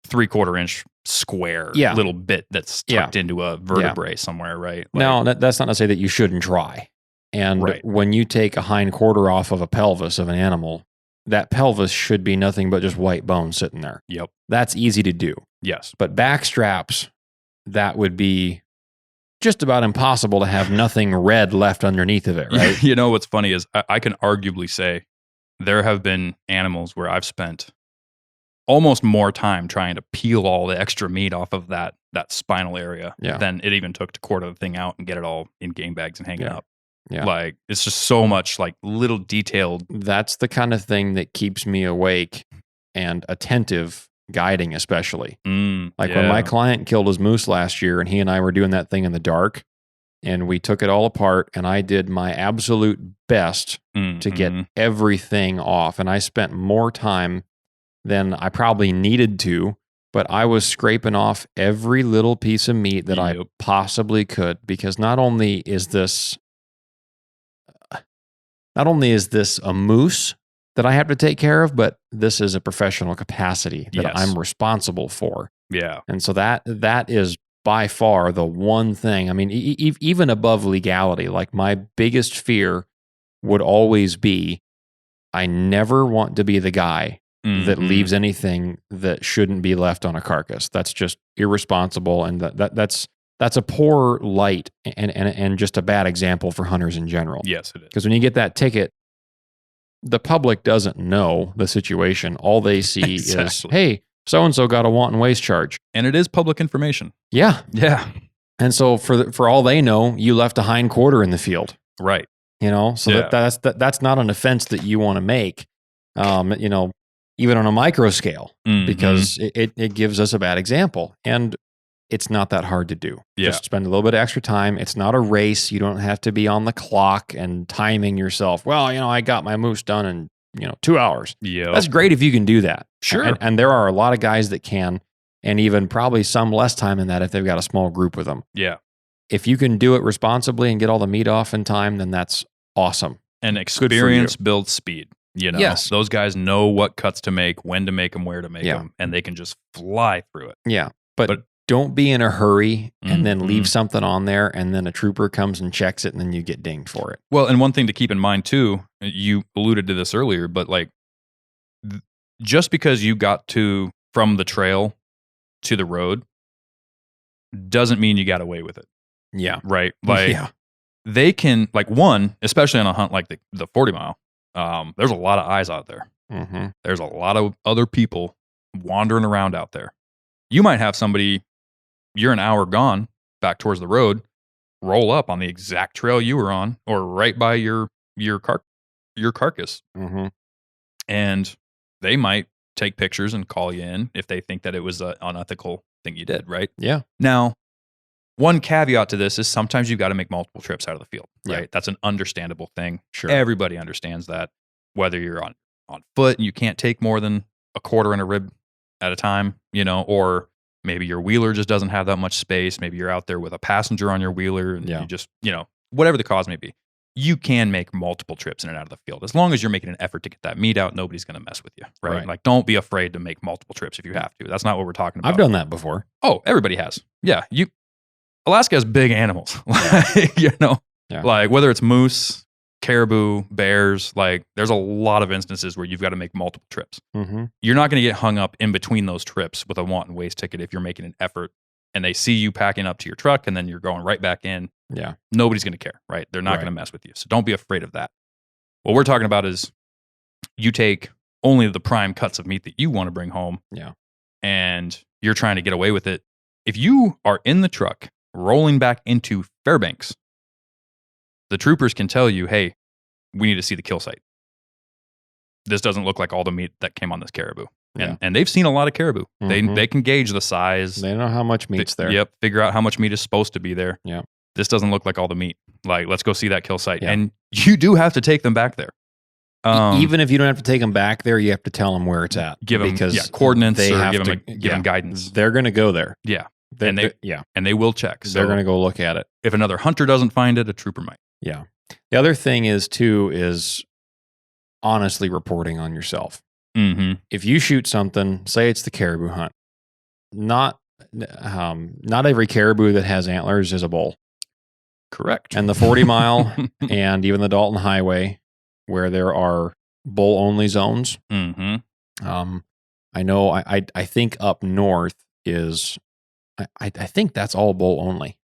3/4 inch square little bit that's tucked into a vertebrae somewhere. Right. No, that's not to say that you shouldn't try. And when you take a hind quarter off of a pelvis of an animal, that pelvis should be nothing but just white bone sitting there. Yep. That's easy to do. Yes. But back straps, that would be just about impossible to have nothing red left underneath of it, right? What's funny is I can arguably say there have been animals where I've spent almost more time trying to peel all the extra meat off of that spinal area than it even took to quarter the thing out and get it all in game bags and hang it up. Yeah. Like, it's just so much like little detailed. That's the kind of thing that keeps me awake and attentive, guiding especially. When my client killed his moose last year and he and I were doing that thing in the dark and we took it all apart and I did my absolute best to get everything off. And I spent more time than I probably needed to, but I was scraping off every little piece of meat that I possibly could, because not only is this a moose that I have to take care of, but this is a professional capacity that I'm responsible for. Yeah. And so that is by far the one thing. I mean, even above legality, like my biggest fear would always be I never want to be the guy that Mhm. leaves anything that shouldn't be left on a carcass. That's just irresponsible, and that's a poor light and just a bad example for hunters in general. Yes, it is. Because when you get that ticket, the public doesn't know the situation. All they see is, Exactly. hey, so-and-so got a wanton waste charge. And it is public information. Yeah. Yeah. And so for all they know, you left a hind quarter in the field. Right. So Yeah. that's not an offense that you want to make, even on a micro scale, Mhm. because it gives us a bad example. And it's not that hard to do. Yeah. Just spend a little bit of extra time. It's not a race. You don't have to be on the clock and timing yourself. Well, I got my moose done in 2 hours. Yeah. That's great if you can do that. Sure. And there are a lot of guys that can, and even probably some less time than that if they've got a small group with them. Yeah. If you can do it responsibly and get all the meat off in time, then that's awesome. And you. experience builds speed. Yes. Those guys know what cuts to make, when to make them, where to make Yeah. them, and they can just fly through it. Yeah. But But- don't be in a hurry and then Mhm. leave something on there, and then a trooper comes and checks it, and then you get dinged for it. Well, and one thing to keep in mind too, you alluded to this earlier, but just because you got from the trail to the road doesn't mean you got away with it. Yeah. Right? Yeah. They can, one, especially on a hunt like the 40 mile, there's a lot of eyes out there. Mm-hmm. There's a lot of other people wandering around out there. You might have somebody, you're an hour gone back towards the road, roll up on the exact trail you were on, or right by your carcass, Mm-hmm. and they might take pictures and call you in if they think that it was an unethical thing you did. Right? Yeah. Now, one caveat to this is sometimes you've got to make multiple trips out of the field. Right? Yeah. That's an understandable thing. Sure. Everybody understands that. Whether you're on foot and you can't take more than a quarter and a rib at a time, or maybe your wheeler just doesn't have that much space. Maybe you're out there with a passenger on your wheeler and Yeah. you just, whatever the cause may be, you can make multiple trips in and out of the field. As long as you're making an effort to get that meat out, nobody's going to mess with you, right? Right. Don't be afraid to make multiple trips if you have to. That's not what we're talking about. I've done that before. Oh, everybody has. Yeah. Alaska has big animals, Yeah. Whether it's moose, caribou, bears, there's a lot of instances where you've got to make multiple trips. Mm-hmm. You're not going to get hung up in between those trips with a wanton waste ticket if you're making an effort and they see you packing up to your truck and then you're going right back in. Yeah. Nobody's going to care, right? They're not Right. going to mess with you. So don't be afraid of that. What we're talking about is you take only the prime cuts of meat that you want to bring home. Yeah. And you're trying to get away with it. If you are in the truck rolling back into Fairbanks, the troopers can tell you, hey, we need to see the kill site. This doesn't look like all the meat that came on this caribou. Yeah. And they've seen a lot of caribou. Mhm. They can gauge the size. They know how much meat's there. Yep. Figure out how much meat is supposed to be there. Yep. This doesn't look like all the meat. Let's go see that kill site. Yeah. And you do have to take them back there. Even if you don't have to take them back there, you have to tell them where it's at. Give them because coordinates they or have give to- them guidance. They're going to go there. Yeah. They're- And they- yeah. And they will check. So They're going to go look at it. if another hunter doesn't find it, a trooper might. Yeah. The other thing is honestly reporting on yourself. Mm-hmm. If you shoot something, say it's the caribou hunt, not every caribou that has antlers is a bull. Correct. And the 40 mile and even the Dalton Highway, where there are bull only zones. Mm-hmm. I know. I think up north is. I think that's all bull only.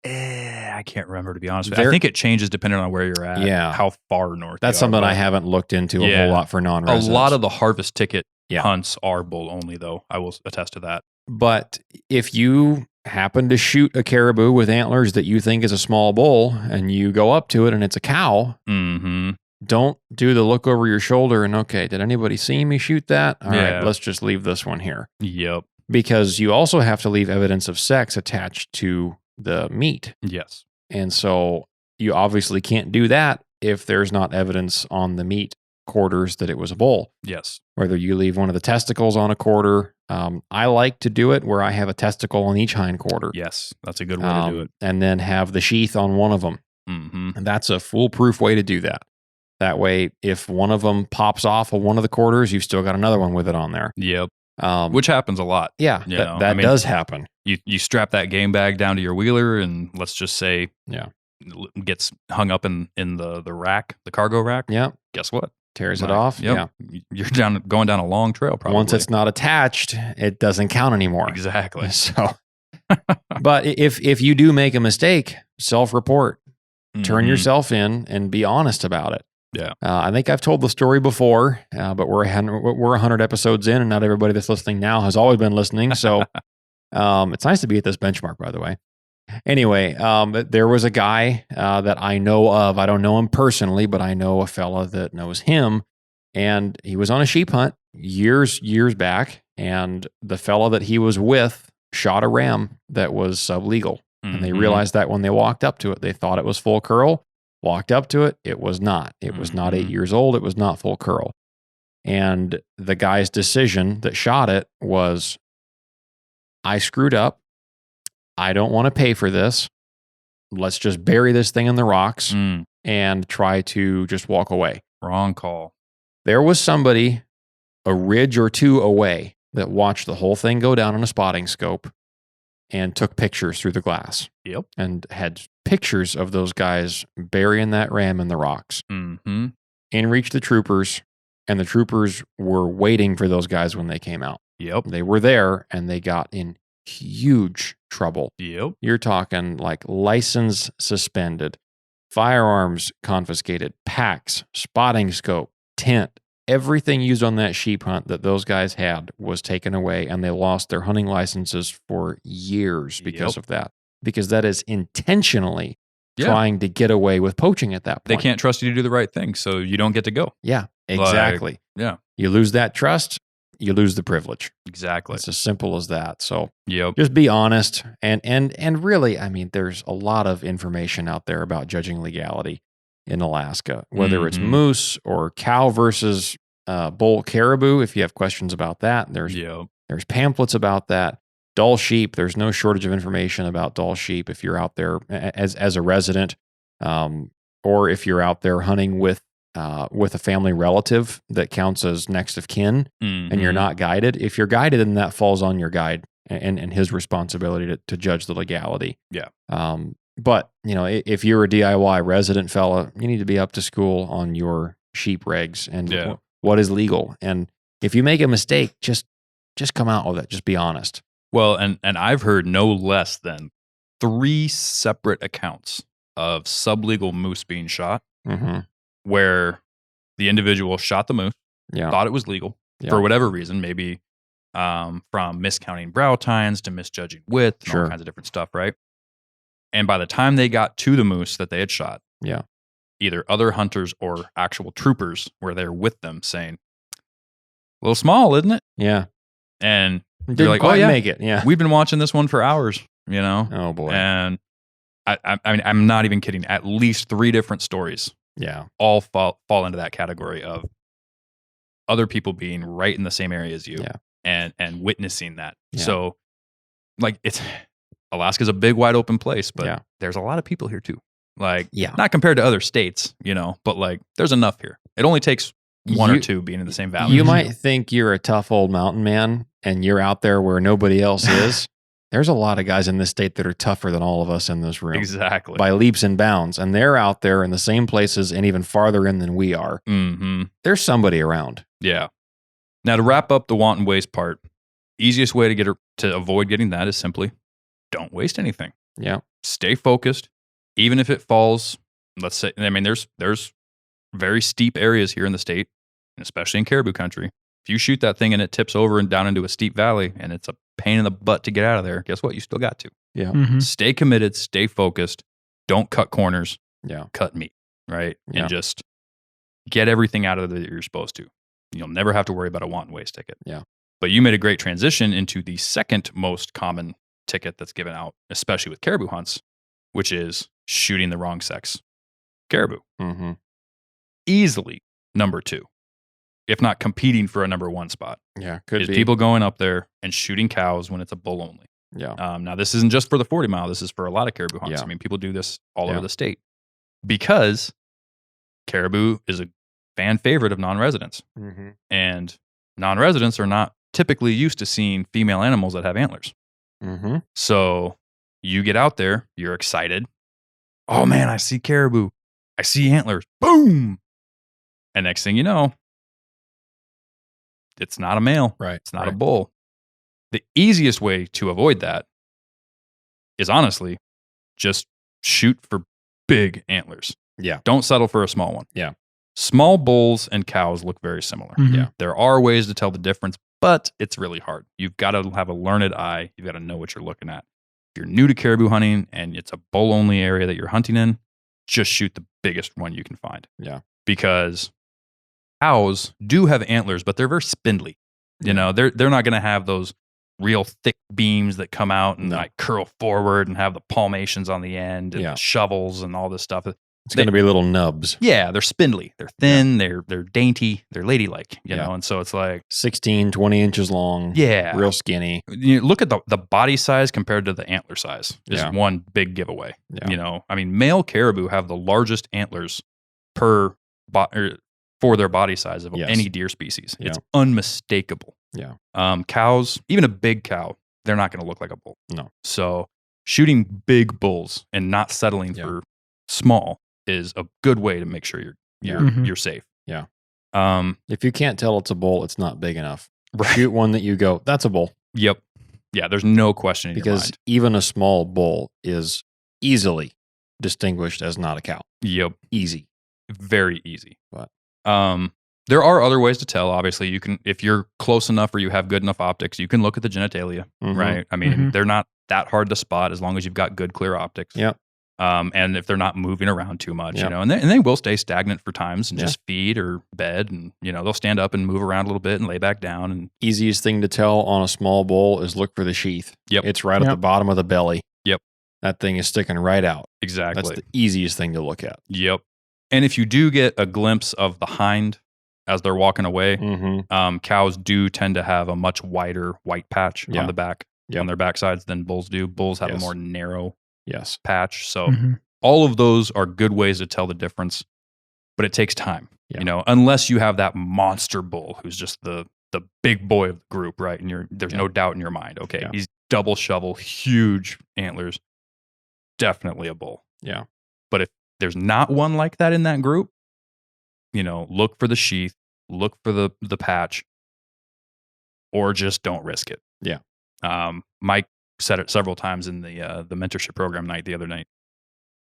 I can't remember, to be honest with you. I think it changes depending on where you're at. Yeah. How far north. That's you are, something but I haven't looked into a Yeah. whole lot for A non-residents. lot of the harvest ticket Yeah. hunts are bull only, though. I will attest to that. But if you happen to shoot a caribou with antlers that you think is a small bull and you go up to it and it's a cow, Mm-hmm. don't do the look over your shoulder and, okay, did anybody see me shoot that? All Yeah. right, let's just leave this one here. Yep. Because you also have to leave evidence of sex attached to the meat. Yes. And so you obviously can't do that if there's not evidence on the meat quarters that it was a bull. Yes. Whether you leave one of the testicles on a quarter. I like to do it where I have a testicle on each hind quarter. Yes. That's a good way to do it. And then have the sheath on one of them. Mm-hmm. And that's a foolproof way to do that. That way, if one of them pops off of one of the quarters, you've still got another one with it on there. Yep. Which, Which happens a lot. yeah, you that, know, that I mean- does happen. You strap that game bag down to your wheeler, and let's just say, Yeah. gets hung up in the rack, the cargo rack. Yeah. Guess what? Tears it Like, off. yep. Yeah. You're going down a long trail probably. Once it's not attached, it doesn't count anymore. Exactly. So, but if you do make a mistake, self-report, turn Mhm. yourself in and be honest about it. Yeah. I think I've told the story before, but we're 100 episodes in, and not everybody that's listening now has always been listening. So it's nice to be at this benchmark, by the way. Anyway, there was a guy that I know of. I don't know him personally, but I know a fella that knows him. And he was on a sheep hunt years back. And the fella that he was with shot a ram that was sublegal. And they Mhm. realized that when they walked up to it. They thought it was full curl. Walked up to it. It was not. It was not 8 Mhm. years old. It was not full curl. And the guy's decision that shot it was, I screwed up. I don't want to pay for this. Let's just bury this thing in the rocks Mm. and try to just walk away. Wrong call. There was somebody a ridge or two away that watched the whole thing go down on a spotting scope and took pictures through the glass Yep. and had pictures of those guys burying that ram in the rocks. Mm-hmm. In reached the troopers, and the troopers were waiting for those guys when they came out. Yep. They were there, and they got in huge trouble. Yep. You're talking like license suspended, firearms confiscated, packs, spotting scope, tent, everything used on that sheep hunt that those guys had was taken away, and they lost their hunting licenses for years because of that. Because that is intentionally trying to get away with poaching at that point. They can't trust you to do the right thing, so you don't get to go. Yeah, exactly. Yeah. You lose that trust, you lose the privilege. Exactly. It's as simple as that. So Yep. just be honest. And really, I mean, there's a lot of information out there about judging legality in Alaska, whether it's Mhm. moose or cow versus bull caribou. If you have questions about that, there's pamphlets about that. Dull sheep, there's no shortage of information about dull sheep if you're out there as a resident, or if you're out there hunting with a family relative that counts as next of kin, and you're not guided. If you're guided, then that falls on your guide and his responsibility to judge the legality. Yeah. But if you're a DIY resident fella, you need to be up to school on your sheep regs and what is legal. And if you make a mistake, just come out with it. Just be honest. Well, and I've heard no less than 3 separate accounts of sublegal moose being shot, where the individual shot the moose, thought it was legal for whatever reason, maybe from miscounting brow tines to misjudging width, and all kinds of different stuff, right? And by the time they got to the moose that they had shot, either other hunters or actual troopers were there with them saying, "A little small, isn't it?" Yeah. And Didn't they're like, quite "Oh yeah, make it." Yeah. We've been watching this one for hours, Oh boy. And I mean, I'm not even kidding. At least 3 different stories, all fall into that category of other people being right in the same area as you, and witnessing that. So, like, Alaska's a big, wide open place, but there's a lot of people here too. Like, not compared to other states, but like, there's enough here. It only takes one or two being in the same valley. You might think you're a tough old mountain man and you're out there where nobody else is. There's a lot of guys in this state that are tougher than all of us in this room. Exactly. By leaps and bounds. And they're out there in the same places and even farther in than we are. Mm-hmm. There's somebody around. Yeah. Now, to wrap up the want and waste part, easiest way to avoid getting that is simply don't waste anything. Yeah. Stay focused. Even if it falls, let's say, I mean, there's very steep areas here in the state, and especially in caribou country. If you shoot that thing and it tips over and down into a steep valley and it's a pain in the butt to get out of there, guess what? You still got to. Yeah. Mm-hmm. Stay committed, stay focused. Don't cut corners. Yeah. Cut meat, right? Yeah. And just get everything out of there that you're supposed to. You'll never have to worry about a want and waste ticket. Yeah. But you made a great transition into the second most common ticket that's given out, especially with caribou hunts, which is shooting the wrong sex caribou. Mm-hmm. Easily number 2, if not competing for a number 1 spot. Yeah, could is be. people going up there and shooting cows when it's a bull only. Yeah. Now, this isn't just for the 40 mile. This is for a lot of caribou hunts. Yeah. I mean, people do this all over the state because caribou is a fan favorite of non-residents. Mm-hmm. And non-residents are not typically used to seeing female animals that have antlers. Mm-hmm. So you get out there, you're excited. Oh man, I see caribou. I see antlers. Boom. And next thing you know, it's not a male. Right. It's not a bull. The easiest way to avoid that is honestly just shoot for big antlers. Yeah. Don't settle for a small one. Yeah. Small bulls and cows look very similar. Mhm. Yeah. There are ways to tell the difference, but it's really hard. You've got to have a learned eye. You've got to know what you're looking at. If you're new to caribou hunting and it's a bull only area that you're hunting in, just shoot the biggest one you can find. Yeah. Because cows do have antlers, but they're very spindly. You know, they're not going to have those real thick beams that come out and like curl forward and have the palmations on the end and the shovels and all this stuff. It's going to be little nubs. Yeah, they're spindly. They're thin. They're dainty. They're ladylike, you know? And so it's like 16, 20 inches long. Yeah. Real skinny. You look at the body size compared to the antler size is one big giveaway. Yeah. You know, I mean, male caribou have the largest antlers for their body size of any deer species. Yeah. It's unmistakable. Yeah. Cows, even a big cow, they're not going to look like a bull. No. So shooting big bulls and not settling for small is a good way to make sure you're safe. Yeah. If you can't tell it's a bull, it's not big enough. Right. Shoot one that you go, that's a bull. Yep. Yeah, there's no question in your Because mind. even a small bull is easily distinguished as not a cow. Yep. Easy. Very easy. But there are other ways to tell. Obviously, you can, if you're close enough or you have good enough optics, you can look at the genitalia, right? I mean, they're not that hard to spot as long as you've got good, clear optics. Yeah. And if they're not moving around too much, you know, and they will stay stagnant for times and just feed or bed, and you know they'll stand up and move around a little bit and lay back down. And easiest thing to tell on a small bull is look for the sheath. Yep. It's right at the bottom of the belly. Yep. That thing is sticking right out. Exactly. That's the easiest thing to look at. Yep. And if you do get a glimpse of the hind as they're walking away, cows do tend to have a much wider white patch on the back, on their backsides than bulls do. Bulls have a more narrow patch. So all of those are good ways to tell the difference, but it takes time, you know, unless you have that monster bull who's just the big boy of the group, right? And there's no doubt in your mind, okay, he's double shovel, huge antlers, definitely a bull. Yeah. But if there's not one like that in that group, you know, look for the sheath, look for the patch, or just don't risk it. Yeah. Mike said it several times in the mentorship program night the other night.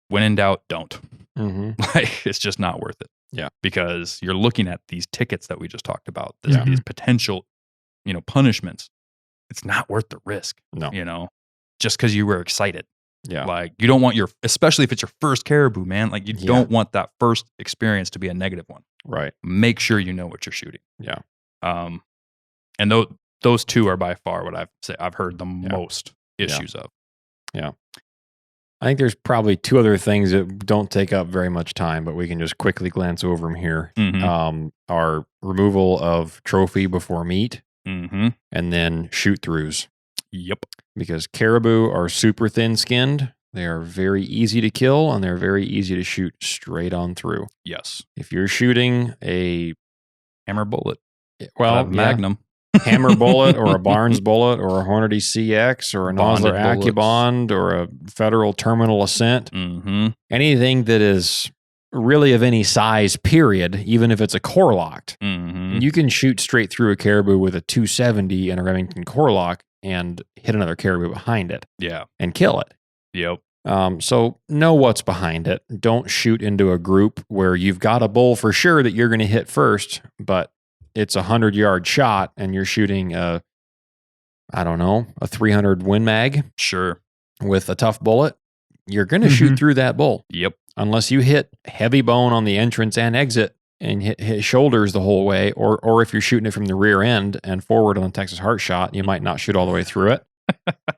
When in doubt, don't. Like, it's just not worth it. Yeah. Because you're looking at these tickets that we just talked about, these potential, you know, punishments. It's not worth the risk. No. You know, just because you were excited. Yeah. Like, you don't want especially if it's your first caribou, man, like you don't want that first experience to be a negative one. Right. Make sure you know what you're shooting. Yeah. And those two are by far what I've heard the most issues of. Yeah. I think there's probably two other things that don't take up very much time, but we can just quickly glance over them here. Our removal of trophy before meat, and then shoot throughs. Yep. Because caribou are super thin skinned. They are very easy to kill, and they're very easy to shoot straight on through. Yes. If you're shooting a hammer bullet, Magnum, hammer bullet, or a Barnes bullet, or a Hornady CX, or a Nosler AccuBond, or a Federal Terminal Ascent, anything that is really of any size, period, even if it's a core locked, you can shoot straight through a caribou with a 270 and a Remington core lock and hit another caribou behind it. Yeah. And kill it. Yep. So know what's behind it. Don't shoot into a group where you've got a bull for sure that you're going to hit first, but it's 100-yard shot and you're shooting a 300 Win Mag. Sure. With a tough bullet. You're going to shoot through that bull. Yep. Unless you hit heavy bone on the entrance and exit and hit shoulders the whole way, or if you're shooting it from the rear end and forward on a Texas heart shot, you might not shoot all the way through it.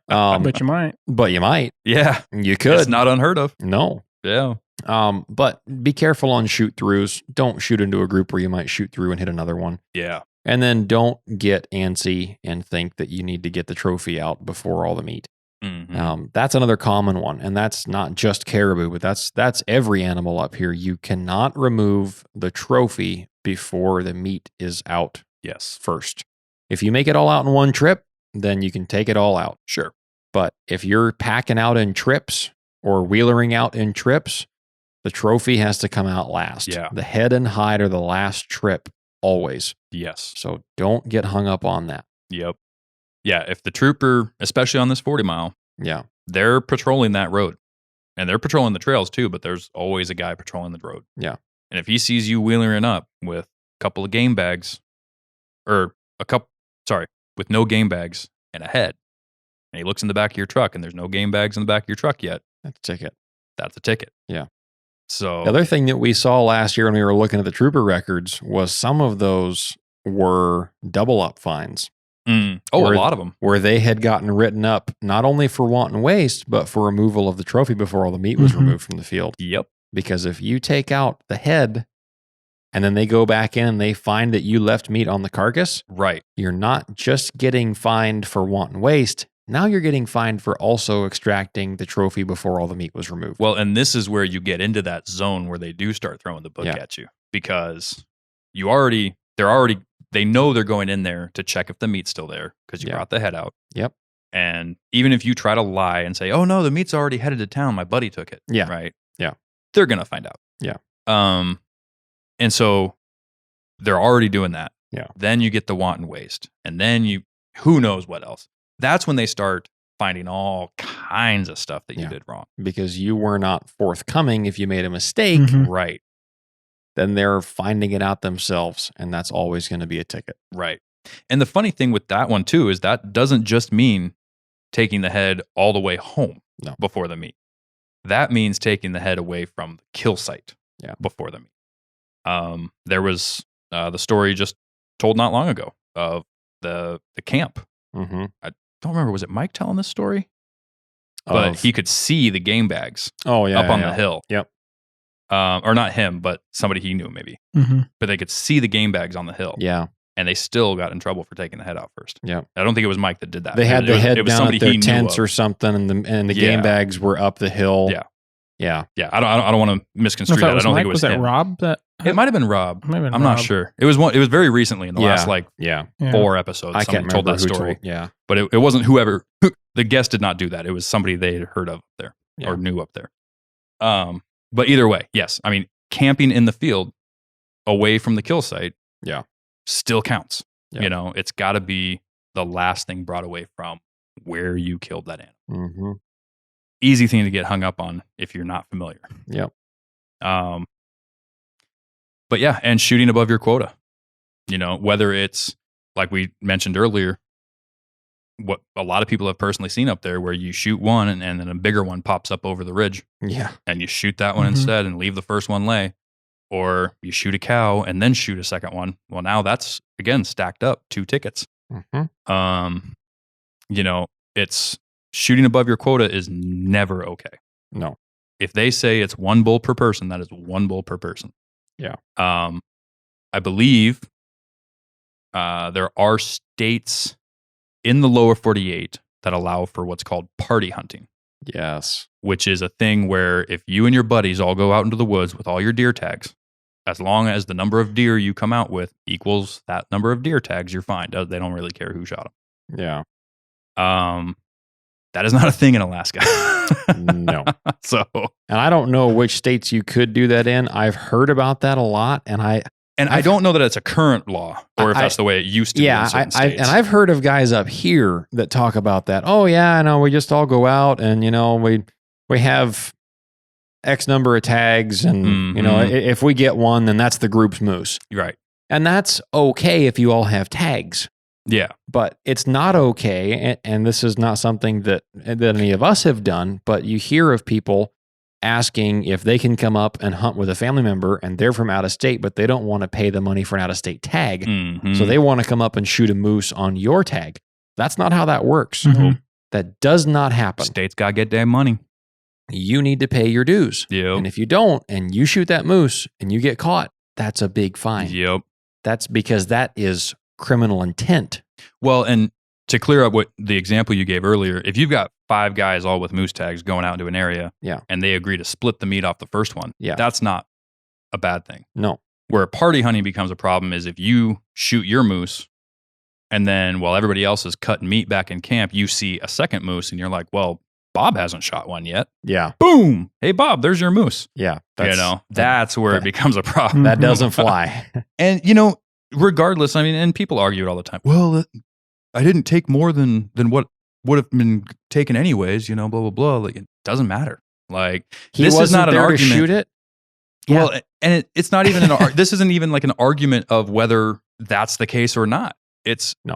But you might. But you might. Yeah. You could. It's not unheard of. No. Yeah. But be careful on shoot throughs. Don't shoot into a group where you might shoot through and hit another one. Yeah. And then don't get antsy and think that you need to get the trophy out before all the meat. That's another common one, and that's not just caribou, but that's every animal up here. You cannot remove the trophy before the meat is out. Yes. First, if you make it all out in one trip, then you can take it all out. Sure. But if you're packing out in trips or wheelering out in trips, The trophy has to come out last. Yeah. The head and hide are the last trip, always. Yes. So don't get hung up on that. Yep. Yeah. If the trooper, especially on this 40 mile, Yeah. they're patrolling that road and they're patrolling the trails too, but there's always a guy patrolling the road. Yeah. And if he sees you wheeling up with a couple of game bags with no game bags and a head, and he looks in the back of your truck and there's no game bags in the back of your truck yet, That's a ticket. that's a ticket. Yeah. So The other thing that we saw last year when we were looking at the trooper records was some of those were double up fines a Where- lot of them. where they had gotten written up not only for wanton waste, but for removal of the trophy before all the meat was Mhm. removed from the field. Yep. Because if you take out the head and then they go back in and they find that you left meat on the carcass, Right. you're not just getting fined for wanton waste. Now you're getting fined for also extracting the trophy before all the meat was removed. Well, and this is where you get into that zone where they do start throwing the book Yeah. at you, because they know they're going in there to check if the meat's still there because you Yeah. brought the head out. Yep. And even if you try to lie and say, "Oh no, the meat's already headed to town. My buddy took it." Yeah. Right. Yeah. They're gonna find out. Yeah. And so they're already doing that. Yeah. Then you get the wanton waste, and then who knows what else. That's when they start finding all kinds of stuff that you Yeah. did wrong. Because you were not forthcoming if you made a mistake, Mhm. Right. then they're finding it out themselves, and that's always going to be a ticket. Right. And the funny thing with that one too is that doesn't just mean taking the head all the way home No. before the meat. That means taking the head away from the kill site before the meat. There was the story just told not long ago of the camp. Mm-hmm. I don't remember, was it Mike telling this story? But he could see the game bags up on the hill. Yep. Or not him, but somebody he knew maybe. Mm-hmm. But they could see the game bags on the hill. Yeah. And they still got in trouble for taking the head out first. Yeah. I don't think it was Mike that did that. They had the head it was down somebody at their he knew tents of. or something, and the Yeah. game bags were up the hill. Yeah. Yeah. Yeah, I don't want to misconstrue If that. that I was don't Mike, think it was that him. Rob? That It might have been Rob. Might have been I'm not Rob. sure. It was very recently in the last Yeah. Yeah. 4 episodes. I Somebody can't told remember that who story. told. Yeah. But it wasn't whoever. The guest did not do that. It was somebody they had heard of there Yeah. or knew up there. But either way, yes. I mean, camping in the field away from the kill site, Yeah. still counts. Yeah. You know, it's got to be the last thing brought away from where you killed that animal. Mm-hmm. Easy thing to get hung up on if you're not familiar. Yep. But yeah, and shooting above your quota. You know, whether it's like we mentioned earlier, what a lot of people have personally seen up there, where you shoot one and then a bigger one pops up over the ridge, Yeah. and you shoot that one Mhm. instead and leave the first one lay, or you shoot a cow and then shoot a second one. Well, now that's again stacked up 2 tickets. Mm-hmm. You know, it's shooting above your quota is never okay. No. If they say it's 1 bull per person, that is 1 bull per person. Yeah. I believe there are states in the lower 48 that allow for what's called party hunting, Yes. which is a thing where if you and your buddies all go out into the woods with all your deer tags, as long as the number of deer you come out with equals that number of deer tags, you're fine. They don't really care who shot Yeah. them. That is not a thing in Alaska. No. So, And I don't know which states you could do that in. I've heard about that a lot, and I don't know that it's a current law or if I- that's the way it used to be in certain states. and I've heard of guys up here that talk about that. Oh yeah, no, we just all go out and we have X number of tags, and Mhm. if we get one, then that's the group's moose, Right. and that's okay if you all have tags. Yeah. But it's not okay, and this is not something that any of us have done. But you hear of people asking if they can come up and hunt with a family member, and they're from out of state, but they don't want to pay the money for an out of state tag. Mhm. So they want to come up and shoot a moose on your tag. That's not how that works. Mhm. That does not happen. States got to get their money. You need to pay your dues. Yep. And if you don't, and you shoot that moose and you get caught, that's a big fine. Yep. That's because that is criminal intent. Well, and to clear up what the example you gave earlier, if you've got 5 guys all with moose tags going out into an area, Yeah. and they agree to split the meat off the first one, Yeah. that's not a bad thing. No. Where party hunting becomes a problem is if you shoot your moose, and then while everybody else is cutting meat back in camp, you see a second moose, and you're like, well, Bob hasn't shot one yet. Yeah. Boom. Hey, Bob, there's your moose. Yeah. That's where it becomes a problem. That doesn't fly. And, regardless, I mean, and people argue it all the time. Well, I didn't take more than what would have been taken anyways, blah, blah, blah. Like, it doesn't matter. Like, this is not an argument. To shoot it? Well, and it's not even this isn't even like an argument of whether that's the case or not.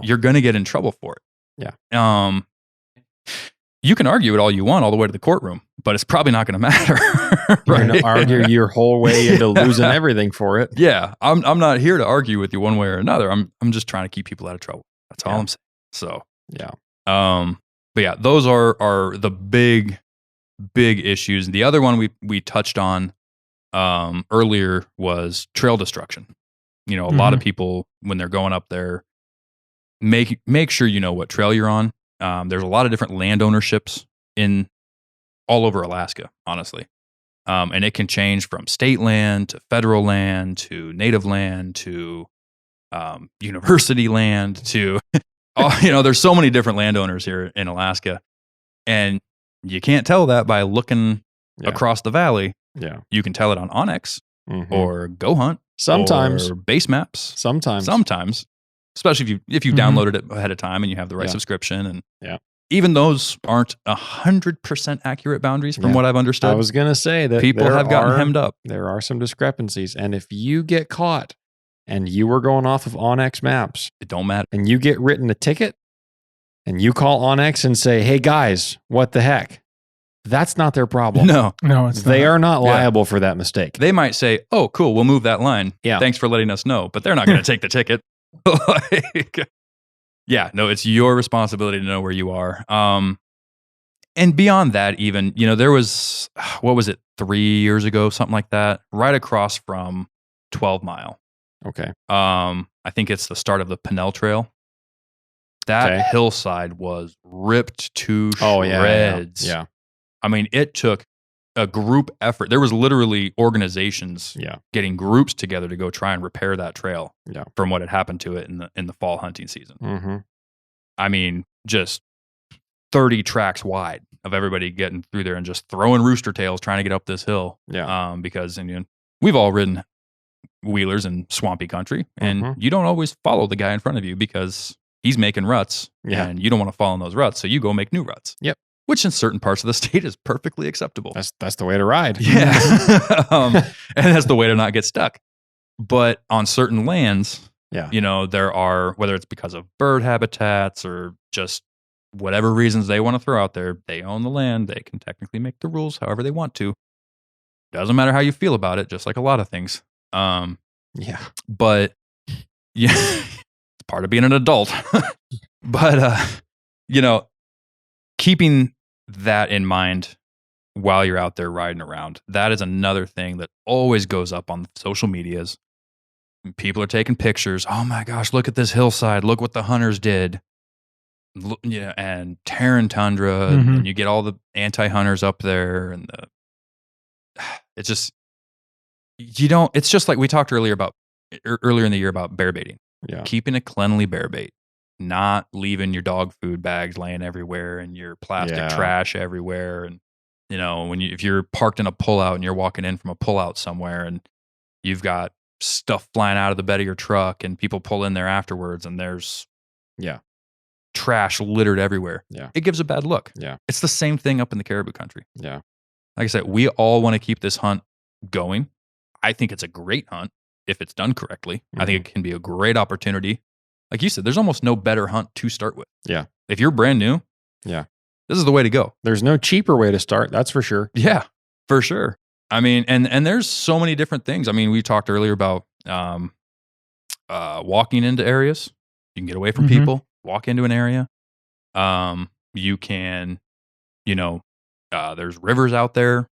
You're going to get in trouble for it. Yeah. You can argue it all you want all the way to the courtroom, but it's probably not going to matter. You're going to argue your whole way into losing everything for it. Yeah. I'm not here to argue with you one way or another. I'm just trying to keep people out of trouble. That's all I'm saying. So, yeah. But yeah, those are the big issues. The other one we touched on earlier was trail destruction. A lot of people, when they're going up there, make sure you know what trail you're on. There's a lot of different land ownerships all over Alaska, honestly. And it can change from state land to federal land to native land to university land to, there's so many different landowners here in Alaska. And you can't tell that by looking across the valley. Yeah. You can tell it on Onyx or Go Hunt. Sometimes. Or base maps. Sometimes. Especially if you downloaded it ahead of time and you have the right subscription. And even those aren't 100% accurate boundaries from what I've understood. I was going to say that people have gotten hemmed up. There are some discrepancies. And if you get caught and you were going off of Onyx maps, it don't matter. And you get written a ticket and you call Onyx and say, hey guys, what the heck? That's not their problem. No, it's they are not liable for that mistake. They might say, oh, cool, we'll move that line. Yeah. Thanks for letting us know. But they're not going to take the ticket. It's your responsibility to know where you are. And beyond that, even, there was, 3 years ago, something like that, right across from 12 Mile. Okay. I think it's the start of the Pinnell Trail. That hillside was ripped to shreds. Yeah. I mean, it took a group effort. There was literally organizations getting groups together to go try and repair that trail from what had happened to it in the fall hunting season. Mm-hmm. I mean, just 30 tracks wide of everybody getting through there and just throwing rooster tails trying to get up this hill. Yeah. Because we've all ridden wheelers in swampy country, and you don't always follow the guy in front of you because he's making ruts, and you don't want to fall in those ruts, so you go make new ruts. Yep. Which in certain parts of the state is perfectly acceptable. That's the way to ride. Yeah. And that's the way to not get stuck. But on certain lands, there are, whether it's because of bird habitats or just whatever reasons they want to throw out there, they own the land. They can technically make the rules however they want to. Doesn't matter how you feel about it, just like a lot of things. But it's part of being an adult. But, keeping that in mind while you're out there riding around, that is another thing that always goes up on social medias. People are taking pictures. Oh my gosh, look at this hillside. Look what the hunters did. And tearing tundra. And you get all the anti-hunters up there. And it's just, it's just like we talked earlier in the year about bear baiting. Yeah. Keeping a cleanly bear bait. Not leaving your dog food bags laying everywhere and your plastic trash everywhere. And, if you're parked in a pullout and you're walking in from a pullout somewhere and you've got stuff flying out of the bed of your truck and people pull in there afterwards and there's trash littered everywhere. Yeah. It gives a bad look. Yeah. It's the same thing up in the caribou country. Yeah. Like I said, we all want to keep this hunt going. I think it's a great hunt if it's done correctly. I think it can be a great opportunity. Like you said, there's almost no better hunt to start with. Yeah. If you're brand new, this is the way to go. There's no cheaper way to start. That's for sure. Yeah, for sure. I mean, and there's so many different things. I mean, we talked earlier about walking into areas. You can get away from people, walk into an area. You can, there's rivers out there.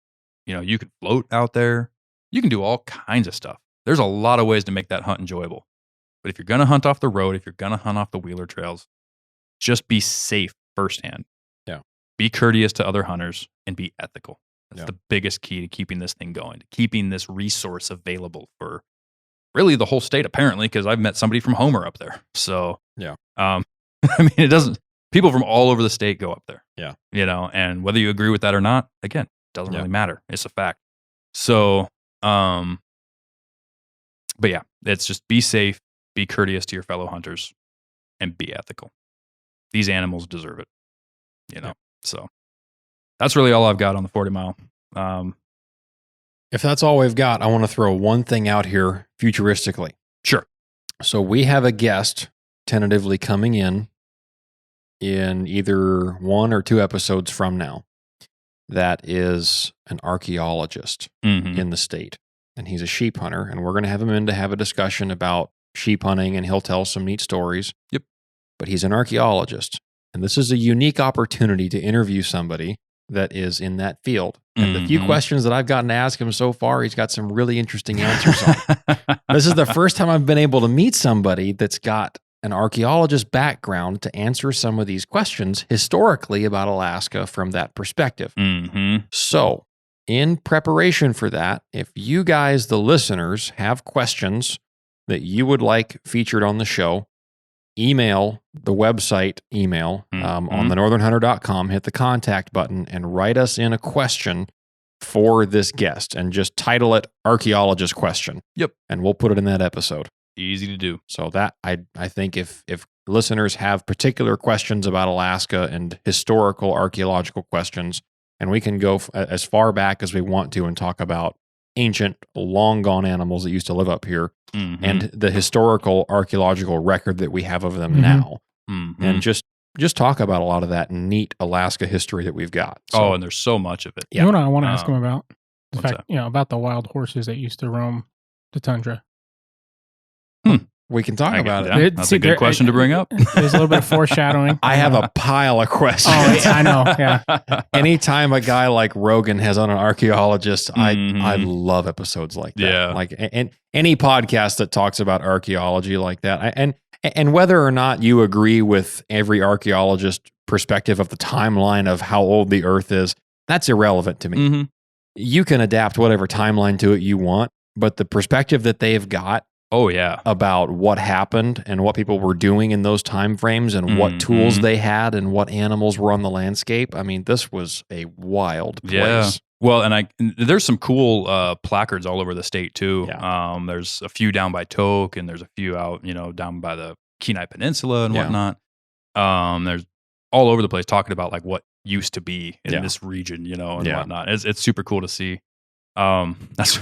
You can float out there. You can do all kinds of stuff. There's a lot of ways to make that hunt enjoyable. But if you're going to hunt off the road, if you're going to hunt off the wheeler trails, just be safe firsthand. Yeah. Be courteous to other hunters and be ethical. That's the biggest key to keeping this thing going, to keeping this resource available for really the whole state, apparently, because I've met somebody from Homer up there. So, I mean, people from all over the state go up there. Yeah. And whether you agree with that or not, again, doesn't really matter. It's a fact. So, but yeah, it's just be safe, be courteous to your fellow hunters, and be ethical. These animals deserve it, So that's really all I've got on the 40 mile. If that's all we've got, I want to throw one thing out here futuristically. Sure. So we have a guest tentatively coming in either 1 or 2 episodes from now that is an archaeologist in the state. And he's a sheep hunter. And we're going to have him in to have a discussion about sheep hunting, and he'll tell some neat stories. Yep. But he's an archaeologist. And this is a unique opportunity to interview somebody that is in that field. And the few questions that I've gotten to ask him so far, he's got some really interesting answers on. This is the first time I've been able to meet somebody that's got an archaeologist background to answer some of these questions historically about Alaska from that perspective. So, in preparation for that, if you guys, the listeners, have questions that you would like featured on the show, email the website email on thenorthernhunter.com, hit the contact button, and write us in a question for this guest, and just title it archaeologist question. Yep. And we'll put it in that episode. Easy to do. So that I think if listeners have particular questions about Alaska and historical archaeological questions, and we can go as far back as we want to and talk about ancient, long gone animals that used to live up here, and the historical archaeological record that we have of them now, and just talk about a lot of that neat Alaska history that we've got. So, and there's so much of it. You know what I want to ask him about? The what's fact, about the wild horses that used to roam the tundra. we can talk about yeah, it. That's a good question to bring up. There's a little bit of foreshadowing. I have a pile of questions. Oh, I know. Yeah. Anytime a guy like Rogan has on an archaeologist, I love episodes like that. Yeah. Like, and any podcast that talks about archaeology like that, and whether or not you agree with every archaeologist perspective of the timeline of how old the Earth is, that's irrelevant to me. You can adapt whatever timeline to it you want, but the perspective that they've got about what happened and what people were doing in those time frames and what tools they had and what animals were on the landscape. I mean, this was a wild place. Yeah. Well, and there's some cool placards all over the state too. Yeah. There's a few down by Tok, and there's a few out, down by the Kenai Peninsula and whatnot. There's all over the place talking about like what used to be in this region, and whatnot. It's super cool to see. That's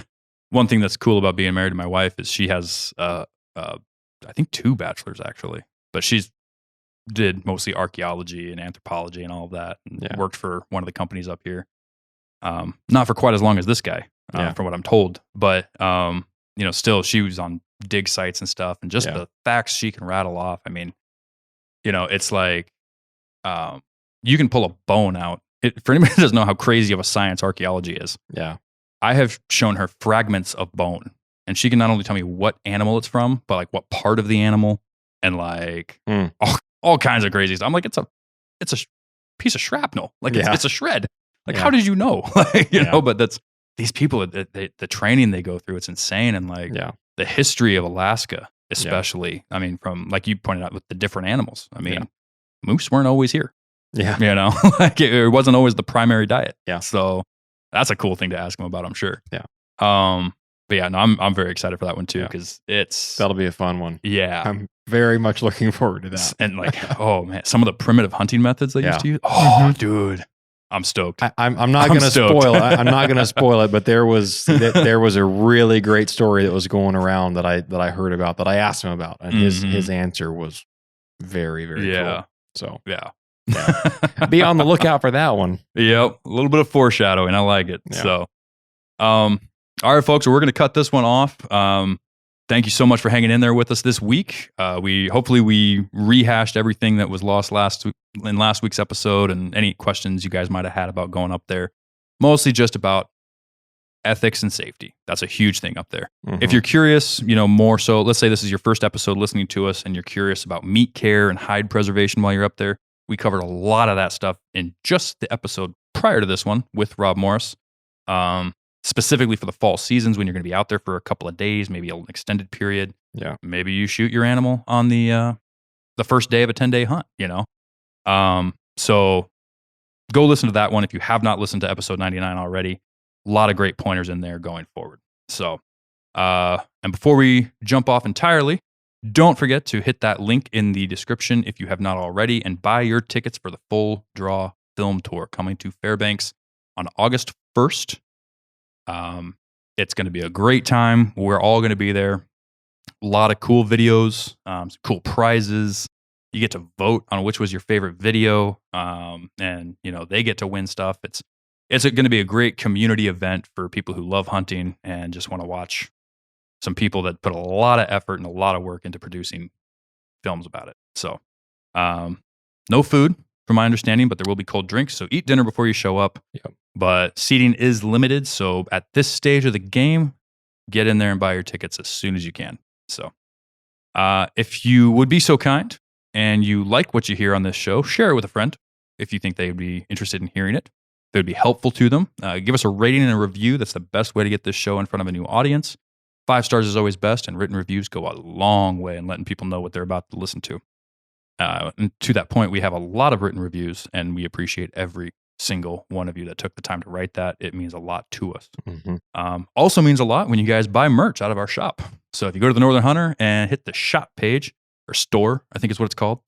one thing that's cool about being married to my wife is she has, I think 2 bachelors actually, but she's did mostly archaeology and anthropology and all of that, and worked for one of the companies up here. Not for quite as long as this guy, from what I'm told, but still she was on dig sites and stuff, and just the facts she can rattle off. I mean, it's like you can pull a bone out. For anybody that doesn't know how crazy of a science archaeology is, I have shown her fragments of bone, and she can not only tell me what animal it's from, but like what part of the animal, and like all kinds of crazy stuff. I'm like, it's a piece of shrapnel, like it's a shred. Like, how did you know? But that's these people, the training they go through, it's insane. And like the history of Alaska, especially, I mean, from like you pointed out with the different animals, I mean, moose weren't always here. Yeah. Like it wasn't always the primary diet. Yeah. So that's a cool thing to ask them about, I'm sure. Yeah. But yeah, no, I'm very excited for that one too, because that'll be a fun one. Yeah. I'm very much looking forward to that. And like, oh man, some of the primitive hunting methods they used to use. Oh, dude. I'm stoked. I'm not going to spoil it. I'm not going to spoil it, but there was a really great story that was going around that I heard about, that I asked him about, and his answer was very, very cool. So be on the lookout for that one. Yep, a little bit of foreshadowing. I like it. Yeah. So, all right, folks, we're going to cut this one off. Thank you so much for hanging in there with us this week. We rehashed everything that was lost in last week's episode, and any questions you guys might have had about going up there. Mostly just about ethics and safety. That's a huge thing up there. If you're curious, more so, let's say this is your first episode listening to us and you're curious about meat care and hide preservation while you're up there. We covered a lot of that stuff in just the episode prior to this one with Rob Morris. Specifically for the fall seasons when you're going to be out there for a couple of days, maybe an extended period. Yeah. Maybe you shoot your animal on the first day of a 10-day hunt, So go listen to that one if you have not listened to episode 99 already. A lot of great pointers in there going forward. So, and before we jump off entirely, don't forget to hit that link in the description if you have not already and buy your tickets for the Full Draw Film Tour coming to Fairbanks on August 1st. It's going to be a great time. We're all going to be there. A lot of cool videos, some cool prizes. You get to vote on which was your favorite video, and they get to win stuff. It's going to be a great community event for people who love hunting and just want to watch some people that put a lot of effort and a lot of work into producing films about it. So, no food, from my understanding, but there will be cold drinks. So eat dinner before you show up. Yep. But seating is limited. So at this stage of the game, get in there and buy your tickets as soon as you can. So if you would be so kind and you like what you hear on this show, share it with a friend if you think they would be interested in hearing it. If it would be helpful to them. Give us a rating and a review. That's the best way to get this show in front of a new audience. 5 stars is always best, and written reviews go a long way in letting people know what they're about to listen to. And to that point, we have a lot of written reviews, and we appreciate every single one of you that took the time to write that. It means a lot to us. Mm-hmm. Also means a lot when you guys buy merch out of our shop. So if you go to the Northern Hunter and hit the shop page, or store, I think is what it's called,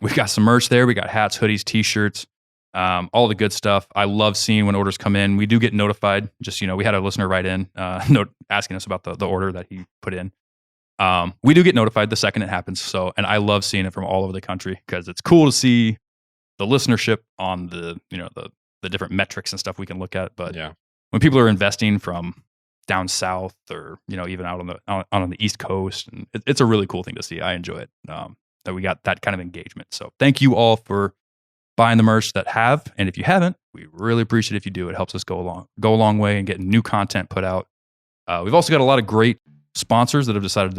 we've got some merch there. We got hats, hoodies, t-shirts, all the good stuff. I love seeing when orders come in. We do get notified. Just, we had a listener write in, note asking us about the order that he put in. We do get notified the second it happens. So, and I love seeing it from all over the country because it's cool to see the listenership on the different metrics and stuff we can look at. But Yeah. when people are investing from down south or, even out on the East Coast, and it's a really cool thing to see. I enjoy it, that we got that kind of engagement. So thank you all for buying the merch that have. And if you haven't, we really appreciate it if you do. It helps us go a long way in getting new content put out. We've also got a lot of great sponsors that have decided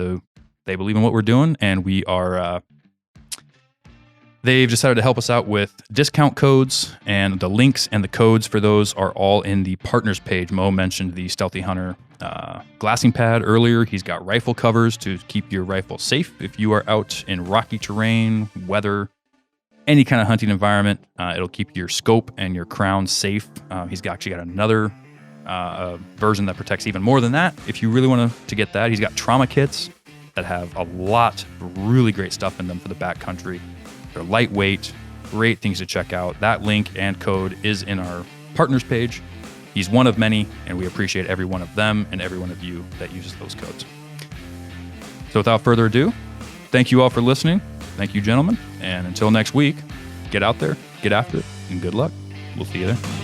they believe in what we're doing, and they've decided to help us out with discount codes, and the links and the codes for those are all in the partners page. Mo mentioned the Stealthy Hunter glassing pad earlier. He's got rifle covers to keep your rifle safe if you are out in rocky terrain, weather, any kind of hunting environment. It'll keep your scope and your crown safe. He's actually got another version that protects even more than that. If you really want to get that, he's got trauma kits that have a lot of really great stuff in them for the backcountry. They're lightweight, great things to check out. That link and code is in our partners page. He's one of many, and we appreciate every one of them and every one of you that uses those codes. So without further ado, thank you all for listening. Thank you, gentlemen. And until next week, get out there, get after it, and good luck. We'll see you there.